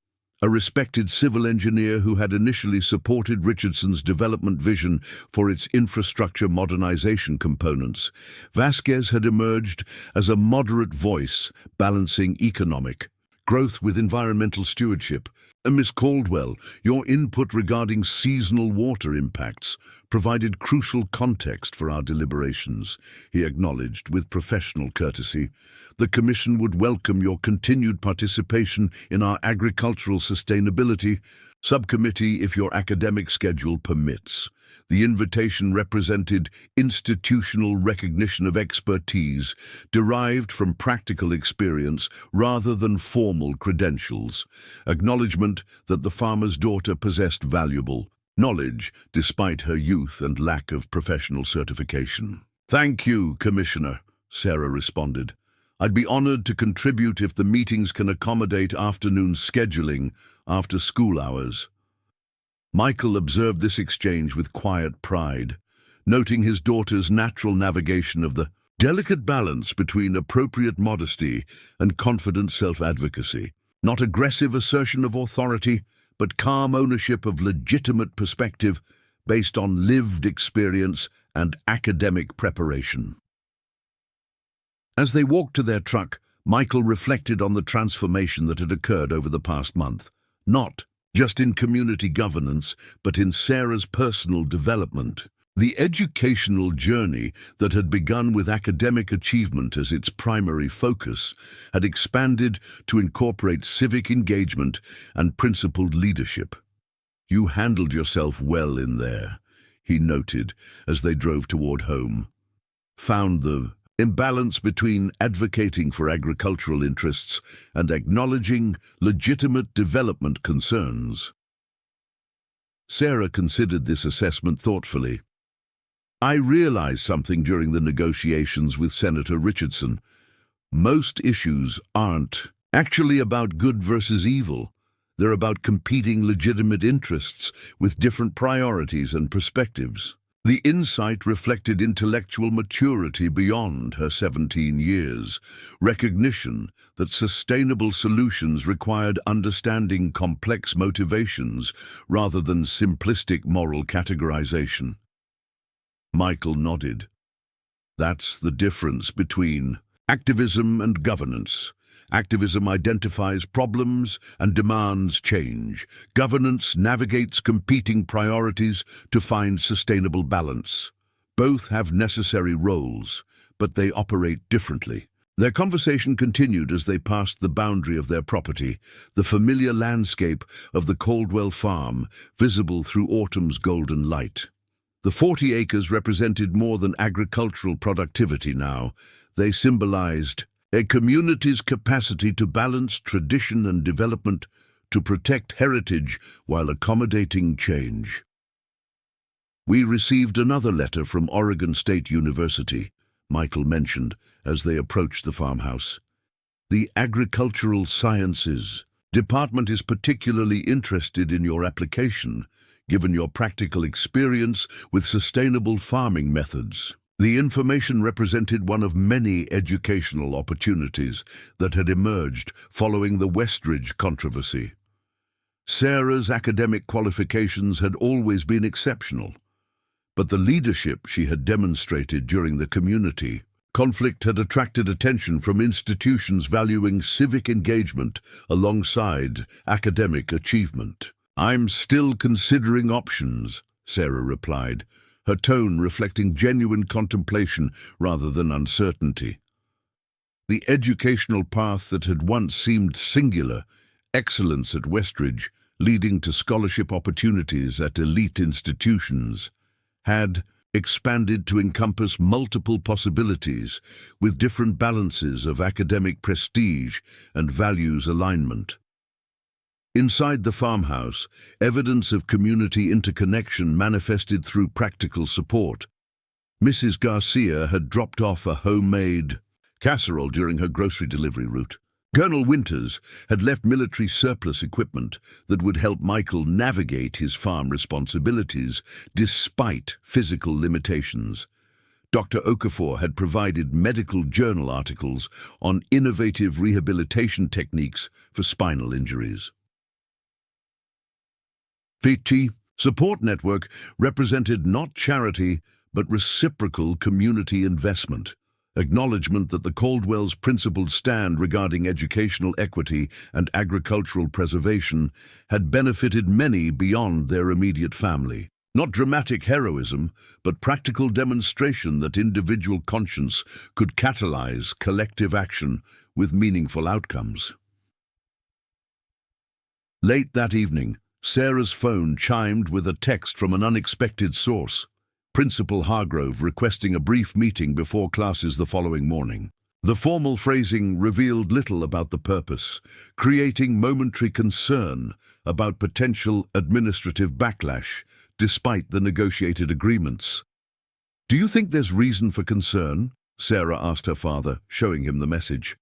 Speaker 1: A respected civil engineer who had initially supported Richardson's development vision for its infrastructure modernization components, Vasquez had emerged as a moderate voice balancing economic growth with environmental stewardship. Ms. Caldwell, your input regarding seasonal water impacts provided crucial context for our deliberations, he acknowledged with professional courtesy. The Commission would welcome your continued participation in our agricultural sustainability subcommittee if your academic schedule permits. The invitation represented institutional recognition of expertise derived from practical experience rather than formal credentials, acknowledgement that the farmer's daughter possessed valuable knowledge despite her youth and lack of professional certification. "Thank you, Commissioner," Sarah responded. "I'd be honored to contribute if the meetings can accommodate afternoon scheduling after school hours." Michael observed this exchange with quiet pride, noting his daughter's natural navigation of the delicate balance between appropriate modesty and confident self-advocacy. Not aggressive assertion of authority, but calm ownership of legitimate perspective based on lived experience and academic preparation. As they walked to their truck, Michael reflected on the transformation that had occurred over the past month, not just in community governance, but in Sarah's personal development. The educational journey that had begun with academic achievement as its primary focus had expanded to incorporate civic engagement and principled leadership. "You handled yourself well in there," he noted as they drove toward home. "Found the imbalance between advocating for agricultural interests and acknowledging legitimate development concerns." Sarah considered this assessment thoughtfully. "I realized something during the negotiations with Senator Richardson. Most issues aren't actually about good versus evil. They're about competing legitimate interests with different priorities and perspectives." The insight reflected intellectual maturity beyond her 17 years, recognition that sustainable solutions required understanding complex motivations rather than simplistic moral categorization. Michael nodded. "That's the difference between activism and governance. Activism identifies problems and demands change. Governance navigates competing priorities to find sustainable balance. Both have necessary roles, but they operate differently." Their conversation continued as they passed the boundary of their property, the familiar landscape of the Caldwell farm, visible through autumn's golden light. The 40 acres represented more than agricultural productivity now. They symbolized a community's capacity to balance tradition and development, to protect heritage while accommodating change. "We received another letter from Oregon State University," Michael mentioned as they approached the farmhouse. "The agricultural sciences Department is particularly interested in your application, given your practical experience with sustainable farming methods. The information represented one of many educational opportunities that had emerged following the Westridge controversy. Sarah's academic qualifications had always been exceptional, but the leadership she had demonstrated during the community conflict had attracted attention from institutions valuing civic engagement alongside academic achievement. "I'm still considering options," Sarah replied, her tone reflecting genuine contemplation rather than uncertainty. The educational path that had once seemed singular, excellence at Westridge, leading to scholarship opportunities at elite institutions, had expanded to encompass multiple possibilities with different balances of academic prestige and values alignment. Inside the farmhouse, evidence of community interconnection manifested through practical support. Mrs. Garcia had dropped off a homemade casserole during her grocery delivery route. Colonel Winters had left military surplus equipment that would help Michael navigate his farm responsibilities despite physical limitations. Dr. Okafor had provided medical journal articles on innovative rehabilitation techniques for spinal injuries. FITI support network represented not charity but reciprocal community investment. Acknowledgement that the Caldwells' principled stand regarding educational equity and agricultural preservation had benefited many beyond their immediate family. Not dramatic heroism, but practical demonstration that individual conscience could catalyze collective action with meaningful outcomes. Late that evening, Sarah's phone chimed with a text from an unexpected source. Principal Hargrove requesting a brief meeting before classes the following morning. The formal phrasing revealed little about the purpose, creating momentary concern about potential administrative backlash despite the negotiated agreements. "Do you think there's reason for concern?" Sarah asked her father, showing him the message.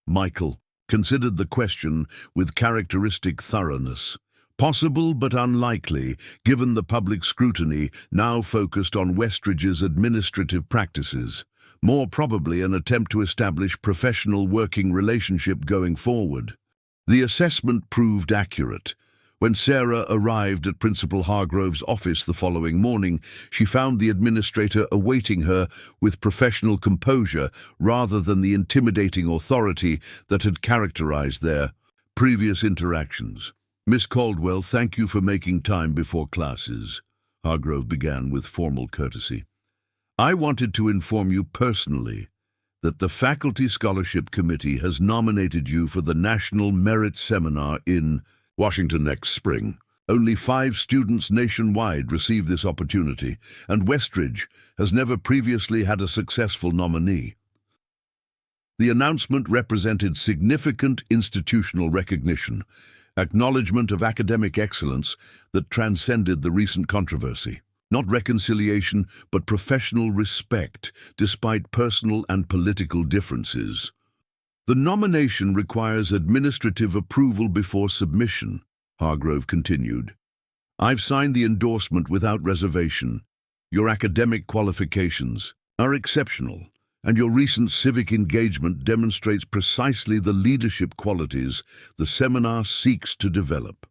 Speaker 1: Michael considered the question with characteristic thoroughness. Possible but unlikely, given the public scrutiny now focused on Westridge's administrative practices. More probably an attempt to establish professional working relationship going forward. The assessment proved accurate. When Sarah arrived at Principal Hargrove's office the following morning, she found the administrator awaiting her with professional composure rather than the intimidating authority that had characterized their previous interactions. "Miss Caldwell, thank you for making time before classes," Hargrove began with formal courtesy. "I wanted to inform you personally that the Faculty Scholarship Committee has nominated you for the National Merit Seminar in Washington next spring. Only 5 students nationwide receive this opportunity, and Westridge has never previously had a successful nominee." The announcement represented significant institutional recognition, acknowledgement of academic excellence that transcended the recent controversy. Not reconciliation, but professional respect, despite personal and political differences. "The nomination requires administrative approval before submission," Hargrove continued. "I've signed the endorsement without reservation. Your academic qualifications are exceptional, and your recent civic engagement demonstrates precisely the leadership qualities the seminar seeks to develop."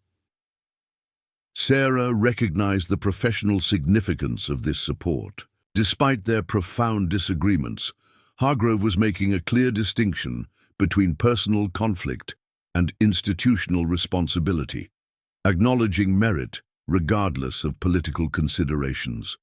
Speaker 1: Sarah recognized the professional significance of this support. Despite their profound disagreements, Hargrove was making a clear distinction between personal conflict and institutional responsibility, acknowledging merit regardless of political considerations.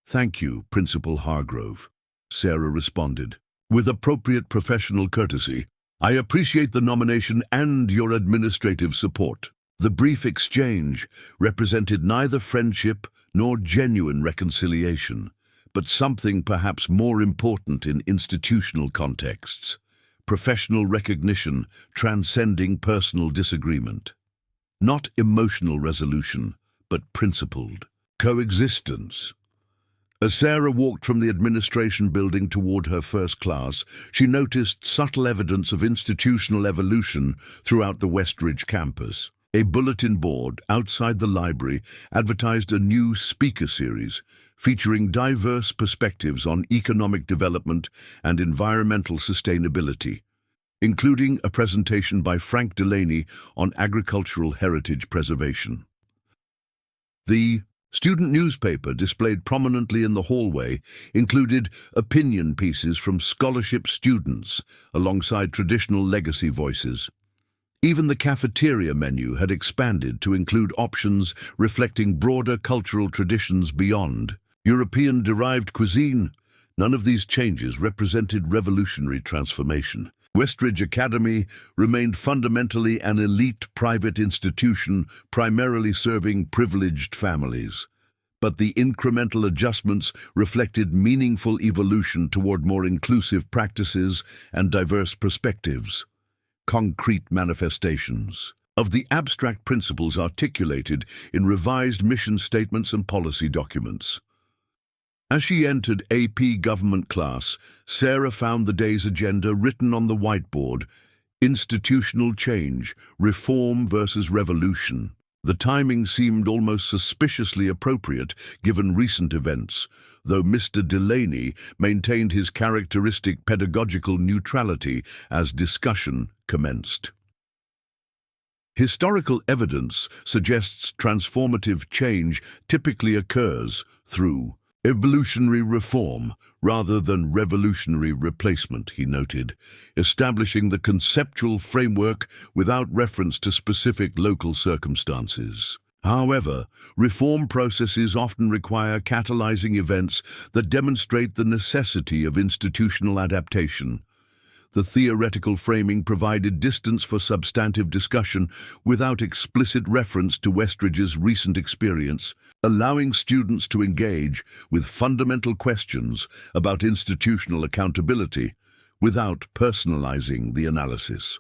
Speaker 1: "Thank you, Principal Hargrove," Sarah responded. "With appropriate professional courtesy, I appreciate the nomination and your administrative support." The brief exchange represented neither friendship nor genuine reconciliation, but something perhaps more important in institutional contexts: professional recognition transcending personal disagreement. Not emotional resolution, but principled coexistence. As Sarah walked from the administration building toward her first class, she noticed subtle evidence of institutional evolution throughout the Westridge campus. A bulletin board outside the library advertised a new speaker series featuring diverse perspectives on economic development and environmental sustainability, including a presentation by Frank Delaney on agricultural heritage preservation. The student newspaper displayed prominently in the hallway included opinion pieces from scholarship students alongside traditional legacy voices. Even the cafeteria menu had expanded to include options reflecting broader cultural traditions beyond European-derived cuisine. None of these changes represented revolutionary transformation. Westridge Academy remained fundamentally an elite private institution, primarily serving privileged families. But the incremental adjustments reflected meaningful evolution toward more inclusive practices and diverse perspectives. Concrete manifestations of the abstract principles articulated in revised mission statements and policy documents. As she entered AP government class, Sarah found the day's agenda written on the whiteboard: institutional change, reform versus revolution. The timing seemed almost suspiciously appropriate given recent events, though Mr. Delaney maintained his characteristic pedagogical neutrality as discussion commenced. Historical evidence suggests transformative change typically occurs through evolutionary reform rather than revolutionary replacement, he noted, establishing the conceptual framework without reference to specific local circumstances. However, reform processes often require catalyzing events that demonstrate the necessity of institutional adaptation. The theoretical framing provided distance for substantive discussion without explicit reference to Westridge's recent experience, allowing students to engage with fundamental questions about institutional accountability without personalizing the analysis.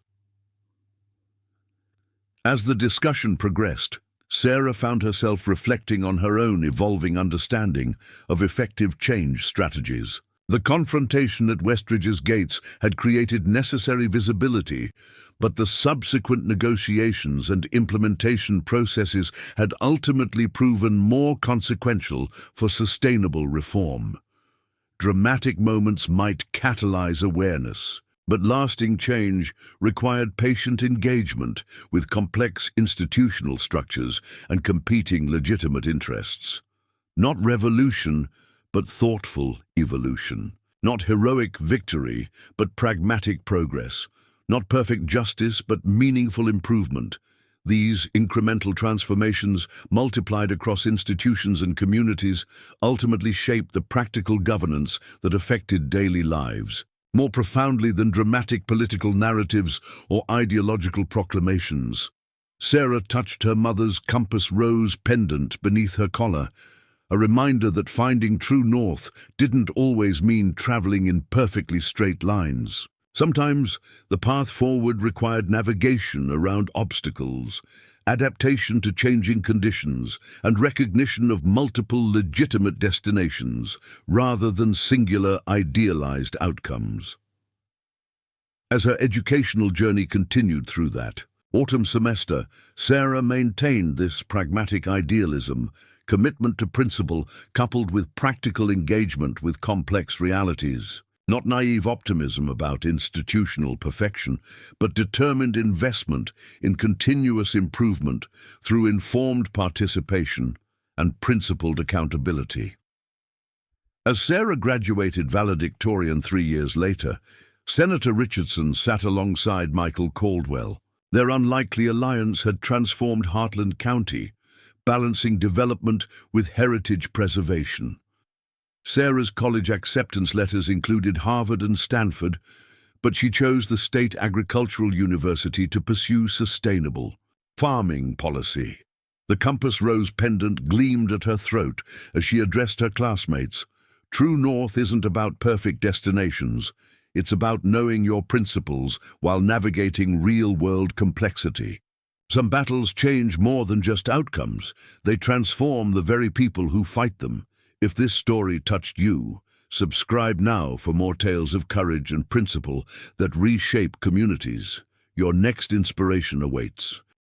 Speaker 1: As the discussion progressed, Sarah found herself reflecting on her own evolving understanding of effective change strategies. The confrontation at Westridge's gates had created necessary visibility, but the subsequent negotiations and implementation processes had ultimately proven more consequential for sustainable reform. Dramatic moments might catalyze awareness, but lasting change required patient engagement with complex institutional structures and competing legitimate interests. Not revolution, but thoughtful evolution. Not heroic victory, but pragmatic progress. Not perfect justice, but meaningful improvement. These incremental transformations, multiplied across institutions and communities, ultimately shaped the practical governance that affected daily lives. More profoundly than dramatic political narratives or ideological proclamations. Sarah touched her mother's compass rose pendant beneath her collar, a reminder that finding true north didn't always mean traveling in perfectly straight lines. Sometimes the path forward required navigation around obstacles, adaptation to changing conditions, and recognition of multiple legitimate destinations rather than singular idealized outcomes. As her educational journey continued through that autumn semester, Sarah maintained this pragmatic idealism, commitment to principle coupled with practical engagement with complex realities. Not naive optimism about institutional perfection, but determined investment in continuous improvement through informed participation and principled accountability. As Sarah graduated valedictorian 3 years later, Senator Richardson sat alongside Michael Caldwell. Their unlikely alliance had transformed Heartland County, balancing development with heritage preservation. Sarah's college acceptance letters included Harvard and Stanford, but she chose the State Agricultural University to pursue sustainable farming policy. The compass rose pendant gleamed at her throat as she addressed her classmates. True north isn't about perfect destinations. It's about knowing your principles while navigating real-world complexity. Some battles change more than just outcomes. They transform the very people who fight them. If this story touched you, subscribe now for more tales of courage and principle that reshape communities. Your next inspiration awaits.